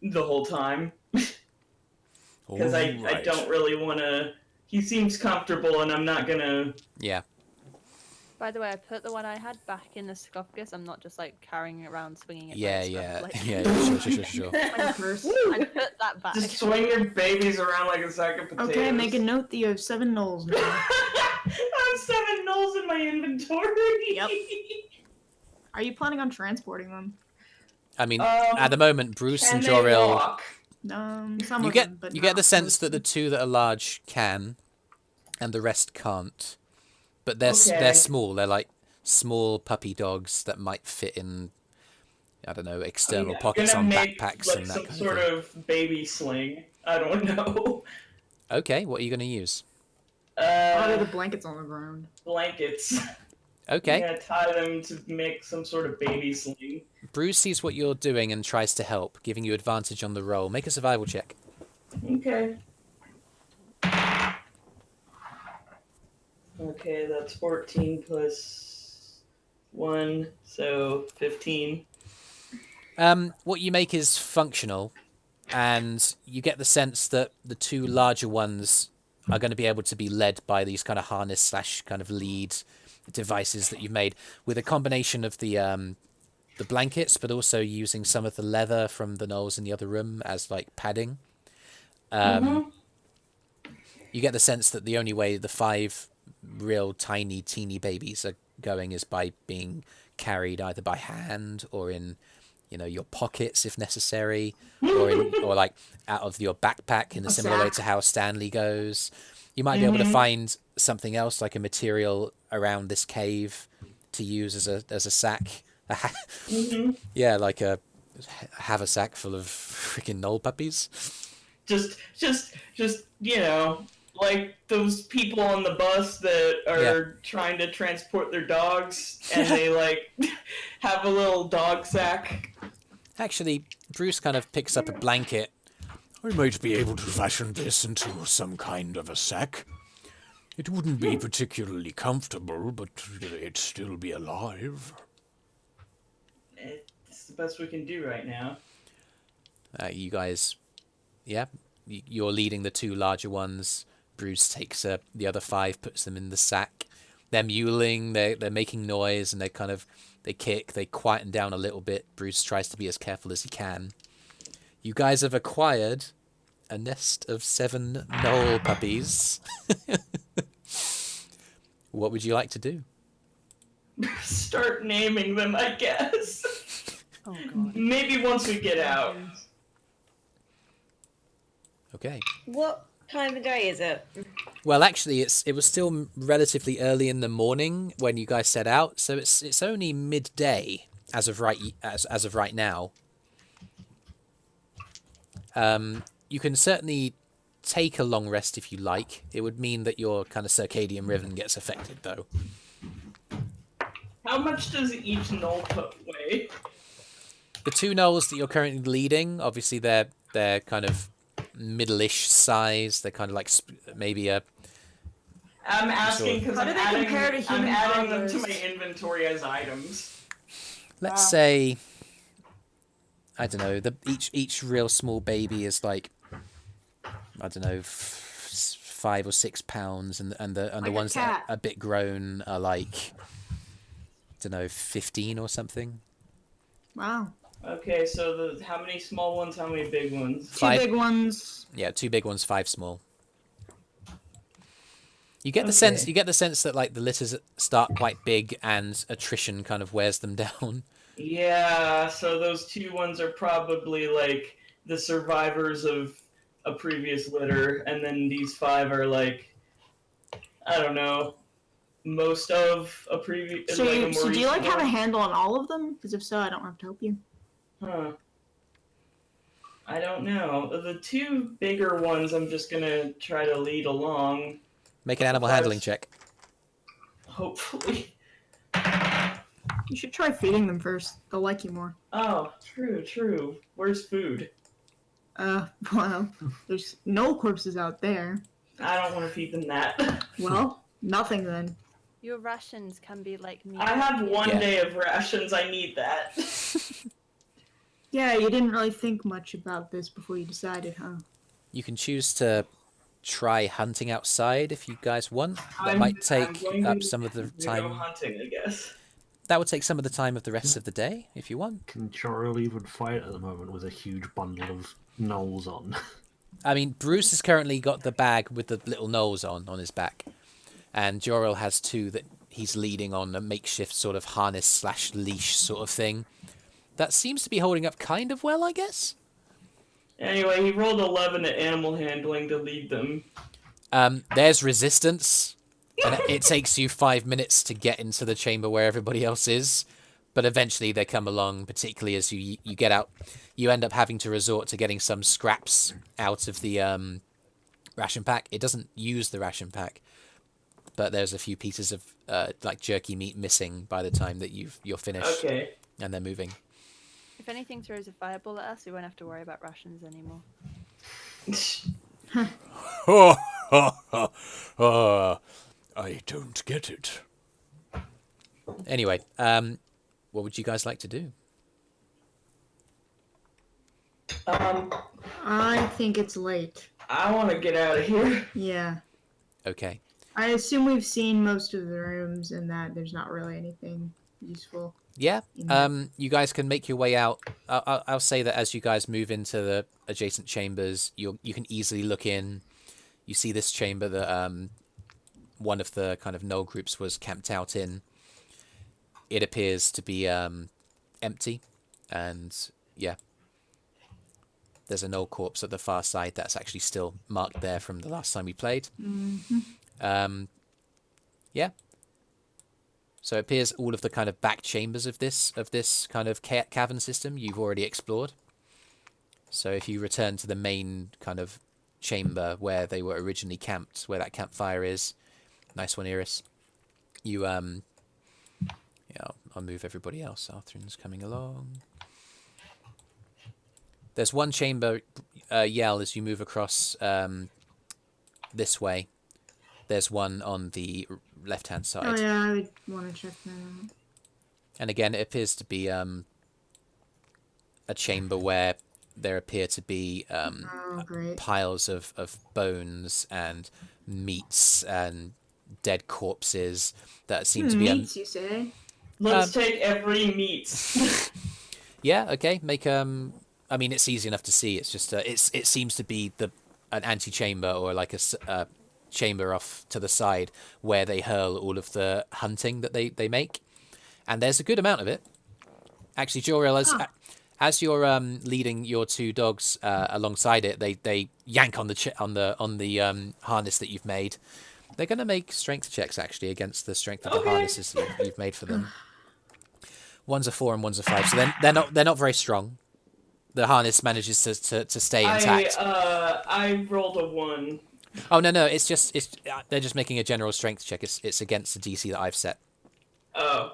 Speaker 4: the whole time because I don't really want to. He seems comfortable, and I'm not gonna.
Speaker 1: Yeah.
Speaker 2: By the way, I put the one I had back in the sarcophagus. I'm not just like carrying it around, swinging it.
Speaker 1: Yeah.
Speaker 2: by its
Speaker 1: Yeah.
Speaker 2: scruff, like-
Speaker 1: Yeah. Sure.
Speaker 3: My purse.
Speaker 2: I put that back.
Speaker 4: Just swing your babies around like a sack of potatoes.
Speaker 3: Okay, make a note that you have 7 gnolls now.
Speaker 4: I have 7 gnolls in my inventory.
Speaker 3: Yep. Are you planning on transporting them?
Speaker 1: I mean, at the moment, Brüz
Speaker 4: Can
Speaker 1: and
Speaker 4: they
Speaker 1: Joril.
Speaker 4: walk?
Speaker 3: Some
Speaker 1: You
Speaker 3: of
Speaker 1: get
Speaker 3: them, but
Speaker 1: you get
Speaker 3: not
Speaker 1: the sense
Speaker 3: most
Speaker 1: that
Speaker 3: of
Speaker 1: the
Speaker 3: them.
Speaker 1: 2 that are large can, and the rest can't. But they're
Speaker 4: Okay.
Speaker 1: they're small. They're like small puppy dogs that might fit in, I don't know, external
Speaker 4: I'm
Speaker 1: pockets
Speaker 4: gonna
Speaker 1: on
Speaker 4: make,
Speaker 1: backpacks
Speaker 4: like,
Speaker 1: and that
Speaker 4: some
Speaker 1: kind
Speaker 4: sort
Speaker 1: of
Speaker 4: of baby sling. I don't know.
Speaker 1: thing. Okay, what are you going to use?
Speaker 3: Oh, there are the blankets on the ground.
Speaker 4: Blankets.
Speaker 1: Okay,
Speaker 4: I'm gonna tie them to make some sort of baby sling.
Speaker 1: Brüz sees what you're doing and tries to help, giving you advantage on the roll. Make a survival check.
Speaker 4: Okay. Okay, that's 14 plus 1, so 15.
Speaker 1: What you make is functional, and you get the sense that the 2 larger ones are going to be able to be led by these kind of harness / kind of lead devices that you've made, with a combination of the blankets, but also using some of the leather from the gnolls in the other room as like padding. You get the sense that the only way the 5 real tiny, teeny babies are going is by being carried either by hand or in, you know, your pockets if necessary, or like out of your backpack in a similar way to how Stanley goes. You might be able to find something else, like a material around this cave, to use as a sack. Yeah, like a haversack full of freaking gnoll puppies.
Speaker 4: Just you know, like those people on the bus that are trying to transport their dogs, and they like have a little dog sack.
Speaker 1: Actually, Brüz kind of picks up a blanket.
Speaker 7: I might be able to fashion this into some kind of a sack. It wouldn't be particularly comfortable, but it'd still be alive.
Speaker 4: It's the best we can do right now.
Speaker 1: You guys, yeah, you're leading the 2 larger ones. Brüz takes the other 5, puts them in the sack. They're mewling, they're making noise, and they kick, they quieten down a little bit. Brüz tries to be as careful as he can. You guys have acquired a nest of 7 gnoll puppies. What would you like to do?
Speaker 4: Start naming them, I guess.
Speaker 2: Oh god.
Speaker 4: Maybe once we get out.
Speaker 1: Okay.
Speaker 6: What time of day is it?
Speaker 1: Well, actually, it was still relatively early in the morning when you guys set out, so it's only midday as of right now. You can certainly take a long rest if you like. It would mean that your kind of circadian rhythm gets affected, though.
Speaker 4: How much does each Gnoll weigh?
Speaker 1: The two gnolls that you're currently leading, obviously they're kind of middle-ish size. They're kind of like maybe a...
Speaker 4: I'm asking because
Speaker 3: How do they compare to human
Speaker 4: I'm adding them to
Speaker 3: toddlers?
Speaker 4: my inventory as items.
Speaker 1: Let's say, I don't know, each real small baby is like, I don't know, 5 or 6 pounds, and the
Speaker 3: Like a
Speaker 1: ones that
Speaker 3: cat.
Speaker 1: are a bit grown are like, I don't know, 15 or something.
Speaker 3: Wow.
Speaker 4: Okay, so how many small ones, how many big ones?
Speaker 1: 5
Speaker 3: Two big ones.
Speaker 1: Yeah, 2 big ones, 5 small. You get the
Speaker 4: Okay.
Speaker 1: sense that like the litters start quite big and attrition kind of wears them down.
Speaker 4: Yeah, so those 2 ones are probably like the survivors of a previous litter, and then these 5 are like, I don't know, most of a previous.
Speaker 3: So,
Speaker 4: like a
Speaker 3: you,
Speaker 4: more
Speaker 3: so do you like
Speaker 4: recent
Speaker 3: have a
Speaker 4: one.
Speaker 3: handle on all of them? Because if so, I don't have to help you.
Speaker 4: Huh. I don't know. The 2 bigger ones, I'm just gonna try to lead along.
Speaker 1: Make an animal handling check.
Speaker 4: Hopefully.
Speaker 3: You should try feeding them first. They'll like you more.
Speaker 4: Oh, true. Where's food?
Speaker 3: Well, there's no corpses out there.
Speaker 4: I don't want to feed them that.
Speaker 3: Well, nothing then.
Speaker 2: Your rations can be like meat.
Speaker 4: I have 1
Speaker 1: Yeah.
Speaker 4: day of rations. I need that.
Speaker 3: Yeah, you didn't really think much about this before you decided, huh?
Speaker 1: You can choose to try hunting outside if you guys want. That
Speaker 4: I'm-
Speaker 1: might
Speaker 4: I'm
Speaker 1: take
Speaker 4: going
Speaker 1: up
Speaker 4: to-
Speaker 1: some of the
Speaker 4: to
Speaker 1: time.
Speaker 4: Go hunting, I guess.
Speaker 1: That would take some of the time of the rest of the day if you want.
Speaker 5: Can Joril even fight at the moment with a huge bundle of gnolls on?
Speaker 1: I mean, Brüz has currently got the bag with the little gnolls on his back, and Joril has 2 that he's leading on a makeshift sort of harness/leash sort of thing. That seems to be holding up kind of well, I guess.
Speaker 4: Anyway, he rolled 11 at animal handling to lead them.
Speaker 1: There's resistance, and it takes you 5 minutes to get into the chamber where everybody else is. But eventually they come along, particularly as you get out. You end up having to resort to getting some scraps out of the ration pack. It doesn't use the ration pack, but there's a few pieces of like jerky meat missing by the time that you're finished,
Speaker 4: Okay.
Speaker 1: and they're moving.
Speaker 2: If anything throws a fireball at us, we won't have to worry about rations anymore.
Speaker 7: I don't get it.
Speaker 1: Anyway, what would you guys like to do?
Speaker 3: I think it's late.
Speaker 4: I want to get out of here.
Speaker 3: Yeah.
Speaker 1: Okay.
Speaker 3: I assume we've seen most of the rooms and that there's not really anything useful.
Speaker 1: Yeah.
Speaker 3: Mhm.
Speaker 1: You guys can make your way out. I'll say that as you guys move into the adjacent chambers, you can easily look in. You see this chamber that one of the kind of Gnoll groups was camped out in. It appears to be empty, and yeah, there's a Gnoll corpse at the far side that's actually still marked there from the last time we played. Yeah. So it appears all of the kind of back chambers of this kind of cavern system you've already explored. So if you return to the main kind of chamber where they were originally camped, where that campfire is, nice one, Eirys. You yeah, I'll move everybody else. Arthrin's coming along. There's one chamber, Yell, as you move across this way. There's one on the left-hand side.
Speaker 3: Oh yeah, I would want to check that out.
Speaker 1: And again, it appears to be a chamber where there appear to be
Speaker 3: Oh, great.
Speaker 1: piles of bones and meats and dead corpses that seem to be...
Speaker 3: Meats, you say?
Speaker 4: Let's take every meat.
Speaker 1: Yeah, okay. Make I mean, it's easy enough to see. It's just it seems to be an antechamber or like a chamber off to the side where they hurl all of the hunting that they make, and there's a good amount of it. Actually, Joril, as you're leading your 2 dogs alongside it, they yank on the harness that you've made. They're going to make strength checks actually against the strength of the harnesses you've made for them. One's a 4 and one's a 5, so they're not very strong. the harness manages to stay intact.
Speaker 4: I rolled a 1.
Speaker 1: Oh no, it's they're just making a general strength check. It's against the DC that I've set.
Speaker 4: Oh.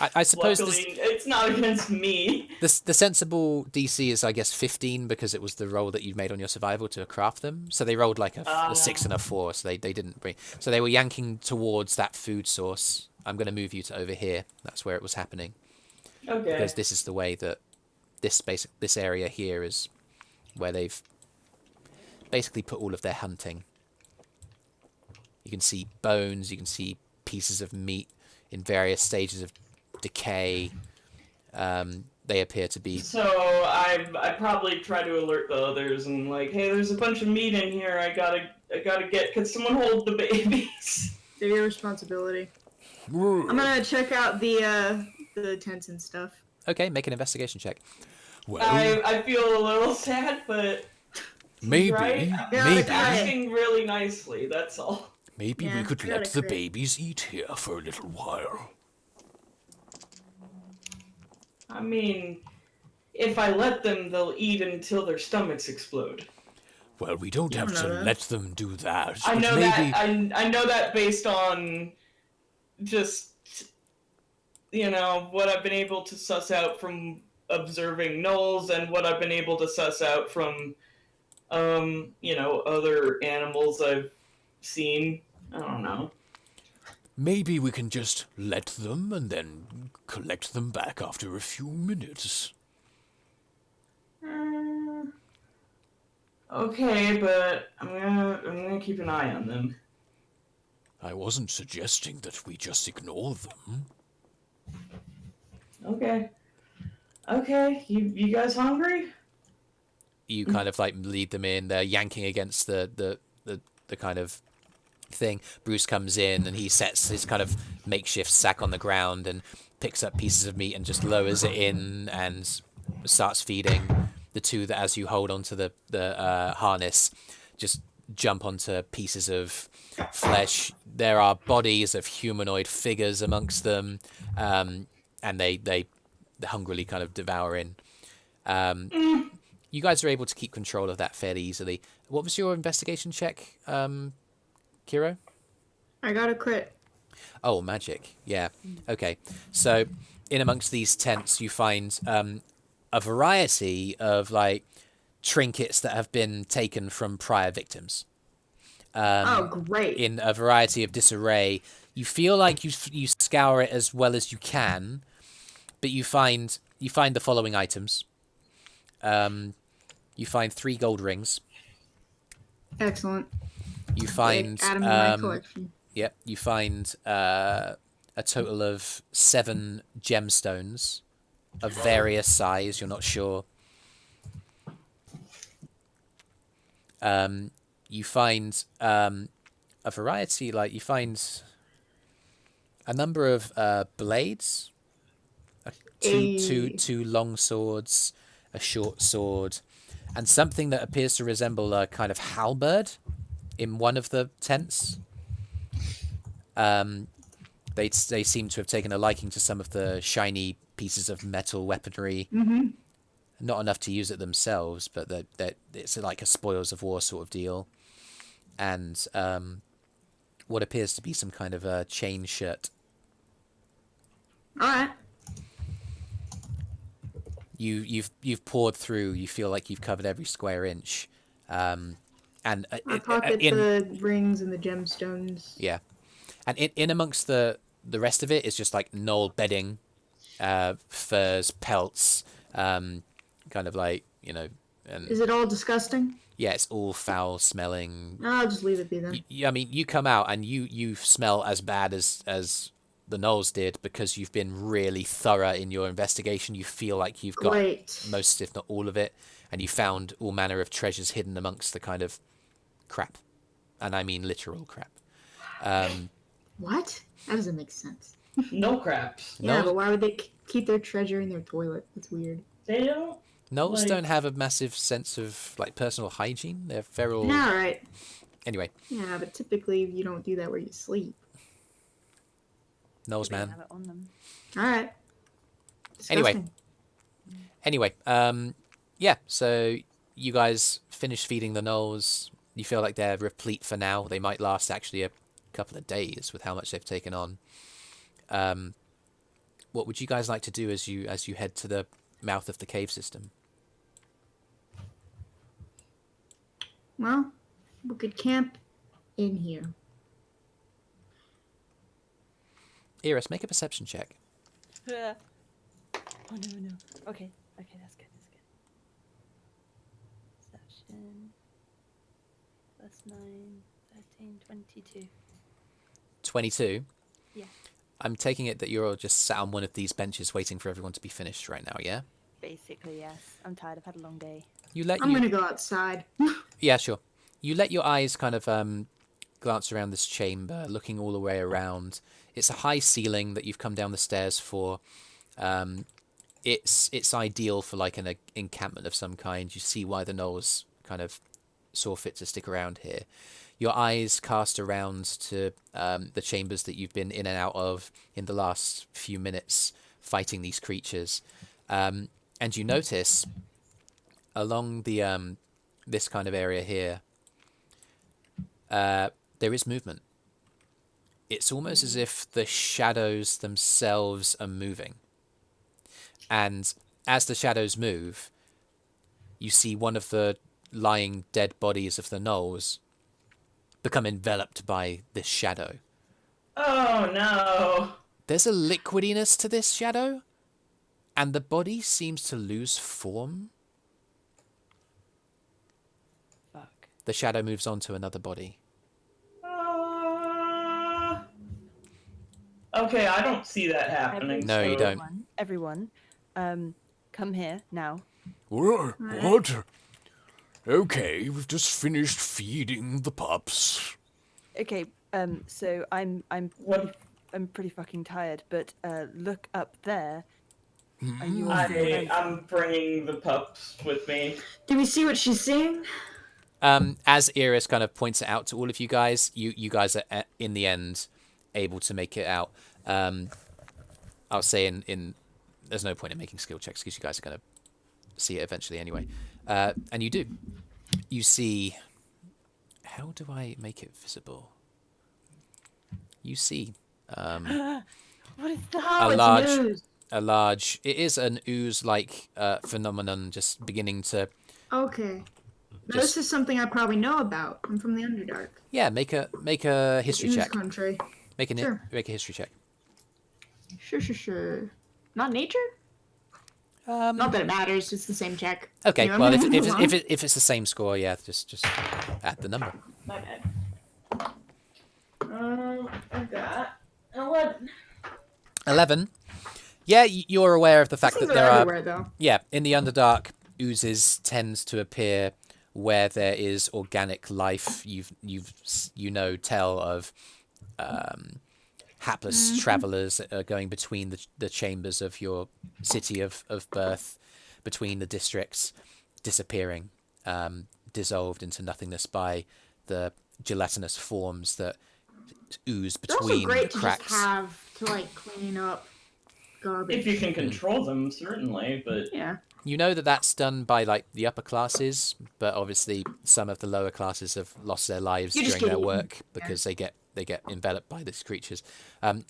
Speaker 1: I suppose
Speaker 4: Luckily, it's not against me.
Speaker 1: the sensible DC is, I guess, 15 because it was the roll that you made on your survival to craft them. So they rolled like a 6 and a 4, so they didn't bring. So they were yanking towards that food source. I'm going to move you to over here. That's where it was happening.
Speaker 4: Okay.
Speaker 1: Because this is the way that this area here is where they've basically put all of their hunting. You can see bones. You can see pieces of meat in various stages of decay. They appear to be.
Speaker 4: So I probably try to alert the others and like, hey, there's a bunch of meat in here. I gotta get. Could someone hold the babies?
Speaker 3: They're your responsibility. I'm gonna check out the tents and stuff.
Speaker 1: Okay, make an investigation check.
Speaker 7: Well,
Speaker 4: I feel a little sad, but
Speaker 7: maybe,
Speaker 4: right?
Speaker 7: maybe,
Speaker 4: It's asking really nicely. That's all.
Speaker 7: maybe
Speaker 3: Yeah,
Speaker 7: we could
Speaker 3: I gotta
Speaker 7: let the
Speaker 3: crit.
Speaker 7: babies eat here for a little while.
Speaker 4: I mean, if I let them, they'll eat until their stomachs explode.
Speaker 7: Well, we don't have
Speaker 3: know
Speaker 7: to
Speaker 3: that.
Speaker 7: let them do that.
Speaker 4: I
Speaker 7: but
Speaker 4: know
Speaker 7: maybe...
Speaker 4: that. I know that based on just what I've been able to suss out from observing gnolls and what I've been able to suss out from other animals I've seen. I don't know.
Speaker 7: Maybe we can just let them and then collect them back after a few minutes.
Speaker 4: Okay, but I'm gonna keep an eye on them.
Speaker 7: I wasn't suggesting that we just ignore them.
Speaker 4: Okay. Okay, you guys hungry?
Speaker 1: You kind of like lead them in. They're yanking against the kind of thing. Brüz comes in and he sets his kind of makeshift sack on the ground and picks up pieces of meat and just lowers it in and starts feeding. The two that, as you hold onto the harness, just jump onto pieces of flesh. There are bodies of humanoid figures amongst them, and they hungrily kind of devouring. You guys are able to keep control of that fairly easily. What was your investigation check, Kyro?
Speaker 3: I got a crit.
Speaker 1: Oh, magic. Yeah. Okay. So, in amongst these tents, you find a variety of like trinkets that have been taken from prior victims.
Speaker 3: Oh, great.
Speaker 1: In a variety of disarray. You feel like you scour it as well as you can, but you find the following items. You find 3 gold rings.
Speaker 3: Excellent.
Speaker 1: You find
Speaker 3: Add 'em to my collection.
Speaker 1: Yep. You find a total of 7 gemstones of various size. You're not sure. You find a variety, like you find a number of blades, two long swords, a short sword, and something that appears to resemble a kind of halberd in one of the tents. They seem to have taken a liking to some of the shiny pieces of metal weaponry.
Speaker 3: Mm-hmm.
Speaker 1: Not enough to use it themselves, but that it's like a spoils of war sort of deal. And what appears to be some kind of a chain shirt.
Speaker 3: All right.
Speaker 1: You've poured through. You feel like you've covered every square inch. And
Speaker 3: I pocket the rings and the gemstones.
Speaker 1: Yeah, and in amongst the rest of it is just like gnoll bedding, furs, pelts, kind of like And
Speaker 3: Is it all disgusting?
Speaker 1: yeah, it's all foul smelling.
Speaker 3: I'll just leave it be then.
Speaker 1: I mean, you come out and you smell as bad as the gnolls did because you've been really thorough in your investigation. You feel like you've got
Speaker 3: Great.
Speaker 1: most, if not all of it, and you found all manner of treasures hidden amongst the kind of crap, and I mean literal crap.
Speaker 3: What? That doesn't make sense.
Speaker 4: No craps.
Speaker 3: Yeah,
Speaker 1: No.
Speaker 3: but why would they keep their treasure in their toilet? That's weird.
Speaker 4: They don't.
Speaker 1: Gnolls
Speaker 4: Like-
Speaker 1: don't have a massive sense of like personal hygiene. They're feral.
Speaker 3: Yeah, right.
Speaker 1: Anyway,
Speaker 3: Yeah, but typically you don't do that where you sleep.
Speaker 1: Gnolls,
Speaker 2: They
Speaker 1: man.
Speaker 2: have it on them.
Speaker 3: All right.
Speaker 1: Anyway.
Speaker 3: Disgusting.
Speaker 1: Anyway, Yeah, so you guys finish feeding the gnolls. You feel like they're replete for now. They might last actually a couple of days with how much they've taken on. What would you guys like to do as you head to the mouth of the cave system?
Speaker 3: Well, we could camp in here.
Speaker 1: Eirys, make a perception check.
Speaker 2: Oh no. Okay, that's good. Perception. +9, 13, 22.
Speaker 1: 22.
Speaker 2: Yeah.
Speaker 1: I'm taking it that you're all just sat on one of these benches waiting for everyone to be finished right now, yeah?
Speaker 2: Basically, yes. I'm tired. I've had a long day.
Speaker 3: I'm gonna go outside.
Speaker 1: Yeah, sure. You let your eyes kind of glance around this chamber, looking all the way around. It's a high ceiling that you've come down the stairs for. It's ideal for like an encampment of some kind. You see why the gnolls kind of saw fit to stick around here. Your eyes cast around to the chambers that you've been in and out of in the last few minutes fighting these creatures. And you notice along the this kind of area here, there is movement. It's almost as if the shadows themselves are moving. And as the shadows move, you see one of the lying dead bodies of the gnolls become enveloped by this shadow.
Speaker 4: Oh no!
Speaker 1: There's a liquidiness to this shadow, and the body seems to lose form.
Speaker 2: Fuck.
Speaker 1: The shadow moves on to another body.
Speaker 4: Okay, I don't see that happening.
Speaker 1: No, you don't.
Speaker 2: Everyone, come here now.
Speaker 7: What? Okay, we've just finished feeding the pups.
Speaker 2: Okay, so I'm pretty fucking tired, but look up there. Are you all
Speaker 4: I'm bringing the pups with me.
Speaker 3: Do we see what she's seeing?
Speaker 1: As Eirys kind of points it out to all of you guys, you guys are in the end able to make it out. I'll say in there's no point in making skill checks because you guys are going to see it eventually anyway. And you do. You see... How do I make it visible? You see...
Speaker 2: What is that?
Speaker 1: a large... It is an ooze-like phenomenon just beginning to...
Speaker 3: Okay. Now, this is something I probably know about. I'm from the Underdark.
Speaker 1: Yeah, make a history
Speaker 3: Ooze
Speaker 1: check.
Speaker 3: country.
Speaker 1: Make a
Speaker 3: Sure.
Speaker 1: make a history check.
Speaker 3: Sure. Not nature? Not that it matters. It's the same check.
Speaker 1: Okay,
Speaker 3: Yeah,
Speaker 1: well,
Speaker 3: move on.
Speaker 1: if it's the same score, yeah, just add the number.
Speaker 3: My bad. I've got 11.
Speaker 1: 11. Yeah, you're aware of the fact that there are...
Speaker 3: everywhere, though.
Speaker 1: Yeah, in the Underdark, oozes tends to appear where there is organic life. You know tell of hapless travelers that are going between the chambers of your city of birth, between the districts, disappearing, dissolved into nothingness by the gelatinous forms that ooze between
Speaker 3: They're also great
Speaker 1: the cracks.
Speaker 3: To just have to like clean up garbage.
Speaker 4: If you can control them, certainly, but...
Speaker 3: Yeah.
Speaker 1: You know that that's done by like the upper classes, but obviously some of the lower classes have lost their lives
Speaker 3: You just
Speaker 1: during their
Speaker 3: get eaten.
Speaker 1: work because they get enveloped by these creatures.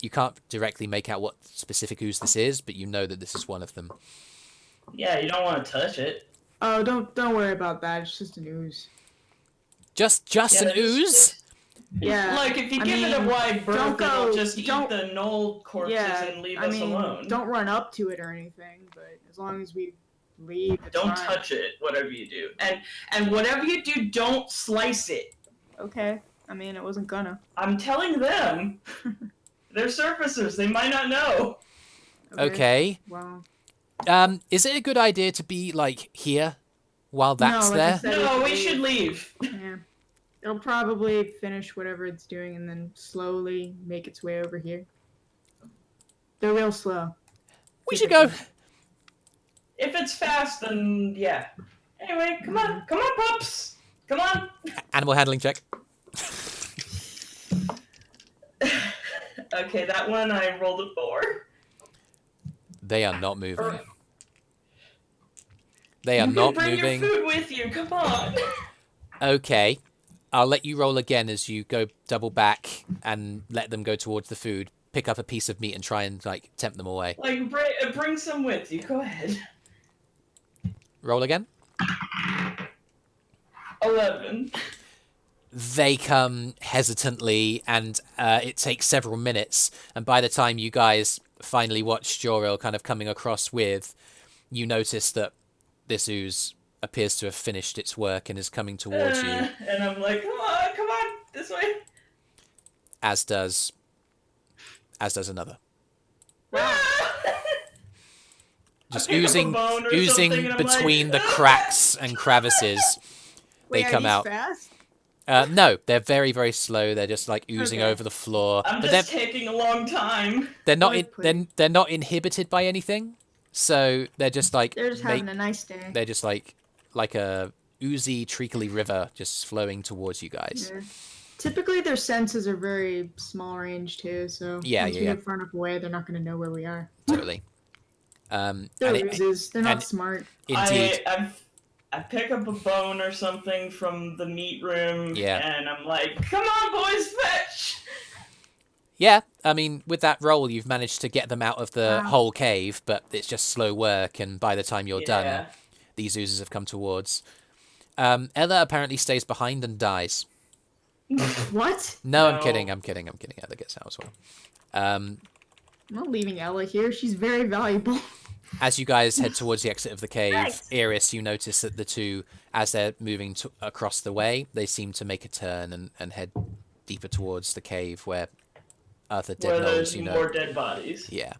Speaker 1: You can't directly make out what specific ooze this is, but you know that this is one of them.
Speaker 4: Yeah, you don't want to touch it.
Speaker 3: Oh, don't worry about that. It's just an ooze.
Speaker 1: Just an ooze?
Speaker 3: Yeah.
Speaker 4: Like, if you
Speaker 3: I
Speaker 4: give it a
Speaker 3: mean,
Speaker 4: wide berth,
Speaker 3: don't go-
Speaker 4: it'll just eat
Speaker 3: don't-
Speaker 4: the gnoll corpses and leave us alone.
Speaker 3: Don't run up to it or anything, but as long as we leave, it's
Speaker 4: Don't
Speaker 3: fine.
Speaker 4: touch it, whatever you do. And whatever you do, don't slice it.
Speaker 3: Okay. I mean, it wasn't gonna.
Speaker 4: I'm telling them. They're surfacers. They might not know.
Speaker 1: Okay.
Speaker 3: Wow.
Speaker 1: Is it a good idea to be like here while that's
Speaker 3: No, like I
Speaker 1: there?
Speaker 3: said,
Speaker 4: No, we should leave.
Speaker 3: Yeah. It'll probably finish whatever it's doing and then slowly make its way over here. They're real slow.
Speaker 1: We should go.
Speaker 4: If it's fast, then yeah. Anyway, come on, pups. Come on.
Speaker 1: Animal handling check.
Speaker 4: Okay, that one I rolled a 4.
Speaker 1: They are not moving. They are
Speaker 4: You
Speaker 1: not
Speaker 4: can bring
Speaker 1: moving.
Speaker 4: your food with you. Come on.
Speaker 1: Okay. I'll let you roll again as you go double back and let them go towards the food. Pick up a piece of meat and try and like tempt them away.
Speaker 4: Like, bring some with you. Go ahead.
Speaker 1: Roll again.
Speaker 4: 11.
Speaker 1: They come hesitantly, and it takes several minutes. And by the time you guys finally watch Joril kind of coming across with, you notice that this ooze appears to have finished its work and is coming towards you.
Speaker 4: And I'm like, come on, this way.
Speaker 1: As does another. Just
Speaker 4: pick up a
Speaker 1: oozing
Speaker 4: bone or something, and I'm
Speaker 1: between
Speaker 4: like,
Speaker 1: the cracks and crevices. They
Speaker 3: Wait,
Speaker 1: come
Speaker 3: are
Speaker 1: out.
Speaker 3: these fast?
Speaker 1: No, they're very, very slow. They're just like oozing
Speaker 3: Okay.
Speaker 1: over the floor.
Speaker 4: I'm
Speaker 1: But
Speaker 4: just taking a long time.
Speaker 1: they're not
Speaker 3: Like
Speaker 1: they're not inhibited by anything. So they're just like
Speaker 3: They're just having a nice day.
Speaker 1: they're just like a oozy, treacly river just flowing towards you guys.
Speaker 3: Yeah. Typically, their senses are very small range too, so
Speaker 1: Yeah,
Speaker 3: once
Speaker 1: yeah,
Speaker 3: we
Speaker 1: yeah.
Speaker 3: get far enough away, they're not going to know where we are.
Speaker 1: Totally.
Speaker 3: They're
Speaker 1: and it-
Speaker 3: oozes. They're not
Speaker 1: and-
Speaker 3: smart.
Speaker 1: Indeed.
Speaker 4: I pick up a bone or something from the meat room.
Speaker 1: Yeah.
Speaker 4: And I'm like, come on, boys, fetch.
Speaker 1: Yeah, I mean, with that roll, you've managed to get them out of the
Speaker 3: Wow.
Speaker 1: whole cave, but it's just slow work, and by the time you're done,
Speaker 4: Yeah.
Speaker 1: these oozes have come towards. Ella apparently stays behind and dies.
Speaker 3: What?
Speaker 1: No, I'm
Speaker 4: No.
Speaker 1: kidding. Ella gets out as well.
Speaker 3: I'm not leaving Ella here. She's very valuable.
Speaker 1: As you guys head towards the exit of the cave,
Speaker 6: Nice.
Speaker 1: Eirys, you notice that the two, as they're moving across the way, they seem to make a turn and head deeper towards the cave where Arthur
Speaker 4: Where
Speaker 1: dead
Speaker 4: there's
Speaker 1: Gnolls,
Speaker 4: more dead bodies.
Speaker 1: Yeah.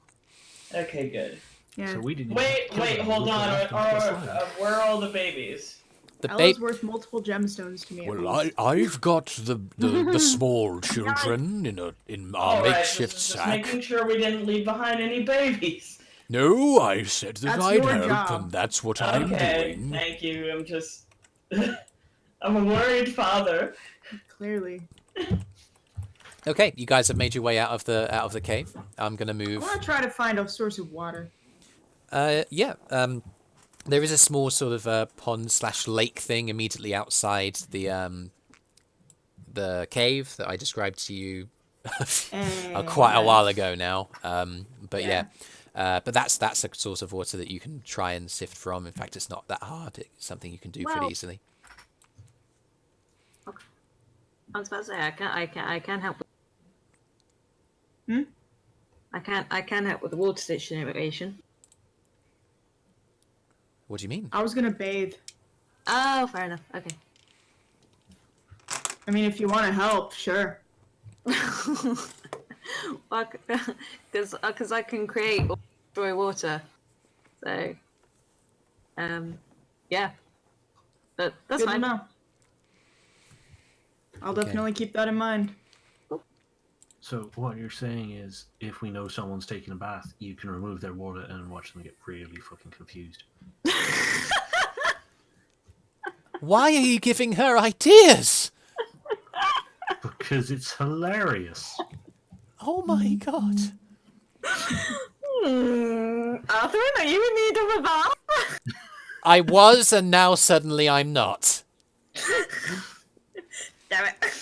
Speaker 4: Okay, good.
Speaker 3: Yeah.
Speaker 5: So we didn't.
Speaker 4: Wait, hold on. Where are all the babies?
Speaker 1: The
Speaker 3: Ella's
Speaker 1: babe.
Speaker 3: worth multiple gemstones to me. at
Speaker 7: Well,
Speaker 3: least.
Speaker 7: I've got the small children in our
Speaker 4: Alright,
Speaker 7: makeshift
Speaker 4: just
Speaker 7: sack.
Speaker 4: making sure we didn't leave behind any babies.
Speaker 7: No, I said that
Speaker 3: That's
Speaker 7: I'd
Speaker 3: your
Speaker 7: help,
Speaker 3: job.
Speaker 7: and that's what I'm
Speaker 4: Okay,
Speaker 7: doing.
Speaker 4: thank you. I'm just... I'm a worried father.
Speaker 3: Clearly.
Speaker 1: Okay, you guys have made your way out of the cave. I'm gonna
Speaker 3: I
Speaker 1: move.
Speaker 3: want to try to find a source of water.
Speaker 1: Yeah. There is a small sort of pond/lake thing immediately outside the cave that I described to you quite a while ago now. But yeah. But that's a source of water that you can try and sift from. In fact, it's not that hard. It's something you can do pretty
Speaker 6: Well-
Speaker 1: easily.
Speaker 6: I was about to say I can help.
Speaker 3: Hmm?
Speaker 6: I can help with the water situation.
Speaker 1: What do you mean?
Speaker 3: I was gonna bathe.
Speaker 6: Oh, fair enough. Okay.
Speaker 3: I mean, if you want to help, sure.
Speaker 6: Well, because I can create or destroy water, so yeah, but that's
Speaker 3: Good to
Speaker 6: fine.
Speaker 3: know. I'll
Speaker 1: Okay.
Speaker 3: definitely keep that in mind.
Speaker 5: So what you're saying is, if we know someone's taking a bath, you can remove their water and watch them get really fucking confused.
Speaker 1: Why are you giving her ideas?
Speaker 5: Because it's hilarious.
Speaker 1: Oh my god.
Speaker 6: Arthrin, are you in need of a bath?
Speaker 1: I was, and now suddenly I'm not.
Speaker 6: Damn it.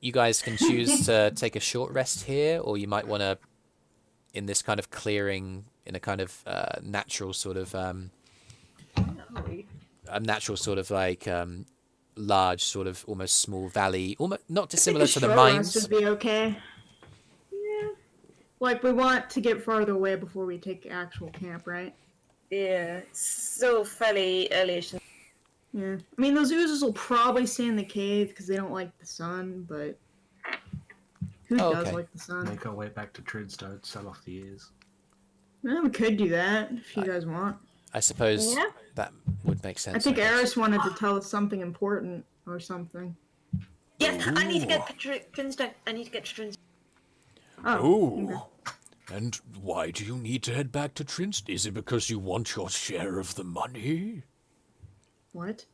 Speaker 1: You guys can choose to take a short rest here, or you might want to, in this kind of clearing, in a kind of natural sort of, large sort of almost small valley, almost not dissimilar to the
Speaker 3: Short
Speaker 1: mines.
Speaker 3: rest would be okay.
Speaker 6: Yeah.
Speaker 3: Like, we want to get farther away before we take actual camp, right?
Speaker 6: Yeah, it's still fairly early-ish.
Speaker 3: Yeah. I mean, those oozes will probably stay in the cave because they don't like the sun, but who
Speaker 1: Oh,
Speaker 3: does
Speaker 1: okay.
Speaker 3: like the sun?
Speaker 5: Make our way back to Tridstone, sell off the ears.
Speaker 3: Well, we could do that if you guys want.
Speaker 1: I suppose
Speaker 6: Yeah.
Speaker 1: that would make sense.
Speaker 3: I think
Speaker 1: guess.
Speaker 3: Eirys wanted to tell us something important or something.
Speaker 6: Yes, I need to
Speaker 7: Ooh.
Speaker 6: get the Trinstone. I need to get Trinstone.
Speaker 3: Oh.
Speaker 7: Oh. And why do you need to head back to Trinst? Is it because you want your share of the money?
Speaker 3: What?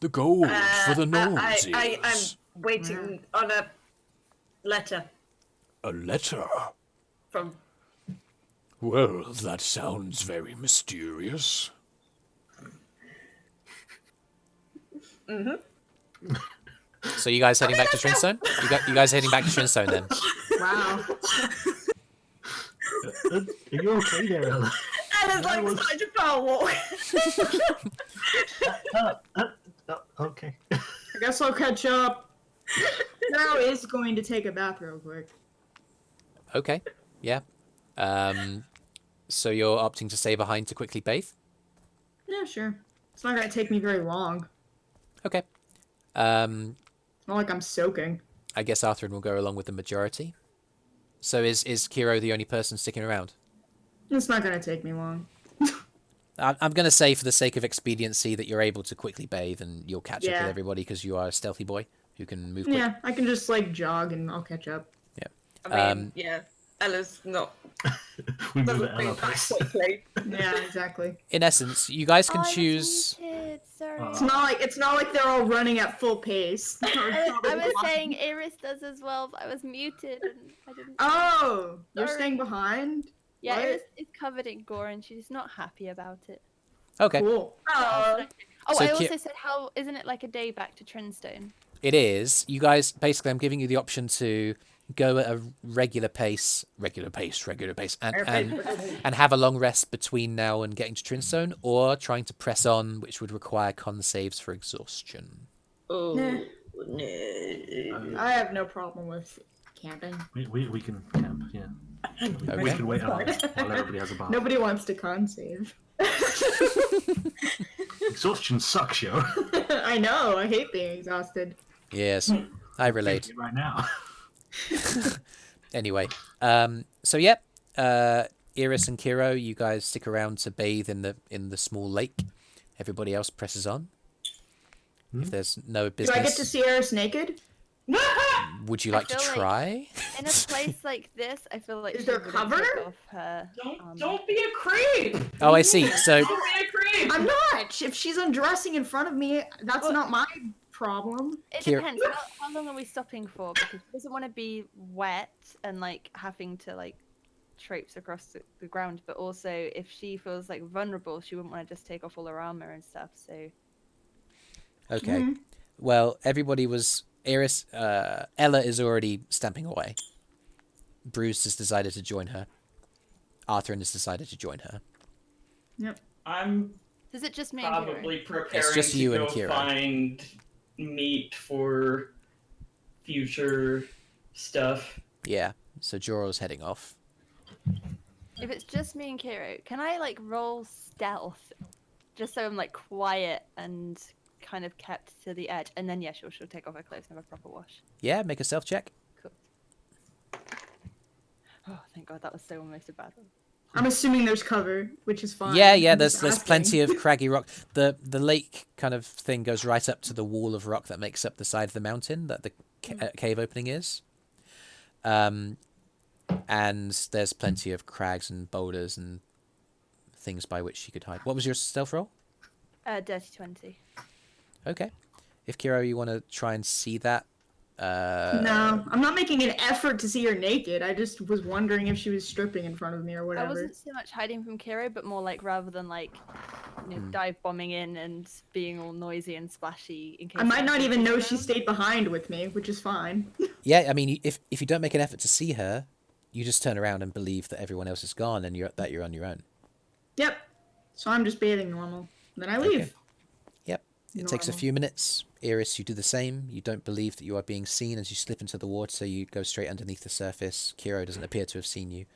Speaker 7: The gold for the gnomes
Speaker 6: I'm
Speaker 7: is
Speaker 6: waiting on a letter
Speaker 7: a letter.
Speaker 6: from
Speaker 7: Well, that sounds very mysterious.
Speaker 1: So you guys heading back to Trinstone? You guys heading back to Trinstone then?
Speaker 3: Wow.
Speaker 5: Are you okay there, Ella?
Speaker 6: Ella's like starting to power walk.
Speaker 5: Okay.
Speaker 3: I guess I'll catch up. Now is going to take a bath real quick.
Speaker 1: Okay. Yeah. So you're opting to stay behind to quickly bathe?
Speaker 3: Yeah, sure. It's not gonna take me very long.
Speaker 1: Okay.
Speaker 3: Not like I'm soaking.
Speaker 1: I guess Arthrin will go along with the majority. So is Kyro the only person sticking around?
Speaker 3: It's not gonna take me long.
Speaker 1: I'm going to say for the sake of expediency that you're able to quickly bathe and you'll catch up
Speaker 3: Yeah.
Speaker 1: with everybody because you are a stealthy boy who can move quick.
Speaker 3: Yeah, I can just like jog and I'll catch up.
Speaker 6: I mean, yeah. Ella's not.
Speaker 5: We move
Speaker 6: Doesn't
Speaker 5: at
Speaker 6: move
Speaker 5: Ella
Speaker 6: that
Speaker 5: pace.
Speaker 6: quickly.
Speaker 3: Yeah, exactly.
Speaker 1: In essence, you guys can
Speaker 2: Oh, I was
Speaker 1: choose...
Speaker 2: muted, sorry.
Speaker 3: It's not like they're all running at full pace.
Speaker 2: I was saying Eirys does as well, but I was muted and I didn't.
Speaker 3: Oh, you're
Speaker 2: Sorry.
Speaker 3: staying behind?
Speaker 2: Yeah,
Speaker 3: what?
Speaker 2: Eirys is covered in gore and she's not happy about it.
Speaker 1: Okay.
Speaker 3: Cool.
Speaker 2: Oh,
Speaker 1: So
Speaker 2: I
Speaker 1: Ki-
Speaker 2: also said, how isn't it like a day back to Trinstone?
Speaker 1: It is. You guys, basically, I'm giving you the option to go at a regular pace, and have a long rest between now and getting to Trinstone, or trying to press on, which would require con saves for exhaustion.
Speaker 6: Oh,
Speaker 3: Nah.
Speaker 6: no.
Speaker 3: I have no problem with camping.
Speaker 5: We can camp, yeah. We
Speaker 1: Okay.
Speaker 5: can wait while everybody has a bath.
Speaker 3: Nobody wants to con save.
Speaker 5: Exhaustion sucks, yo.
Speaker 3: I know, I hate being exhausted.
Speaker 1: Yes, I relate.
Speaker 5: Right now.
Speaker 1: Anyway, so yeah, Eirys and Kyro, you guys stick around to bathe in the small lake. Everybody else presses on. If there's no
Speaker 3: Do
Speaker 1: business,
Speaker 3: I get to see Eirys naked?
Speaker 1: would you
Speaker 2: I
Speaker 1: like to
Speaker 2: feel like-
Speaker 1: try?
Speaker 2: In a place like this, I feel like
Speaker 3: Is
Speaker 2: she
Speaker 3: there
Speaker 2: wouldn't
Speaker 3: cover?
Speaker 2: take off her.
Speaker 4: Don't be a creep.
Speaker 1: Oh, I see. So
Speaker 4: Don't be a creep.
Speaker 3: I'm not! If she's undressing in front of me, that's
Speaker 2: Well-
Speaker 3: not my problem.
Speaker 2: It
Speaker 1: Kyro-
Speaker 2: depends. How long are we stopping for? Because she doesn't want to be wet and like having to like traipse across the ground. But also, if she feels like vulnerable, she wouldn't want to just take off all her armor and stuff. So
Speaker 1: okay. Well, everybody was Eirys. Ella is already stamping away. Brüz has decided to join her. Arthrin has decided to join her.
Speaker 4: I'm
Speaker 2: is it just me and Kyro?
Speaker 4: probably preparing
Speaker 1: just
Speaker 4: to
Speaker 1: you
Speaker 4: go
Speaker 1: and Kyro.
Speaker 4: find meat for future stuff.
Speaker 1: Yeah. So Joral's heading off.
Speaker 2: If it's just me and Kyro, can I like roll stealth, just so I'm like quiet and kind of kept to the edge, and then yeah, she'll take off her clothes and have a proper wash.
Speaker 1: Yeah. Make a self check.
Speaker 2: Cool. Oh, thank God, that was so almost a bad one.
Speaker 3: I'm assuming there's cover, which is fine.
Speaker 1: Yeah,
Speaker 3: I'm
Speaker 1: there's
Speaker 3: just
Speaker 1: plenty
Speaker 3: asking.
Speaker 1: of craggy rock. The lake kind of thing goes right up to the wall of rock that makes up the side of the mountain that the cave opening is. And there's plenty of crags and boulders and things by which she could hide. What was your stealth roll?
Speaker 2: Dirty 20.
Speaker 1: Okay. If Kyro, you want to try and see that.
Speaker 3: No, I'm not making an effort to see her naked. I just was wondering if she was stripping in front of me or
Speaker 2: I
Speaker 3: whatever.
Speaker 2: wasn't so much hiding from Kyro, but more like rather than like dive bombing in and being all noisy and splashy. In case
Speaker 3: I might not
Speaker 2: anyone
Speaker 3: even know
Speaker 2: comes
Speaker 3: she
Speaker 2: around.
Speaker 3: stayed behind with me, which is fine.
Speaker 1: Yeah, I mean, if you don't make an effort to see her, you just turn around and believe that everyone else is gone and you're on your own.
Speaker 3: Yep. So I'm just bathing normal. Then I leave.
Speaker 1: Okay. Yep. It takes a
Speaker 3: Normal.
Speaker 1: few minutes. Eirys, you do the same. You don't believe that you are being seen as you slip into the water, so you go straight underneath the surface. Kyro doesn't appear to have seen you.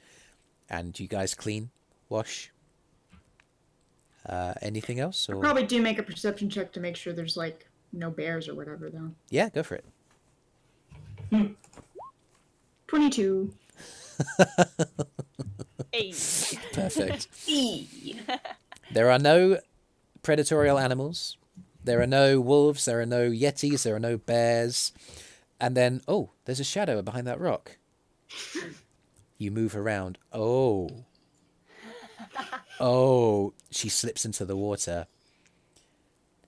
Speaker 1: And you guys clean, wash. Anything else? Or...
Speaker 3: Probably do make a perception check to make sure there's like no bears or whatever though.
Speaker 1: Yeah, go for it.
Speaker 3: 22.
Speaker 2: Hey.
Speaker 1: Perfect. There are no predatorial animals. There are no wolves. There are no yetis. There are no bears. And then, oh, there's a shadow behind that rock. You move around. Oh. Oh, she slips into the water.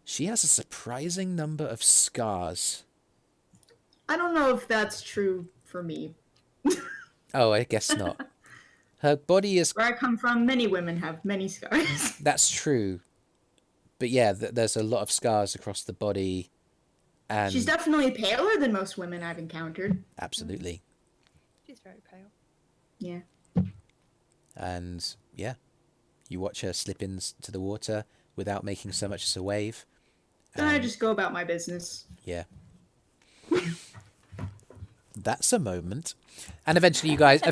Speaker 1: She has a surprising number of scars.
Speaker 3: I don't know if that's true for me.
Speaker 1: Oh, I guess not. Her body is...
Speaker 3: Where I come from, many women have many scars.
Speaker 1: That's true. But yeah, there's a lot of scars across the body. And
Speaker 3: She's definitely paler than most women I've encountered.
Speaker 1: absolutely.
Speaker 2: She's very pale.
Speaker 3: Yeah.
Speaker 1: And yeah, you watch her slip into the water without making so much as a wave.
Speaker 3: Then I just go about my business.
Speaker 1: Yeah. That's a moment. And eventually you guys,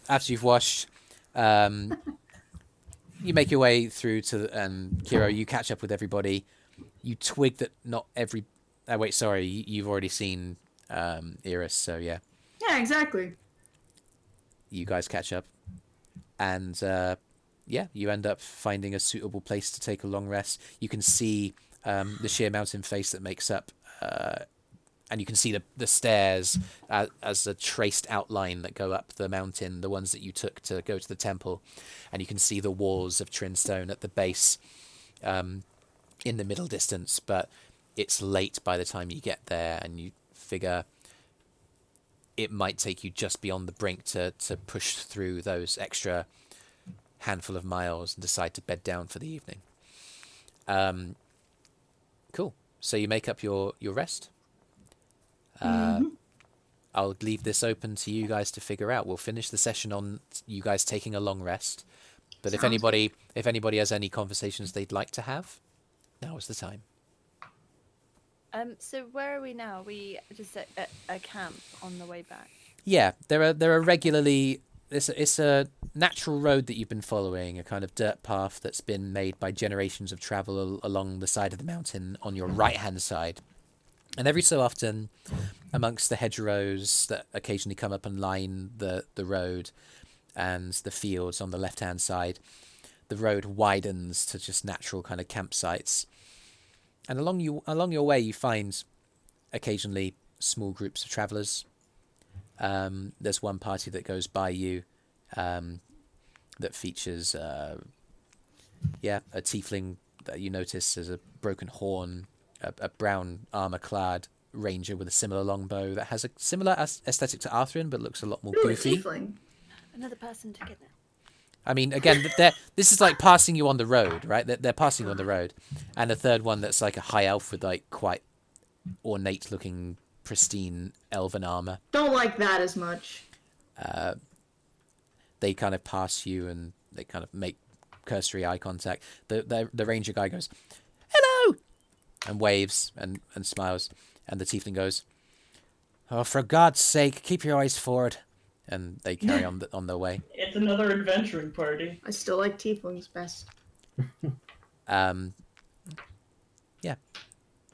Speaker 1: after you've washed, you make your way through to, Kyro, you catch up with everybody. You twig that not every... Oh, wait, sorry. You've already seen Eirys, so yeah.
Speaker 3: Yeah, exactly.
Speaker 1: You guys catch up. And, yeah, you end up finding a suitable place to take a long rest. You can see the sheer mountain face that makes up... and you can see the stairs as a traced outline that go up the mountain, the ones that you took to go to the temple. And you can see the walls of Trinstone at the base in the middle distance. But it's late by the time you get there, and you figure it might take you just beyond the brink to push through those extra handful of miles and decide to bed down for the evening. Cool. So you make up your rest. I'll leave this open to you guys to figure out. We'll finish the session on you guys taking a long rest. But if anybody has any conversations they'd like to have, now is the time.
Speaker 2: So where are we now? We just at a camp on the way back.
Speaker 1: Yeah, there are regularly... It's a natural road that you've been following, a kind of dirt path that's been made by generations of travel along the side of the mountain on your right-hand side. And every so often, amongst the hedgerows that occasionally come up and line the road and the fields on the left-hand side, the road widens to just natural kind of campsites. And along your way, you find occasionally small groups of travellers. There's one party that goes by you that features, a tiefling that you notice has a broken horn, a brown armor-clad ranger with a similar longbow that has a similar aesthetic to Arthrin, but looks a lot more goofy.
Speaker 3: Tiefling.
Speaker 2: Another person to get there.
Speaker 1: I mean, again, this is like passing you on the road, right? They're passing you on the road. And a third one that's like a high elf with like quite ornate-looking, pristine elven armor.
Speaker 3: Don't like that as much.
Speaker 1: They kind of pass you and they kind of make cursory eye contact. The ranger guy goes, "Hello!" and waves and smiles. And the tiefling goes, "Oh, for God's sake, keep your eyes forward." And they carry on their way.
Speaker 4: It's another adventuring party.
Speaker 3: I still like tieflings best.
Speaker 1: Yeah.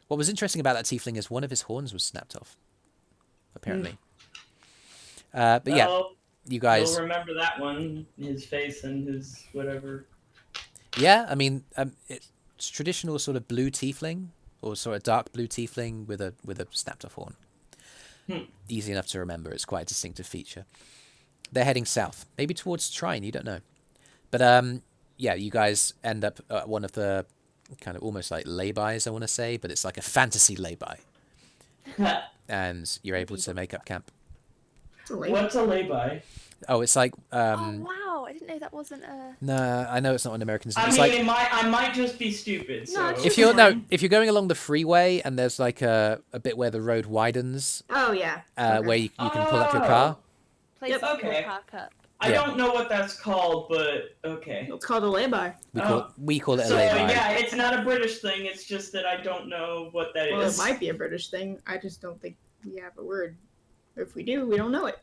Speaker 1: What was interesting about that tiefling is one of his horns was snapped off, apparently. But yeah, you guys...
Speaker 4: You'll remember that one, his face and his whatever.
Speaker 1: Yeah, I mean, it's traditional sort of blue tiefling, or sort of dark blue tiefling with a snapped off horn. Easy enough to remember. It's quite a distinctive feature. They're heading south, maybe towards Trine. You don't know, but yeah, you guys end up at one of the kind of almost like laybys, I want to say, but it's like a fantasy lay-by, and you're able to make up camp.
Speaker 4: What's a lay-by?
Speaker 1: Oh, it's like
Speaker 2: Oh wow! I didn't know that wasn't a.
Speaker 1: Nah, I know it's not an Americanism.
Speaker 4: I
Speaker 1: It's
Speaker 4: mean,
Speaker 1: like,
Speaker 4: I might just be stupid.
Speaker 2: No,
Speaker 4: So.
Speaker 2: it's
Speaker 1: if you're going along the freeway and there's like a bit where the road widens,
Speaker 3: Oh, yeah.
Speaker 1: where you can pull up your car.
Speaker 2: Place to
Speaker 4: okay.
Speaker 2: park up.
Speaker 4: I
Speaker 1: Yeah.
Speaker 4: don't know what that's called, but okay.
Speaker 3: It's called a lay-by.
Speaker 1: We call it a
Speaker 4: So
Speaker 1: lay-by.
Speaker 4: yeah, it's not a British thing. It's just that I don't know what that is.
Speaker 3: Well, it might be a British thing. I just don't think we have a word. If we do, we don't know it.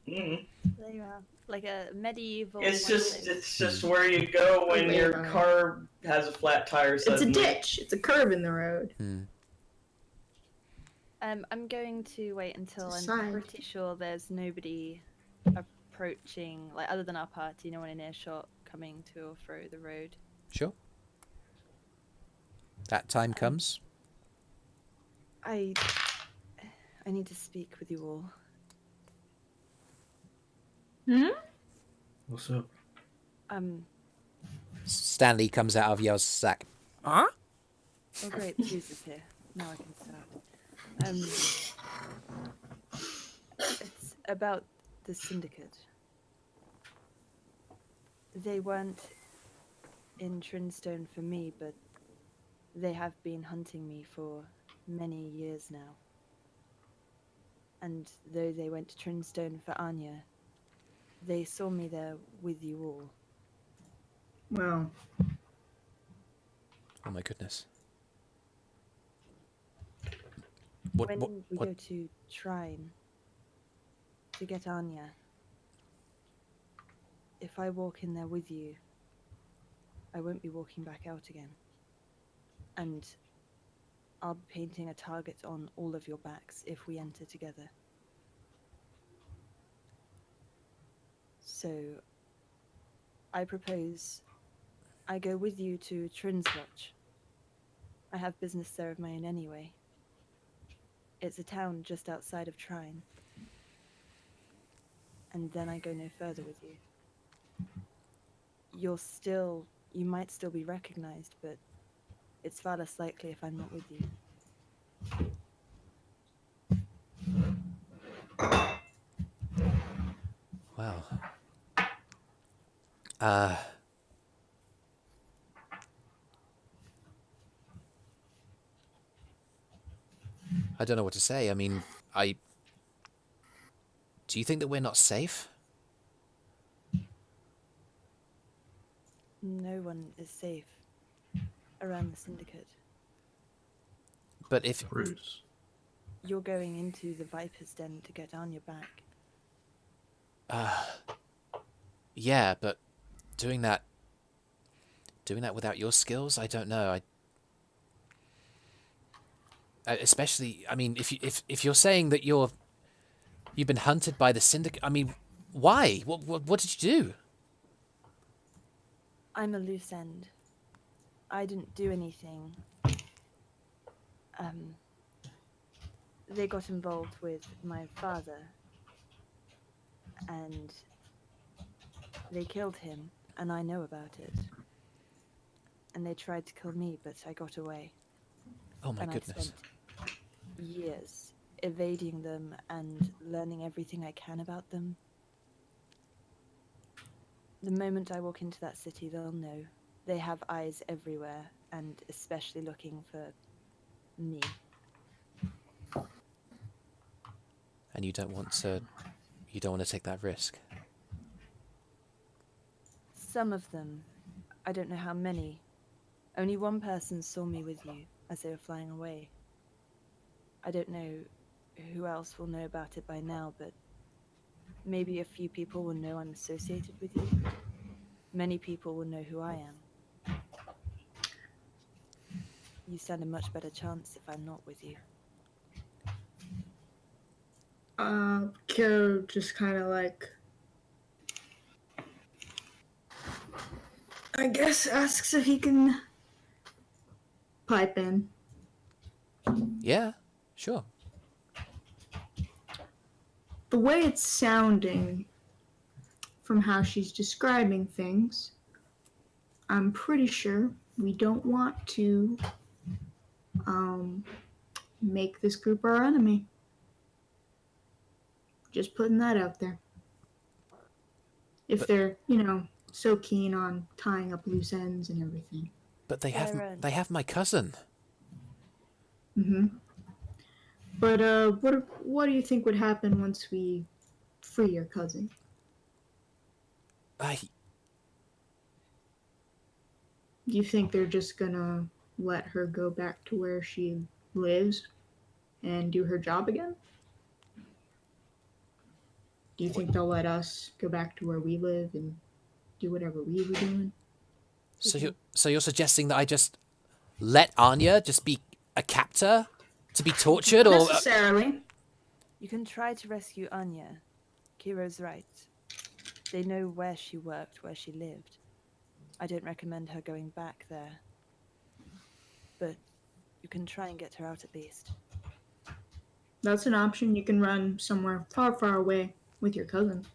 Speaker 4: Mm.
Speaker 2: There you are. Like a medieval.
Speaker 4: It's
Speaker 2: one
Speaker 4: just where you go when your
Speaker 3: Lay-by.
Speaker 4: car has a flat tire.
Speaker 3: It's a
Speaker 4: Suddenly.
Speaker 3: ditch. It's a curve in the road.
Speaker 2: I'm going to wait until
Speaker 3: It's a
Speaker 2: I'm
Speaker 3: sign.
Speaker 2: pretty sure there's nobody approaching, like other than our party, no one in earshot coming to or fro the road.
Speaker 1: Sure. That time comes.
Speaker 2: I need to speak with you all.
Speaker 5: What's up?
Speaker 1: Stanley comes out of Yell's sack. Huh?
Speaker 2: Oh great, Brüz is here. Now I can start. It's about the syndicate.
Speaker 8: They weren't in Trinstone for me, but they have been hunting me for many years now. And though they went to Trinstone for Anya, they saw me there with you all.
Speaker 3: Well,
Speaker 1: Oh my goodness. What?
Speaker 8: When
Speaker 1: What?
Speaker 8: we
Speaker 1: What?
Speaker 8: go to Shrine to get Anya, if I walk in there with you, I won't be walking back out again. And I'll be painting a target on all of your backs if we enter together. So, I propose I go with you to Trinswatch. I have business there of my own anyway. It's a town just outside of Trine. And then I go no further with you. You might still be recognized, but it's far less likely if I'm not with you.
Speaker 1: Wow. I don't know what to say. I mean, do you think that we're not safe?
Speaker 8: No one is safe around the Syndicate.
Speaker 1: But if
Speaker 5: Brüz.
Speaker 8: You're going into the Viper's Den to get Anya back.
Speaker 1: yeah, but doing that without your skills, I don't know. Especially, I mean, if you're saying that you've been hunted by the Syndicate, I mean, why? What did you do?
Speaker 8: I'm a loose end. I didn't do anything. They got involved with my father, and they killed him, and I know about it. And they tried to kill me, but I got away.
Speaker 1: Oh my
Speaker 8: and
Speaker 1: goodness.
Speaker 8: I spent years evading them and learning everything I can about them. The moment I walk into that city, they'll know. They have eyes everywhere, and especially looking for me.
Speaker 1: And you don't want to take that risk.
Speaker 8: Some of them, I don't know how many. Only one person saw me with you as they were flying away. I don't know who else will know about it by now, but maybe a few people will know I'm associated with you. Many people will know who I am. You stand a much better chance if I'm not with you.
Speaker 3: Kyro just kind of like, I guess asks if he can pipe in.
Speaker 1: Yeah, sure.
Speaker 3: The way it's sounding from how she's describing things, I'm pretty sure we don't want to make this group our enemy. Just putting that out there. If they're, so keen on tying up loose ends and everything.
Speaker 1: But they have my cousin.
Speaker 3: Mm-hmm. But what do you think would happen once we free your cousin?
Speaker 1: I
Speaker 3: Do you think they're just gonna let her go back to where she lives and do her job again? Do you think they'll let us go back to where we live and do whatever we were doing?
Speaker 1: So you're suggesting that I just let Anya just be a captor to be tortured, or
Speaker 3: necessarily?
Speaker 8: You can try to rescue Anya. Kyro's right. They know where she worked, where she lived. I don't recommend her going back there. But you can try and get her out at least.
Speaker 3: That's an option. You can run somewhere far, far away with your cousin.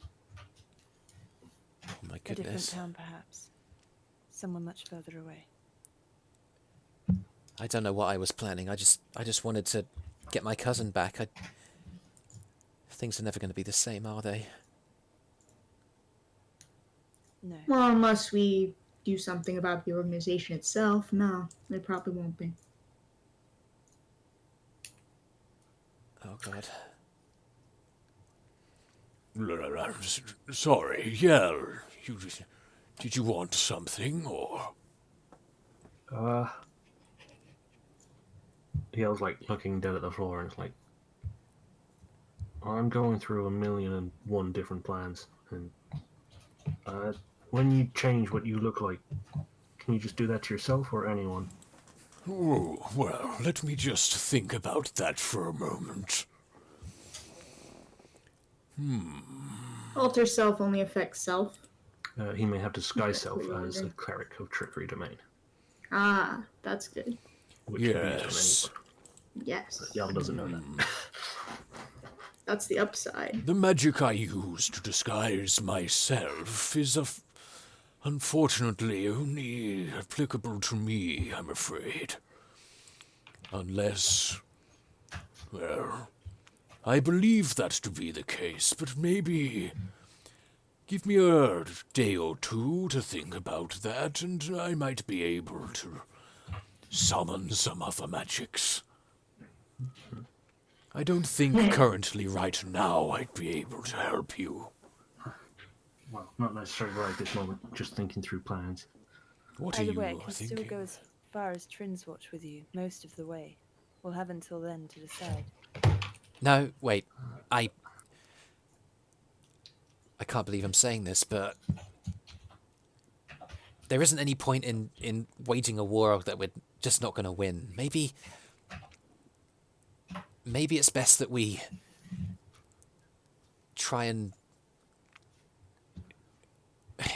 Speaker 1: oh my
Speaker 8: A different
Speaker 1: goodness,
Speaker 8: town, perhaps. Somewhere much further away.
Speaker 1: I don't know what I was planning. I just wanted to get my cousin back. Things are never going to be the same, are they?
Speaker 8: No.
Speaker 3: Well, unless we do something about the organization itself, no, it probably won't be.
Speaker 1: Oh god.
Speaker 7: Sorry, yeah. Did you want something, or?
Speaker 5: Yell's like looking dead at the floor and it's like, I'm going through 1,000,001 different plans, and when you change what you look like, can you just do that to yourself or anyone?
Speaker 7: Oh, well, let me just think about that for a moment.
Speaker 3: Alter self only affects self.
Speaker 5: He may have disguise self
Speaker 3: Exactly,
Speaker 5: as a
Speaker 3: wondering.
Speaker 5: cleric of trickery domain,
Speaker 3: Ah, that's good.
Speaker 5: which can be used
Speaker 7: Yes.
Speaker 5: on anyone.
Speaker 3: Yes.
Speaker 5: Yell doesn't know that.
Speaker 3: That's the upside.
Speaker 7: The magic I use to disguise myself is unfortunately only applicable to me, I'm afraid. Unless, well, I believe that to be the case, but maybe give me a day or two to think about that, and I might be able to summon some other magics. I don't think currently right now I'd be able to help you.
Speaker 5: Well, not necessarily right this moment, just thinking through plans.
Speaker 7: What are
Speaker 8: Either
Speaker 7: you
Speaker 8: way, I can
Speaker 7: thinking?
Speaker 8: still go as far as Trin's Watch with you most of the way. We'll have until then to decide.
Speaker 1: No, wait. I can't believe I'm saying this, but there isn't any point in waging a war that we're just not going to win. Maybe it's best that we try and,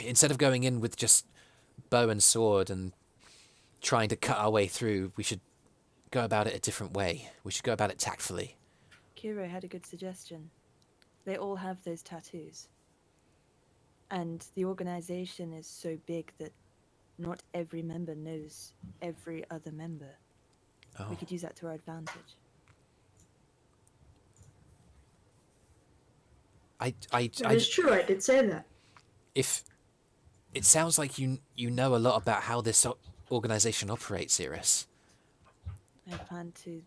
Speaker 1: instead of going in with just bow and sword and trying to cut our way through, we should go about it a different way. We should go about it tactfully.
Speaker 8: Kyro had a good suggestion. They all have those tattoos. And the organization is so big that not every member knows every other member.
Speaker 1: Oh.
Speaker 8: We could use that to our advantage.
Speaker 3: That is true, I did say that.
Speaker 1: If it sounds like you know a lot about how this organization operates, Eirys.
Speaker 8: I planned to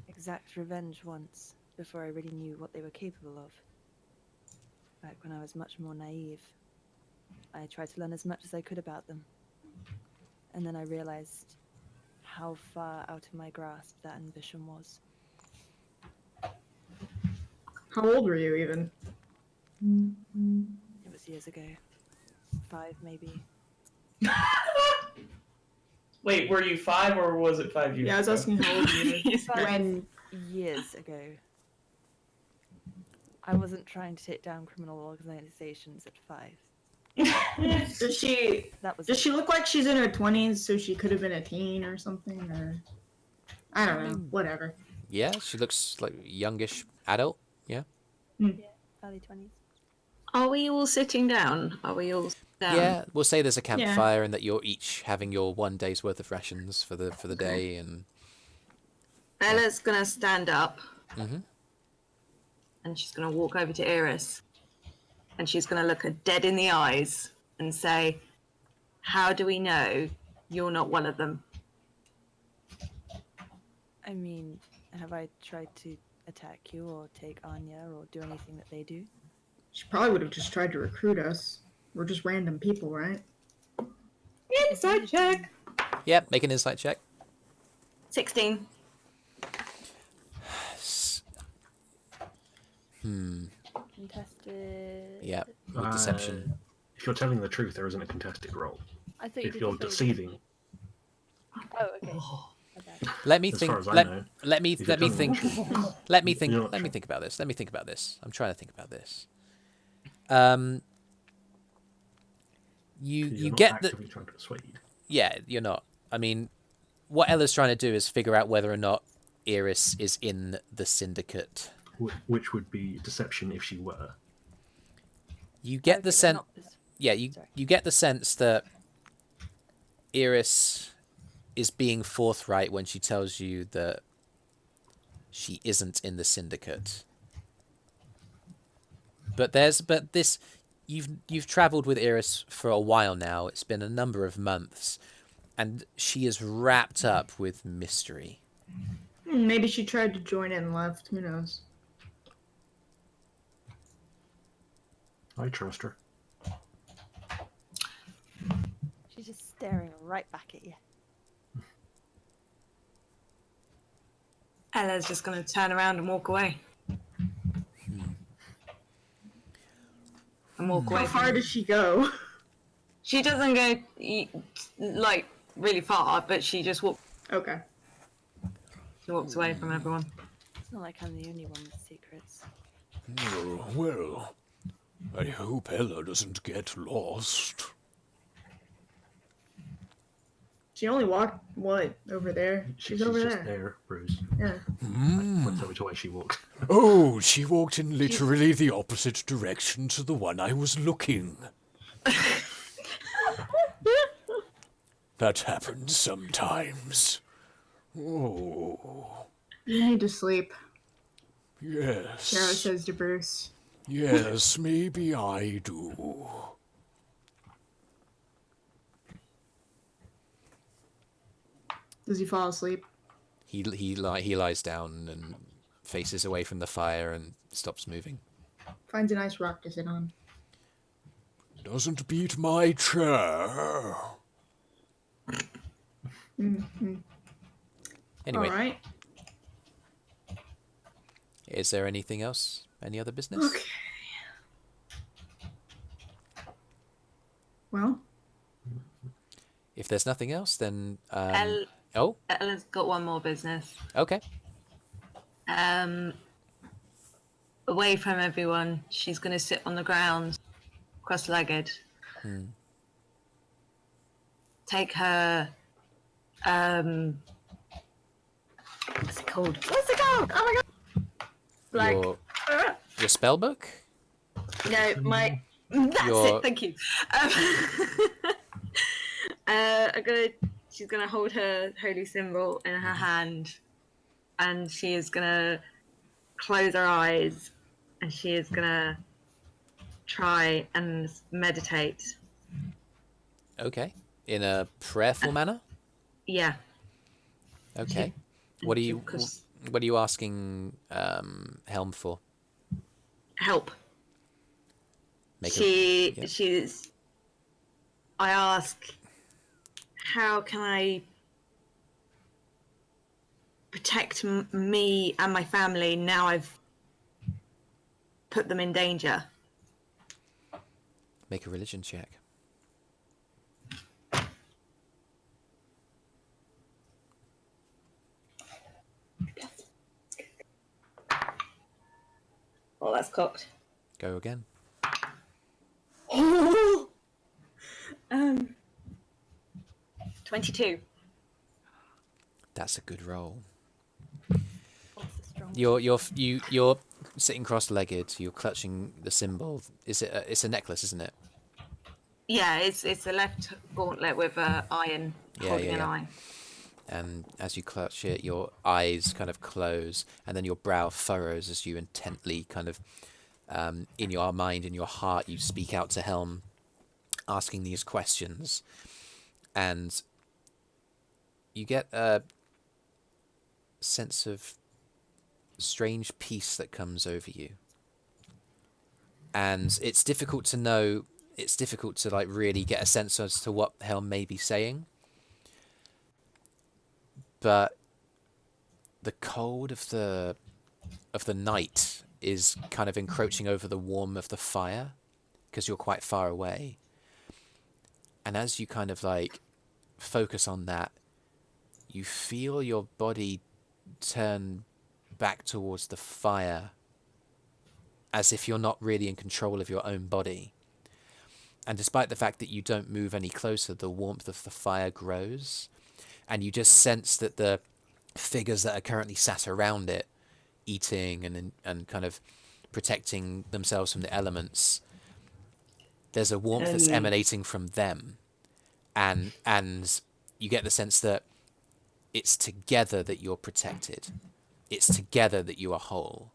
Speaker 8: exact revenge once before I really knew what they were capable of. Back when I was much more naive, I tried to learn as much as I could about them. And then I realized how far out of my grasp that ambition was.
Speaker 3: How old were you even?
Speaker 8: It was years ago. 5 maybe.
Speaker 4: Wait, were you 5 or was it 5 years
Speaker 3: Yeah, I was
Speaker 4: ago?
Speaker 3: asking how old you were.
Speaker 8: 5
Speaker 3: When
Speaker 8: years ago. I wasn't trying to take down criminal organizations at 5.
Speaker 3: does she
Speaker 8: That was
Speaker 3: does
Speaker 8: it.
Speaker 3: she look like she's in her 20s, so she could have been a teen or something, or I don't know, whatever.
Speaker 1: Yeah, she looks like a youngish adult. Yeah.
Speaker 8: Early 20s.
Speaker 6: Are we all sitting down? Are we all down?
Speaker 1: Yeah, we'll say there's a campfire and that you're each having your one day's worth of rations for the day, and
Speaker 6: Ella's gonna stand up
Speaker 1: Mhm.
Speaker 6: and she's gonna walk over to Eirys and she's gonna look her dead in the eyes and say, "How do we know you're not one of them?"
Speaker 8: I mean, have I tried to attack you or take Anya or do anything that they do?
Speaker 3: She probably would have just tried to recruit us. We're just random people, right?
Speaker 6: Inside check.
Speaker 1: yeah, make an insight check.
Speaker 6: 16.
Speaker 8: Contested.
Speaker 1: Yeah, with deception.
Speaker 5: If you're telling the truth, there isn't a contested roll.
Speaker 8: I thought you
Speaker 5: If
Speaker 8: did
Speaker 5: you're
Speaker 8: the favor.
Speaker 5: deceiving,
Speaker 8: Oh, okay. My bad.
Speaker 1: Let me
Speaker 5: as
Speaker 1: think.
Speaker 5: far as I
Speaker 1: Let,
Speaker 5: know,
Speaker 1: let me
Speaker 5: if you're
Speaker 1: let me
Speaker 5: telling the
Speaker 1: think.
Speaker 5: truth,
Speaker 1: Let me think.
Speaker 5: You're not
Speaker 1: Let me
Speaker 5: sure.
Speaker 1: think about this. Let me think about this. I'm trying to think about this. You
Speaker 5: you're
Speaker 1: you
Speaker 5: not
Speaker 1: get the
Speaker 5: actively trying to persuade.
Speaker 1: yeah. You're not. I mean, what Ella's trying to do is figure out whether or not Eirys is in the syndicate.
Speaker 5: Which would be deception if she were.
Speaker 1: You get the
Speaker 8: Okay,
Speaker 1: sense.
Speaker 8: not this-
Speaker 1: Yeah, you
Speaker 8: Sorry.
Speaker 1: you get the sense that Eirys is being forthright when she tells you that she isn't in the syndicate. But this you've travelled with Eirys for a while now. It's been a number of months, and she is wrapped up with mystery.
Speaker 3: Maybe she tried to join it and left. Who knows?
Speaker 5: I trust her.
Speaker 2: She's just staring right back at you.
Speaker 6: Ella's just going to turn around and walk away. And walk away.
Speaker 3: How far does she go?
Speaker 6: She doesn't go, like, really far, but she just walks.
Speaker 3: Okay.
Speaker 6: She walks away from everyone.
Speaker 8: It's not like I'm the only one with secrets.
Speaker 7: Oh, well, I hope Ella doesn't get lost.
Speaker 3: She only walked, what, over there? She's over
Speaker 5: just
Speaker 3: there.
Speaker 5: there, Brüz.
Speaker 3: Yeah.
Speaker 5: That's which way she walked.
Speaker 7: Oh, she walked in literally the opposite direction to the one I was looking. That happens sometimes. Oh,
Speaker 3: You need to sleep,
Speaker 7: yes.
Speaker 3: Kyro says to Brüz.
Speaker 7: Yes, maybe I do.
Speaker 3: Does he fall asleep?
Speaker 1: He lies down and faces away from the fire and stops moving.
Speaker 3: Finds a nice rock to sit on.
Speaker 7: Doesn't beat my chair.
Speaker 3: Mm-hmm.
Speaker 1: Anyway,
Speaker 3: Alright.
Speaker 1: is there anything else? Any other business?
Speaker 3: Okay. Well,
Speaker 1: If there's nothing else, then
Speaker 6: Ella's got one more business.
Speaker 1: Okay.
Speaker 6: Away from everyone, she's going to sit on the ground, cross-legged. Take her, what's it called? What's it called? Oh my god! Like,
Speaker 1: Your spell book?
Speaker 6: no, my. That's
Speaker 1: Your-
Speaker 6: it. Thank you. She's gonna hold her holy symbol in her hand, and she is gonna close her eyes, and she is gonna try and meditate.
Speaker 1: Okay. In a prayerful manner?
Speaker 6: Yeah.
Speaker 1: Okay. What are you
Speaker 6: Because-
Speaker 1: What are you asking Helm for?
Speaker 6: Help.
Speaker 1: Make yeah.
Speaker 6: She's. I ask, how can I protect me and my family now I've put them in danger?
Speaker 1: Make a religion check.
Speaker 6: Oh, that's cocked.
Speaker 1: Go again.
Speaker 6: 22.
Speaker 1: That's a good roll.
Speaker 2: What's the strong?
Speaker 1: You're sitting cross-legged. You're clutching the symbol. Is it? It's a necklace, isn't it?
Speaker 6: Yeah, it's a left gauntlet with an iron holding an eye.
Speaker 1: And as you clutch it, your eyes kind of close, and then your brow furrows as you intently kind of, in your mind, in your heart, you speak out to Helm, asking these questions. And you get a sense of strange peace that comes over you. And it's difficult to know, it's difficult to like really get a sense as to what Helm may be saying. But the cold of the night is kind of encroaching over the warmth of the fire because you're quite far away. And as you kind of like focus on that, you feel your body turn back towards the fire as if you're not really in control of your own body. And despite the fact that you don't move any closer, the warmth of the fire grows. And you just sense that the figures that are currently sat around it, eating and kind of protecting themselves from the elements, there's a warmth that's emanating from them. And you get the sense that it's together that you're protected. It's together that you are whole.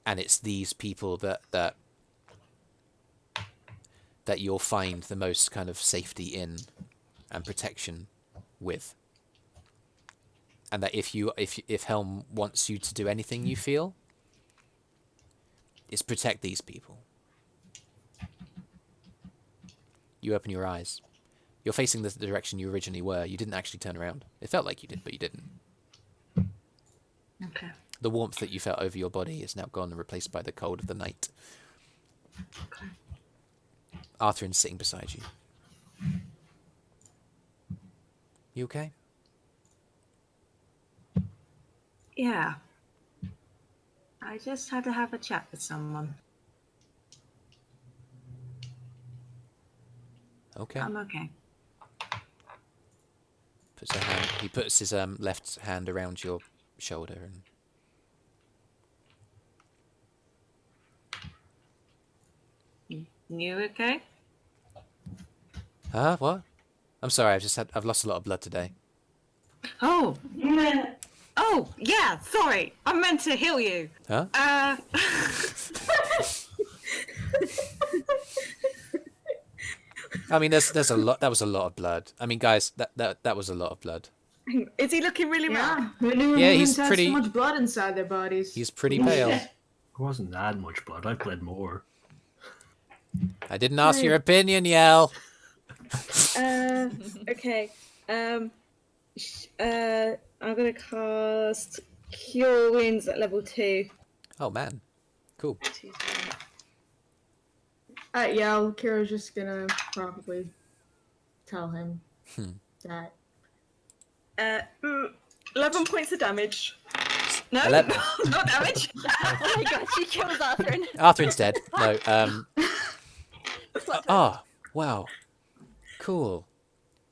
Speaker 1: And it's these people that that you'll find the most kind of safety in and protection with. And that if Helm wants you to do anything you feel, is protect these people. You open your eyes. You're facing the direction you originally were. You didn't actually turn around. It felt like you did, but you didn't.
Speaker 6: Okay.
Speaker 1: The warmth that you felt over your body is now gone and replaced by the cold of the night.
Speaker 6: Okay.
Speaker 1: Arthrin's sitting beside you. You okay?
Speaker 6: Yeah. I just had to have a chat with someone.
Speaker 1: Okay.
Speaker 6: I'm okay.
Speaker 1: He puts his left hand around your shoulder and.
Speaker 6: You okay?
Speaker 1: Huh? What? I'm sorry. I've lost a lot of blood today.
Speaker 6: Oh. Oh, yeah, sorry. I meant to heal you.
Speaker 1: Huh? I mean, there's a lot. That was a lot of blood. I mean, guys, that was a lot of blood.
Speaker 6: Is he looking really well?
Speaker 3: Yeah, who knew
Speaker 1: Yeah,
Speaker 3: humans
Speaker 1: he's
Speaker 3: had
Speaker 1: pretty-
Speaker 3: so much blood inside their bodies?
Speaker 1: He's pretty pale.
Speaker 5: It wasn't that much blood. I bled more.
Speaker 1: I didn't ask your opinion, Yell.
Speaker 6: Okay. I'm gonna cast Cure Wounds at level 2.
Speaker 1: Oh man, cool.
Speaker 3: Yeah, Kira's just gonna probably tell him that.
Speaker 6: 11 points of damage. No,
Speaker 1: 11.
Speaker 6: not damage.
Speaker 2: Oh my god, she kills Arthrin.
Speaker 1: Arthrin's dead. No. Wow. Cool.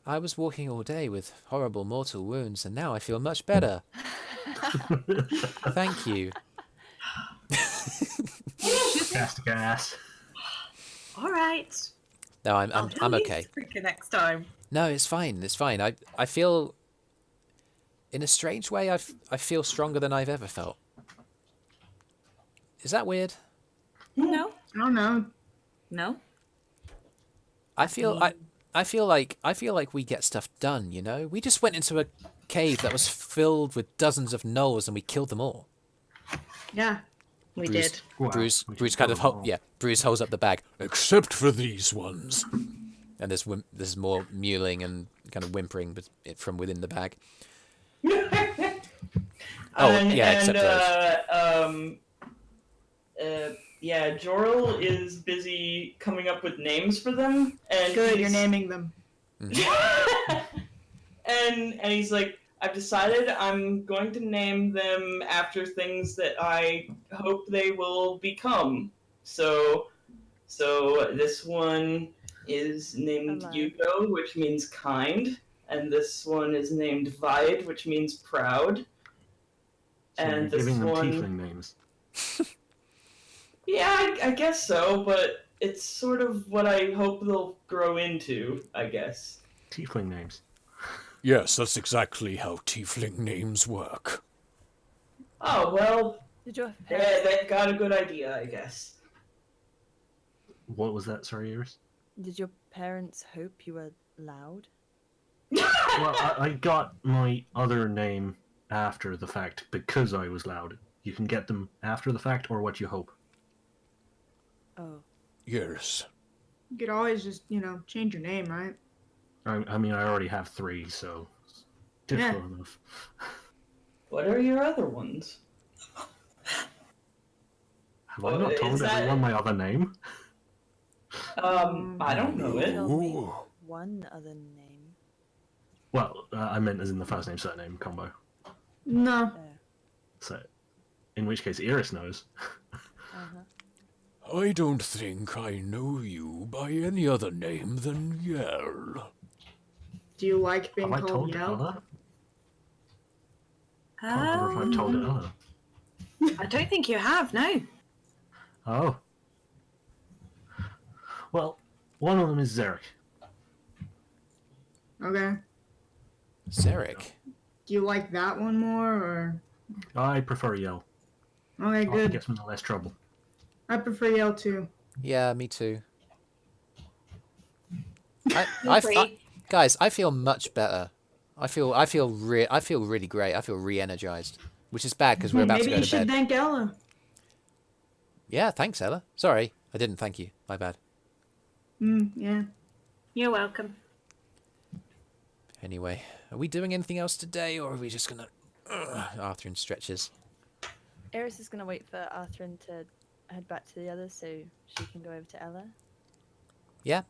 Speaker 1: I was walking all day with horrible mortal wounds, and now I feel much better. Thank you.
Speaker 5: Fantastic ass.
Speaker 6: All right.
Speaker 1: No, I'm
Speaker 6: I'll
Speaker 1: okay.
Speaker 6: use quicker next time.
Speaker 1: No, it's fine. It's fine. I feel, in a strange way, I feel stronger than I've ever felt. Is that weird?
Speaker 6: No.
Speaker 3: I don't know.
Speaker 6: No.
Speaker 1: I feel like we get stuff done, you know? We just went into a cave that was filled with dozens of gnolls and we killed them all.
Speaker 3: Yeah.
Speaker 6: We
Speaker 1: Brüz-
Speaker 6: did.
Speaker 5: Wow,
Speaker 1: Brüz
Speaker 5: we
Speaker 1: Brüz
Speaker 5: just
Speaker 1: kind
Speaker 5: killed
Speaker 1: of
Speaker 5: them all.
Speaker 1: Brüz holds up the bag.
Speaker 7: Except for these ones.
Speaker 1: And there's more mewling and kind of whimpering from within the bag. Except those.
Speaker 4: Yeah, Joril is busy coming up with names for them, and
Speaker 3: Good, you're naming them.
Speaker 4: and he's like, I've decided I'm going to name them after things that I hope they will become. So this one is named
Speaker 2: Alive.
Speaker 4: Yugo, which means kind, and this one is named Vide, which means proud.
Speaker 5: So
Speaker 4: And
Speaker 5: you're
Speaker 4: this
Speaker 5: giving them
Speaker 4: one,
Speaker 5: tiefling names.
Speaker 4: yeah, I guess so, but it's sort of what I hope they'll grow into, I guess.
Speaker 5: Tiefling names.
Speaker 7: Yes, that's exactly how tiefling names work.
Speaker 4: Oh, well,
Speaker 2: Did your
Speaker 4: they've got a good idea, I guess.
Speaker 5: What was that? Sorry, Eirys?
Speaker 8: Did your parents hope you were loud?
Speaker 5: Well, I got my other name after the fact because I was loud. You can get them after the fact or what you hope.
Speaker 8: Oh.
Speaker 7: Yes.
Speaker 3: You could always just, change your name, right?
Speaker 5: I mean, I already have 3, so it's difficult enough.
Speaker 4: What are your other ones?
Speaker 5: Have I not told
Speaker 4: is that-
Speaker 5: everyone my other name?
Speaker 4: I don't know it.
Speaker 8: Tell me
Speaker 7: Ooh.
Speaker 8: one other name.
Speaker 5: Well, I meant as in the first name surname combo.
Speaker 3: No.
Speaker 5: So, in which case, Eirys knows.
Speaker 7: I don't think I know you by any other name than Yell.
Speaker 3: Do you like being
Speaker 5: Have I
Speaker 3: called
Speaker 5: told
Speaker 3: Yell?
Speaker 5: Ella? Can't remember if I've told Ella.
Speaker 6: I don't think you have, no.
Speaker 5: Oh. Well, one of them is Zarek.
Speaker 3: Okay.
Speaker 1: Zarek.
Speaker 3: Do you like that one more, or?
Speaker 5: I prefer Yell.
Speaker 3: Okay,
Speaker 5: Often
Speaker 3: good.
Speaker 5: gets me in less trouble.
Speaker 3: I prefer Yell too.
Speaker 1: Yeah, me too. Guys, I feel much better. I feel really great. I feel re-energized, which is bad because we're about to
Speaker 3: Maybe
Speaker 1: go
Speaker 3: you
Speaker 1: to
Speaker 3: should
Speaker 1: bed.
Speaker 3: thank Ella.
Speaker 1: Yeah, thanks, Ella. Sorry, I didn't thank you. My bad.
Speaker 3: Yeah.
Speaker 6: You're welcome.
Speaker 1: Anyway, are we doing anything else today, or are we just gonna... Arthrin stretches.
Speaker 2: Eirys is going to wait for Arthrin to head back to the others so she can go over to Ella.
Speaker 1: Yeah.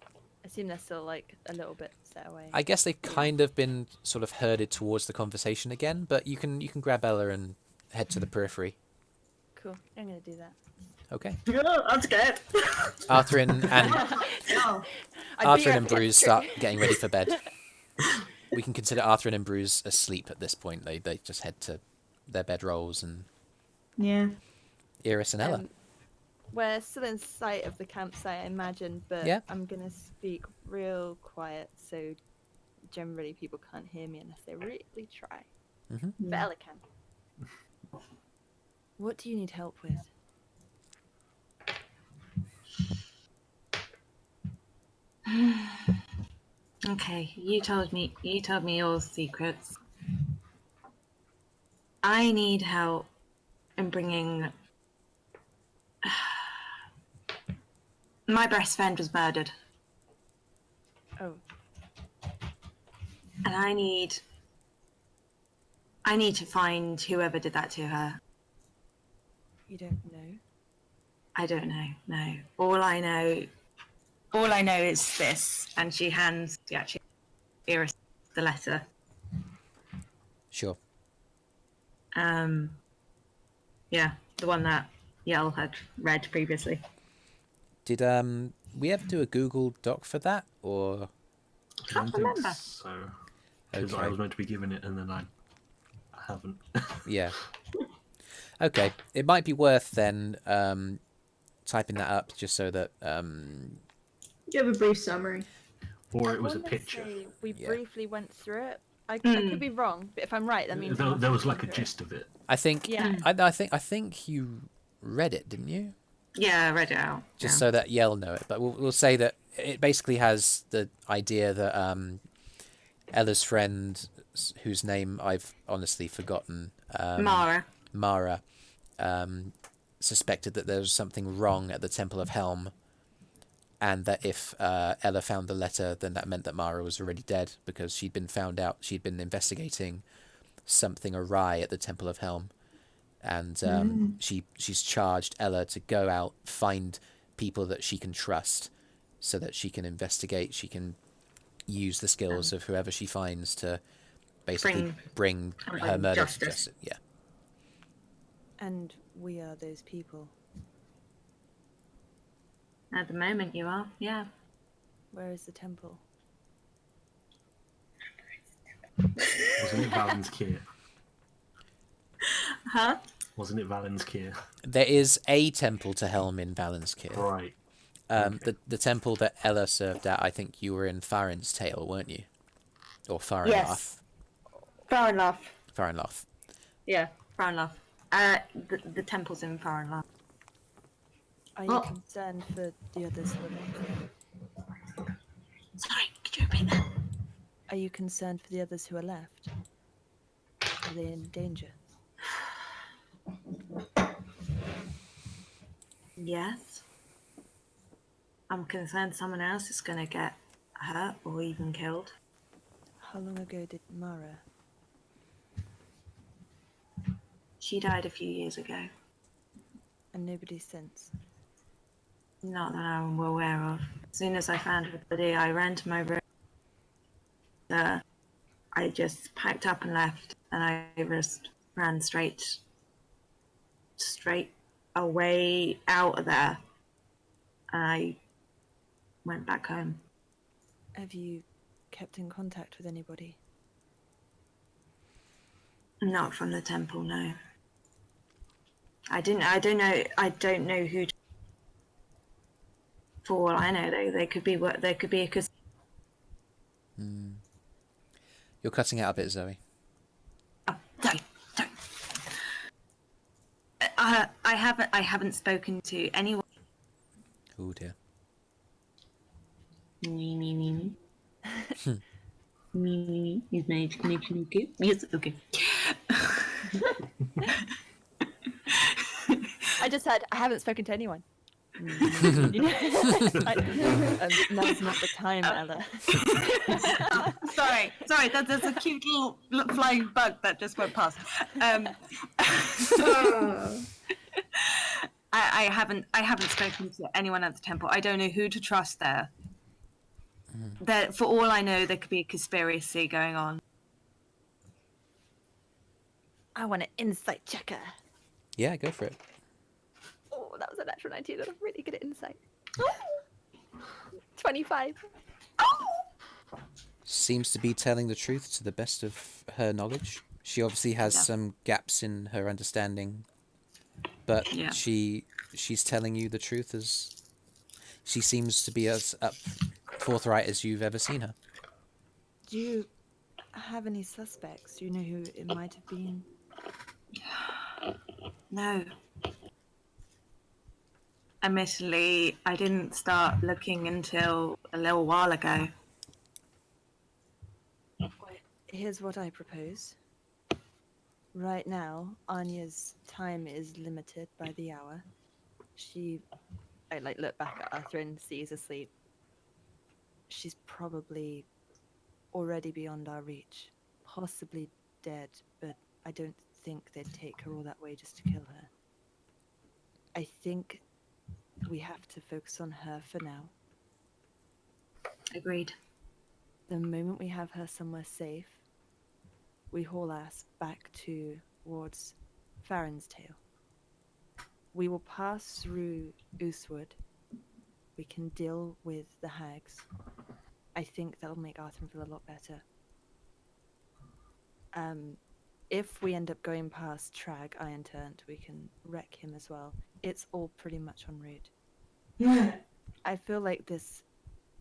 Speaker 2: I assume they're still like a little bit set away.
Speaker 1: I guess they've kind of been sort of herded towards the conversation again, but you can grab Ella and head to the periphery.
Speaker 2: Cool. I'm going to do that.
Speaker 1: Okay.
Speaker 6: I'm scared.
Speaker 1: Arthrin and
Speaker 3: Oh,
Speaker 1: Arthrin and Brüz start getting ready for bed. We can consider Arthrin and Brüz asleep at this point. They just head to their bedrolls, and
Speaker 3: yeah.
Speaker 1: Eirys and Ella.
Speaker 2: We're still in sight of the campsite, I imagine, but
Speaker 1: Yeah.
Speaker 2: I'm going to speak real quiet so generally people can't hear me unless they really try.
Speaker 1: Mhm.
Speaker 2: But Ella can.
Speaker 8: What do you need help with?
Speaker 6: Okay, you told me your secrets. I need help in bringing. My best friend was murdered,
Speaker 8: Oh,
Speaker 6: and I need to find whoever did that to her.
Speaker 8: you don't know?
Speaker 6: I don't know. No, all I know is this, and she hands Eirys the letter.
Speaker 1: Sure.
Speaker 6: Yeah, the one that Yell had read previously.
Speaker 1: Did we ever do a Google Doc for that, or?
Speaker 5: I don't think
Speaker 6: remember.
Speaker 5: so. Because
Speaker 1: Okay.
Speaker 5: I was meant to be given it, and then I haven't.
Speaker 1: Yeah. Okay. It might be worth then typing that up just so that
Speaker 3: Give a brief summary.
Speaker 5: Or
Speaker 2: I
Speaker 5: it was a
Speaker 2: wanna
Speaker 5: picture.
Speaker 2: say we
Speaker 1: Yeah.
Speaker 2: briefly went through it. I could be wrong, but if I'm right, that means
Speaker 5: There was like a gist of it.
Speaker 1: I think
Speaker 2: Yeah.
Speaker 1: I think you read it, didn't you?
Speaker 6: Yeah, I read it out.
Speaker 1: Just
Speaker 6: yeah.
Speaker 1: so that Yell know it. But we'll say that it basically has the idea that Ella's friend, whose name I've honestly forgotten, Mara, suspected that there was something wrong at the Temple of Helm, and that if Ella found the letter, then that meant that Mara was already dead because she'd been investigating something awry at the Temple of Helm, and she's charged Ella to go out, find people that she can trust, so that she can investigate. She can use the skills of whoever she finds to basically bring her murder to justice. Yeah.
Speaker 8: And we are those people.
Speaker 6: At the moment, you are. Yeah.
Speaker 8: Where is the temple?
Speaker 5: Wasn't it Valen's Kier?
Speaker 6: Huh?
Speaker 5: Wasn't it Valen's Kier?
Speaker 1: There is a temple to Helm in Valenskir.
Speaker 5: Right.
Speaker 1: The temple that Ella served at, I think you were in Farron's Tale, weren't you? Or Farronloth.
Speaker 6: Yes. Farronloth.
Speaker 1: Farronloth.
Speaker 6: Yeah, Farronloth. The temple's in Farronloth.
Speaker 8: Are you concerned for the others who are left?
Speaker 6: Sorry, could you repeat that?
Speaker 8: Are you concerned for the others who are left? Are they in danger?
Speaker 6: Yes. I'm concerned someone else is going to get hurt or even killed.
Speaker 8: How long ago did Mara?
Speaker 6: She died a few years ago.
Speaker 8: And nobody since?
Speaker 6: Not that I'm aware of. As soon as I found her body, I ran to my room. I just packed up and left, and I just ran straight away out of there. And I went back home.
Speaker 8: Have you kept in contact with anybody?
Speaker 6: Not from the temple, no. I don't know who. For all I know, they could be a cause.
Speaker 1: You're cutting out a bit, Zoe.
Speaker 6: Oh, sorry. I haven't spoken to anyone.
Speaker 1: Oh dear.
Speaker 6: Me, me, me, me. Me, me, me. Is my connection okay? Yes, okay.
Speaker 2: I just said I haven't spoken to anyone. Now's not the time, Ella.
Speaker 6: Sorry. There's a cute little flying bug that just went past. I haven't spoken to anyone at the temple. I don't know who to trust there. That for all I know, there could be a conspiracy going on.
Speaker 2: I want an insight checker.
Speaker 1: Yeah, go for it.
Speaker 2: Oh, that was a natural 19. I'm really good at insight. 25.
Speaker 1: Seems to be telling the truth to the best of her knowledge. She obviously has some gaps in her understanding, but she's telling you the truth as she seems to be as forthright as you've ever seen her.
Speaker 8: Do you have any suspects? Do you know who it might have been?
Speaker 6: No. Admittedly, I didn't start looking until a little while ago.
Speaker 8: Here's what I propose. Right now, Anya's time is limited by the hour. I look back at Arthrin, sees asleep. She's probably already beyond our reach. Possibly dead, but I don't think they'd take her all that way just to kill her. I think we have to focus on her for now.
Speaker 6: Agreed.
Speaker 8: The moment we have her somewhere safe, we haul ass back towards Farron's Tail. We will pass through Oosewood. We can deal with the hags. I think that'll make Arthrin feel a lot better. If we end up going past Trag Iron Turned, we can wreck him as well. It's all pretty much en route. I feel like this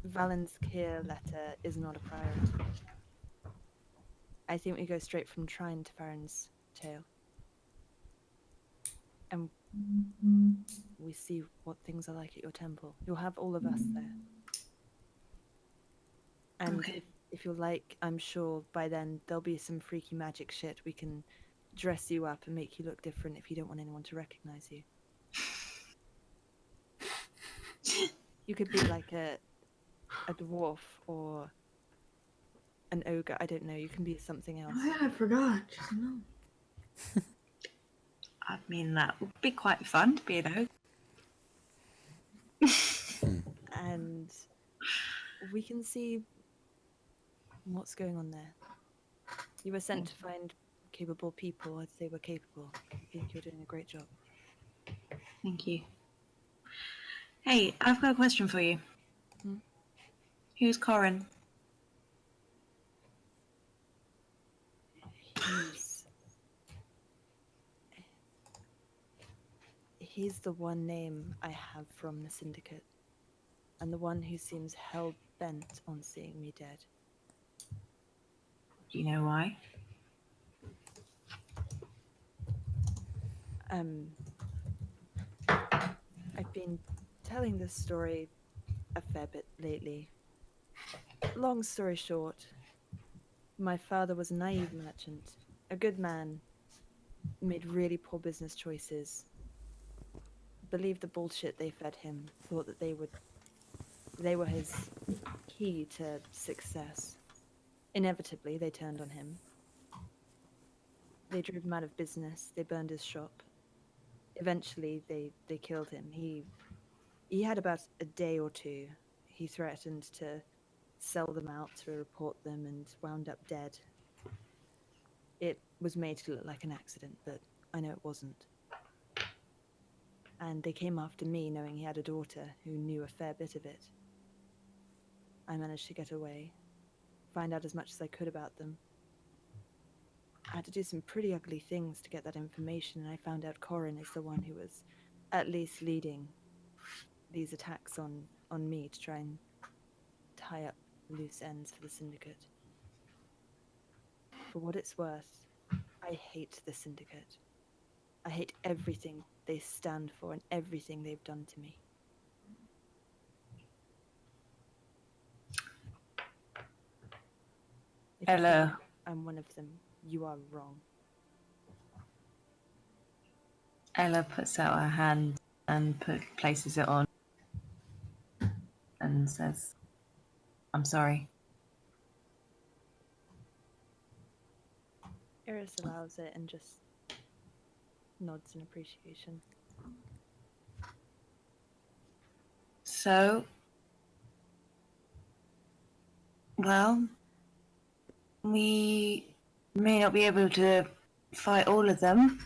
Speaker 8: Valenskir letter is not a priority. I think we go straight from Trine to Farron's Tail. And we see what things are like at your temple. You'll have all of us there. And if you're like, I'm sure by then there'll be some freaky magic shit. We can dress you up and make you look different if you don't want anyone to recognize you. You could be like a dwarf or an ogre. I don't know. You can be something else.
Speaker 3: Oh, yeah, I forgot. Just no.
Speaker 6: I mean, that would be quite fun to be an ogre.
Speaker 8: And we can see what's going on there. You were sent to find capable people as they were capable. I think you're doing a great job.
Speaker 6: Thank you. Hey, I've got a question for you. Who's Corin?
Speaker 8: He's the one name I have from the Syndicate, and the one who seems hell-bent on seeing me dead.
Speaker 6: Do you know why?
Speaker 8: I've been telling this story a fair bit lately. Long story short, my father was a naive merchant, a good man, made really poor business choices, believed the bullshit they fed him, thought that they were his key to success. Inevitably, they turned on him. They drove him out of business, they burned his shop. Eventually, they killed him. He had about a day or two. He threatened to sell them out to report them and wound up dead. It was made to look like an accident, but I know it wasn't. And they came after me knowing he had a daughter who knew a fair bit of it. I managed to get away, find out as much as I could about them. I had to do some pretty ugly things to get that information, and I found out Corin is the one who was at least leading these attacks on me to try and tie up loose ends for the Syndicate. For what it's worth, I hate the Syndicate. I hate everything they stand for and everything they've done to me. If you
Speaker 6: Ella.
Speaker 8: think I'm one of them, you are wrong.
Speaker 6: Ella puts out her hand and places it on and says, I'm sorry.
Speaker 8: Eirys allows it and just nods in appreciation.
Speaker 6: So, well, we may not be able to fight all of them.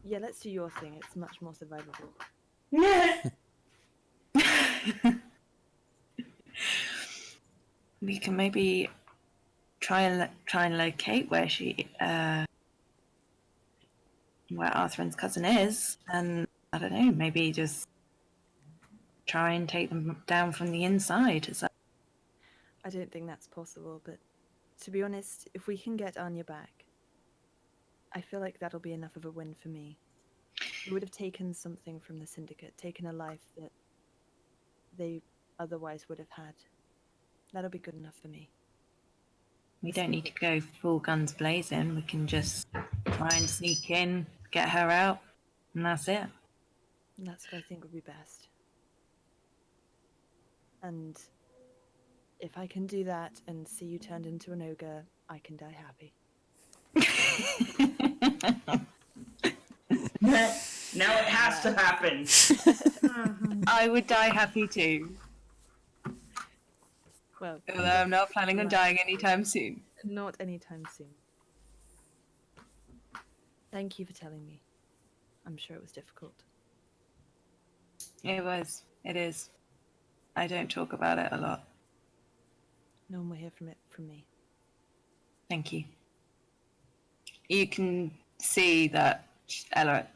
Speaker 8: Yeah, let's do your thing. It's much more survivable.
Speaker 6: We can maybe try and locate where where Arthrin's cousin is, and I don't know, maybe just try and take them down from the inside. Is that...
Speaker 8: I don't think that's possible, but to be honest, if we can get Anya back, I feel like that'll be enough of a win for me. We would have taken something from the Syndicate, taken a life that they otherwise would have had. That'll be good enough for me.
Speaker 6: We don't need to go full guns blazing. We can just try and sneak in, get her out, and that's it.
Speaker 8: That's what I think would be best. And if I can do that and see you turned into an ogre, I can die happy.
Speaker 4: Now it has to happen.
Speaker 6: I would die happy too.
Speaker 8: Well,
Speaker 6: Although I'm not planning on dying anytime soon.
Speaker 8: not anytime soon. Thank you for telling me. I'm sure it was difficult.
Speaker 6: It was. It is. I don't talk about it a lot.
Speaker 8: No one will hear from it from me.
Speaker 6: Thank you. You can see that Ella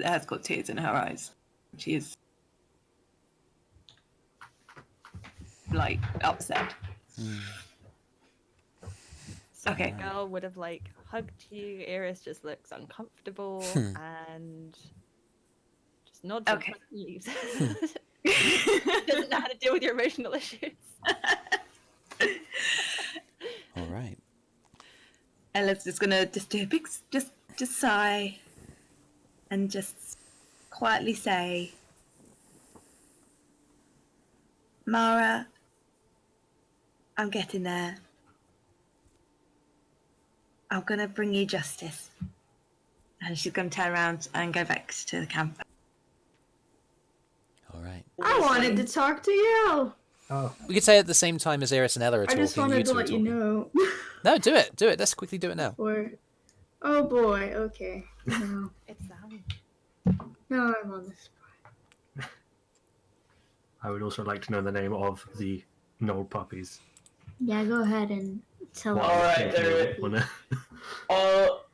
Speaker 6: has got tears in her eyes. She is like upset. Okay.
Speaker 8: Girl would have like hugged you. Eirys just looks uncomfortable and just nods
Speaker 6: Okay.
Speaker 8: and leaves. Doesn't know how to deal with your emotional issues.
Speaker 1: All right.
Speaker 6: Ella's just gonna just do a big just sigh and just quietly say, Mara, I'm getting there. I'm gonna bring you justice. And she's gonna turn around and go back to the camp.
Speaker 1: All right.
Speaker 3: I wanted to talk to you.
Speaker 5: Oh,
Speaker 1: We could say at the same time as Eirys and Ella are
Speaker 3: I
Speaker 1: talking.
Speaker 3: just wanted to
Speaker 1: two are
Speaker 3: let you
Speaker 1: talking.
Speaker 3: know.
Speaker 1: No, do it. Do it. Let's quickly do it now.
Speaker 3: Or, oh boy, okay. No,
Speaker 8: It's Sally.
Speaker 3: no, I'm on the spot.
Speaker 5: I would also like to know the name of the Gnoll puppies.
Speaker 3: Yeah, go ahead and tell
Speaker 4: All
Speaker 3: us.
Speaker 4: right, there.
Speaker 5: Wanna-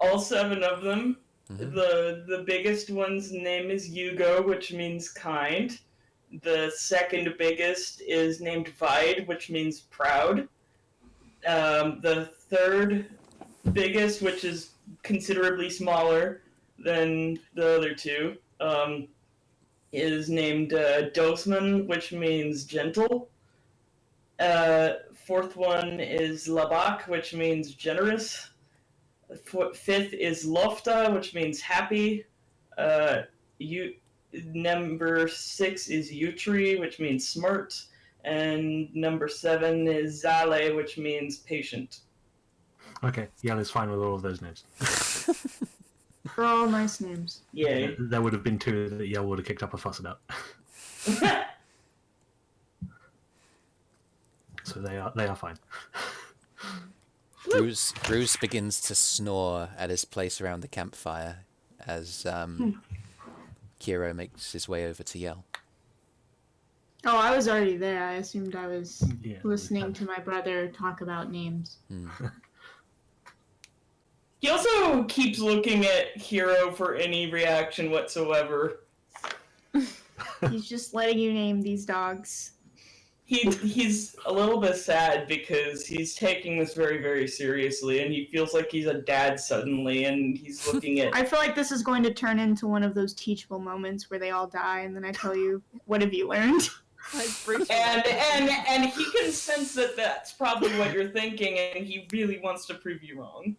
Speaker 4: All 7 of them.
Speaker 1: Mhm.
Speaker 4: The biggest one's name is Hugo, which means kind. The second biggest is named Vide, which means proud. The third biggest, which is considerably smaller than the other 2, is named Dosman, which means gentle. Fourth one is Labak, which means generous. Fifth is Lofta, which means happy. Number 6 is Utri, which means smart. And number 7 is Zale, which means patient.
Speaker 5: Okay, Yell is fine with all of those names.
Speaker 3: For all nice names.
Speaker 4: Yay.
Speaker 5: There would have been 2 that Yell would have kicked up a fuss about. So they are fine.
Speaker 1: Brüz begins to snore at his place around the campfire as Kyro makes his way over to Yell.
Speaker 3: Oh, I was already there. I assumed I was
Speaker 5: Yeah,
Speaker 3: listening to my brother talk about names.
Speaker 4: He also keeps looking at Hero for any reaction whatsoever.
Speaker 3: He's just letting you name these dogs.
Speaker 4: He's a little bit sad because he's taking this very, very seriously, and he feels like he's a dad suddenly, and he's looking at...
Speaker 3: I feel like this is going to turn into one of those teachable moments where they all die, and then I tell you, what have you learned?
Speaker 4: And he can sense that that's probably what you're thinking, and he really wants to prove you wrong.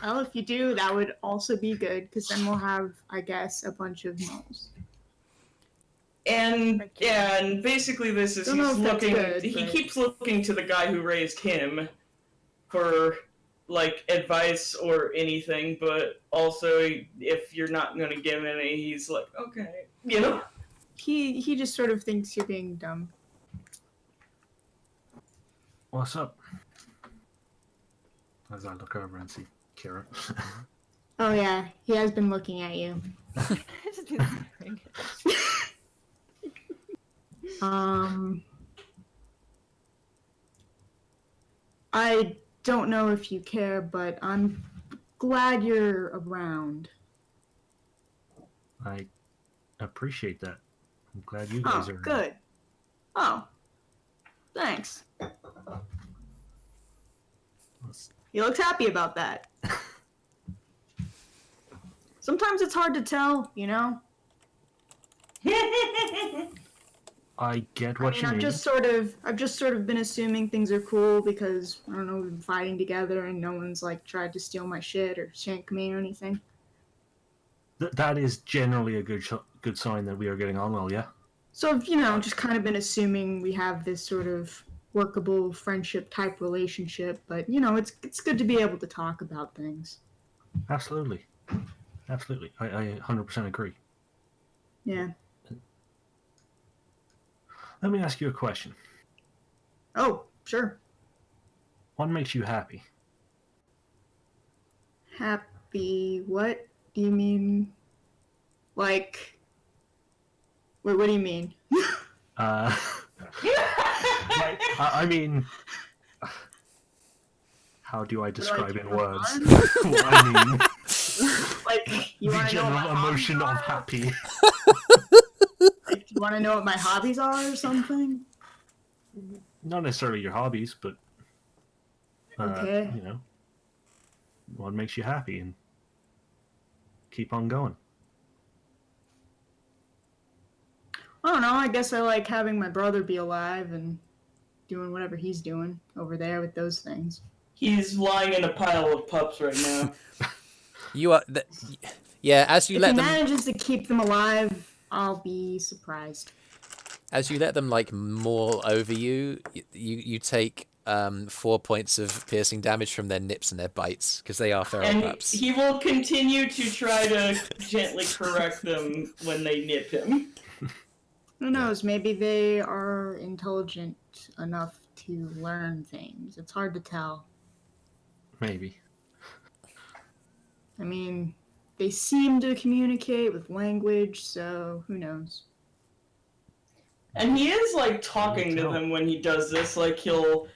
Speaker 3: Well, if you do, that would also be good, because then we'll have, I guess, a bunch of gnolls.
Speaker 4: And basically this is he keeps looking to the guy who raised him for like advice or anything, but also if you're not gonna give any, he's like, okay, you know.
Speaker 3: He just sort of thinks you're being dumb.
Speaker 5: What's up? As I look over and see Kira.
Speaker 3: Oh yeah, he has been looking at you. I don't know if you care, but I'm glad you're around.
Speaker 5: I appreciate that. I'm glad you guys are
Speaker 3: good. Oh, thanks. You looked happy about that. Sometimes it's hard to tell, you know?
Speaker 5: I get what you mean.
Speaker 3: I've just sort of been assuming things are cool because, I don't know, we've been fighting together and no one's, like, tried to steal my shit or shank me or anything.
Speaker 5: That is generally a good sign that we are getting on well, yeah?
Speaker 3: So, you know, just kind of been assuming we have this sort of workable friendship-type relationship, but, you know, it's good to be able to talk about things.
Speaker 5: Absolutely. Absolutely. I 100% agree.
Speaker 3: Yeah.
Speaker 5: Let me ask you a question.
Speaker 3: Oh, sure.
Speaker 5: What makes you happy?
Speaker 3: Happy? What do you mean? Like... Wait, what do you mean?
Speaker 5: I mean... How do I describe in words what I mean?
Speaker 3: Like, you
Speaker 5: the general emotion of happy.
Speaker 3: Like, do you want to know what my hobbies are or something?
Speaker 5: Not necessarily your hobbies, but
Speaker 3: okay.
Speaker 5: You know, what makes you happy and keep on going.
Speaker 3: I don't know, I guess I like having my brother be alive and doing whatever he's doing over there with those things.
Speaker 4: He's lying in a pile of pups right now.
Speaker 1: You are... Yeah, as you let them...
Speaker 3: If he manages to keep them alive, I'll be surprised.
Speaker 1: As you let them, like, maul over you, you take 4 points of piercing damage from their nips and their bites, because they are feral pups.
Speaker 4: He will continue to try to gently correct them when they nip him.
Speaker 3: Who knows, maybe they are intelligent enough to learn things. It's hard to tell.
Speaker 5: Maybe.
Speaker 3: I mean, they seem to communicate with language, so who knows.
Speaker 4: And he is, like, talking to them when he does this. Like, he'll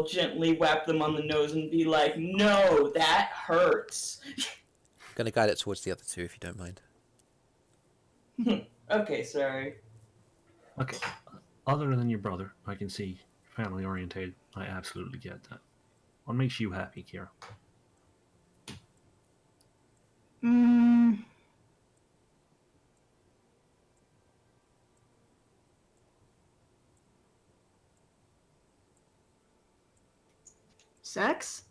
Speaker 4: gently whap them on the nose and be like, no, that hurts.
Speaker 1: I'm going to guide it towards the other two, if you don't mind.
Speaker 4: Okay, sorry.
Speaker 5: Okay. Other than your brother, I can see family orientated. I absolutely get that. What makes you happy, Kira?
Speaker 3: Sex?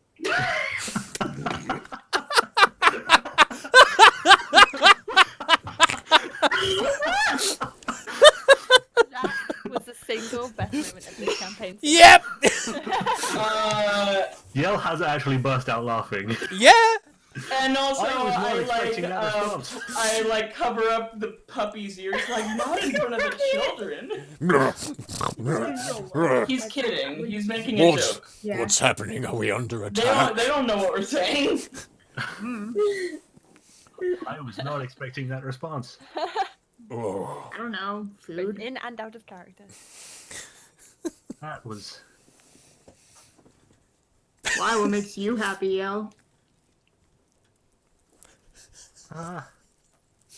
Speaker 2: That was the single best moment of this campaign.
Speaker 1: Yep!
Speaker 5: Yell has actually burst out laughing.
Speaker 1: Yeah!
Speaker 4: And also,
Speaker 5: I
Speaker 4: like cover up the puppy's ears, like not in front of the children. He's kidding. He's making a joke.
Speaker 3: Yeah.
Speaker 7: What's happening? Are we under attack?
Speaker 4: They don't know what we're saying.
Speaker 5: I was not expecting that response.
Speaker 7: Oh.
Speaker 3: I don't know. Food?
Speaker 2: In and out of character.
Speaker 5: That was...
Speaker 3: Why? What makes you happy, Yell?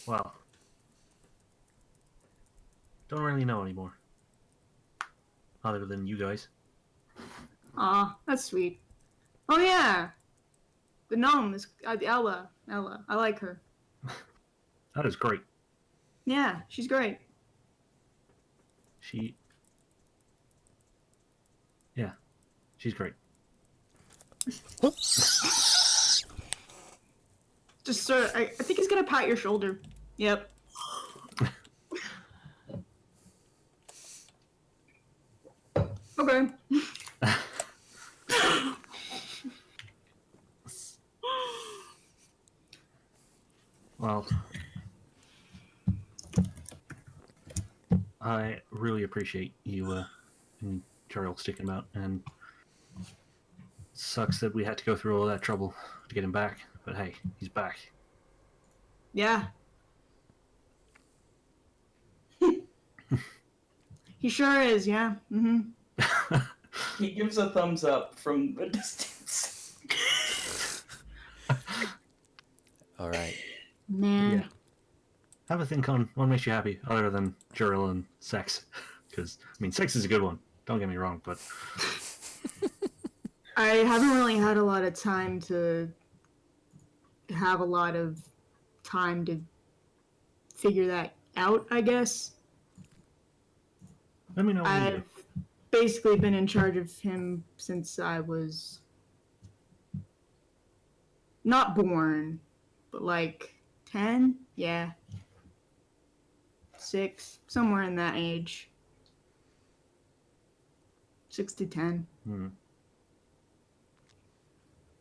Speaker 5: Well... Don't really know anymore. Other than you guys.
Speaker 3: Aw, that's sweet. Oh yeah! The gnome is... Ella. I like her.
Speaker 5: That is great.
Speaker 3: Yeah, she's great.
Speaker 5: She She's great.
Speaker 3: Just sort of, I think he's gonna pat your shoulder. Yep. Okay.
Speaker 5: Well, I really appreciate you and Joril sticking about, and sucks that we had to go through all that trouble to get him back. But hey, he's back.
Speaker 3: Yeah. He sure is, yeah. Mm-hmm.
Speaker 4: He gives a thumbs up from a distance.
Speaker 1: All right.
Speaker 3: Man.
Speaker 5: Yeah. Have a think on what makes you happy, other than Joril and sex. Because, I mean, sex is a good one. Don't get me wrong, but...
Speaker 3: I haven't really had a lot of time to have a lot of time to figure that out, I guess.
Speaker 5: Let me know when you do.
Speaker 3: I've basically been in charge of him since I was not born, but like 10? Yeah. 6, somewhere in that age. 6 to 10.
Speaker 5: Hmm.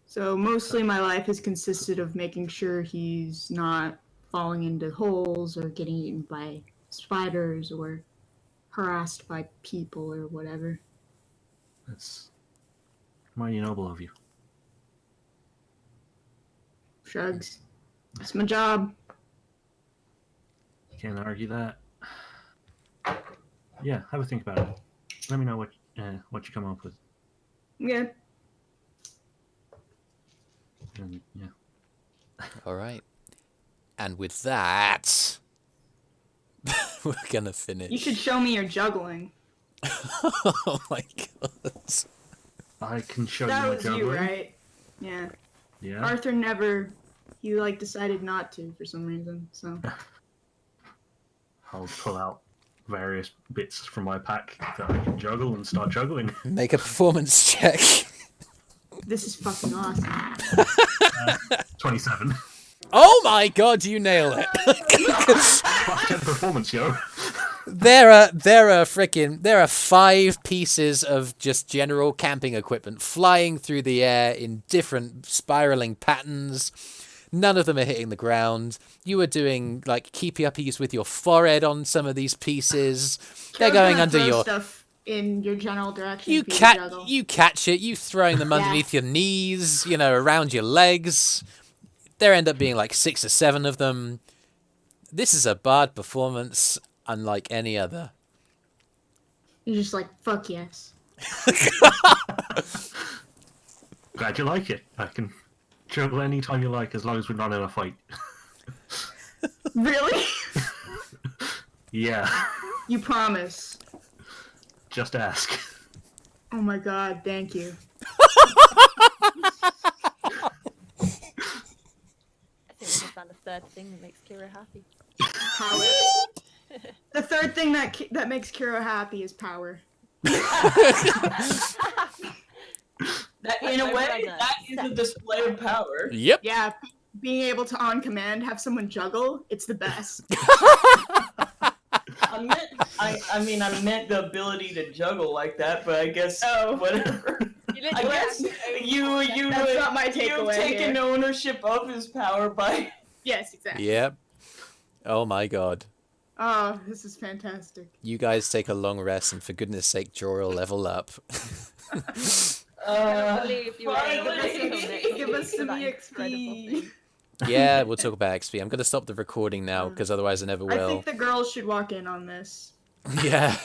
Speaker 3: So mostly my life has consisted of making sure he's not falling into holes or getting eaten by spiders or harassed by people or whatever.
Speaker 5: That's mighty noble of you.
Speaker 3: Shrugs. It's my job.
Speaker 5: Can't argue that. Yeah, have a think about it. Let me know what you come up with.
Speaker 3: Yeah.
Speaker 5: And yeah.
Speaker 1: All right. And with that, we're gonna finish.
Speaker 3: You should show me your juggling.
Speaker 1: Oh my god.
Speaker 5: I can show
Speaker 3: That
Speaker 5: you my
Speaker 3: was you,
Speaker 5: juggling.
Speaker 3: right? Yeah.
Speaker 5: Yeah.
Speaker 3: Arthur never, he like decided not to for some reason, so.
Speaker 5: I'll pull out various bits from my pack that I can juggle and start juggling.
Speaker 1: Make a performance check.
Speaker 3: This is fucking awesome.
Speaker 5: 27.
Speaker 1: Oh my god, you nail it.
Speaker 5: Plus 10 performance, yo.
Speaker 1: There are 5 pieces of just general camping equipment flying through the air in different spiraling patterns. None of them are hitting the ground. You are doing like keepy uppies with your forehead on some of these pieces. They're going under
Speaker 3: throw
Speaker 1: your.
Speaker 3: stuff in your general direction.
Speaker 1: You
Speaker 3: for you to juggle.
Speaker 1: catch it. You throwing them underneath your knees. You know, around your legs. There end up being like 6 or 7 of them. This is a bard performance unlike any other.
Speaker 3: You're just like, fuck yes.
Speaker 5: Glad you like it. I can juggle anytime you like as long as we're not in a fight.
Speaker 3: Really?
Speaker 5: Yeah.
Speaker 3: You promise?
Speaker 5: Just ask.
Speaker 3: Oh my god, thank you.
Speaker 2: I think we just found a third thing that makes Kira happy.
Speaker 3: Power. The third thing that makes Kyro happy is power.
Speaker 4: That, in a way, that is a display of power.
Speaker 1: Yep.
Speaker 3: Yeah, being able to on command have someone juggle, it's the best.
Speaker 4: I meant the ability to juggle like that, but I guess whatever. I guess you
Speaker 3: That's not my
Speaker 4: you've
Speaker 3: takeaway
Speaker 4: taken
Speaker 3: here.
Speaker 4: ownership of his power by.
Speaker 3: Yes, exactly.
Speaker 1: Yep. Oh my god.
Speaker 3: Oh, this is fantastic.
Speaker 1: You guys take a long rest, and for goodness sake, Joril, level up.
Speaker 2: Believe you were able to
Speaker 4: finally.
Speaker 3: Give us some
Speaker 2: that
Speaker 3: EXP.
Speaker 2: incredible thing.
Speaker 1: Yeah, we'll talk about XP. I'm going to stop the recording now, because otherwise I never
Speaker 3: I
Speaker 1: will.
Speaker 3: think the girls should walk in on this.
Speaker 1: Yeah.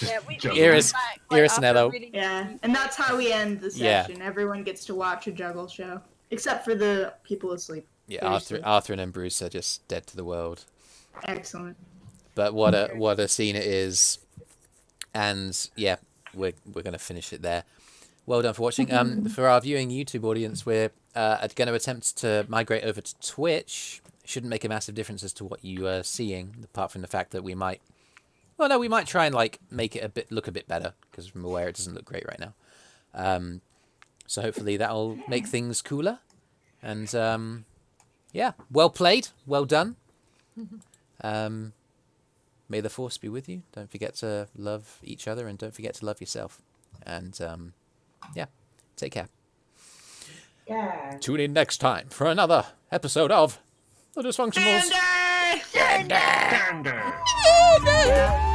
Speaker 2: Yeah, we
Speaker 5: Juggle.
Speaker 1: Eirys-
Speaker 2: back,
Speaker 1: Eirys and
Speaker 2: after
Speaker 1: Elo.
Speaker 2: reading
Speaker 3: Yeah,
Speaker 2: the-
Speaker 3: and that's how we end the
Speaker 1: Yeah.
Speaker 3: session. Everyone gets to watch a juggle show, except for the people asleep.
Speaker 1: Yeah, Arthrin and Brüz are just dead to the world.
Speaker 3: Excellent.
Speaker 1: But what a scene it is. And yeah, we're going to finish it there. Well done for watching. For our viewing YouTube audience, we're going to attempt to migrate over to Twitch. Shouldn't make a massive difference as to what you are seeing, apart from the fact that we might... Well, no, we might try and like make it look a bit better, because I'm aware it doesn't look great right now. So hopefully that'll make things cooler. And yeah, well played, well done. May the force be with you. Don't forget to love each other, and don't forget to love yourself. And yeah, take care.
Speaker 4: Yeah.
Speaker 7: Tune in next time for another episode of The Dysfunctionals.
Speaker 5: Thunder!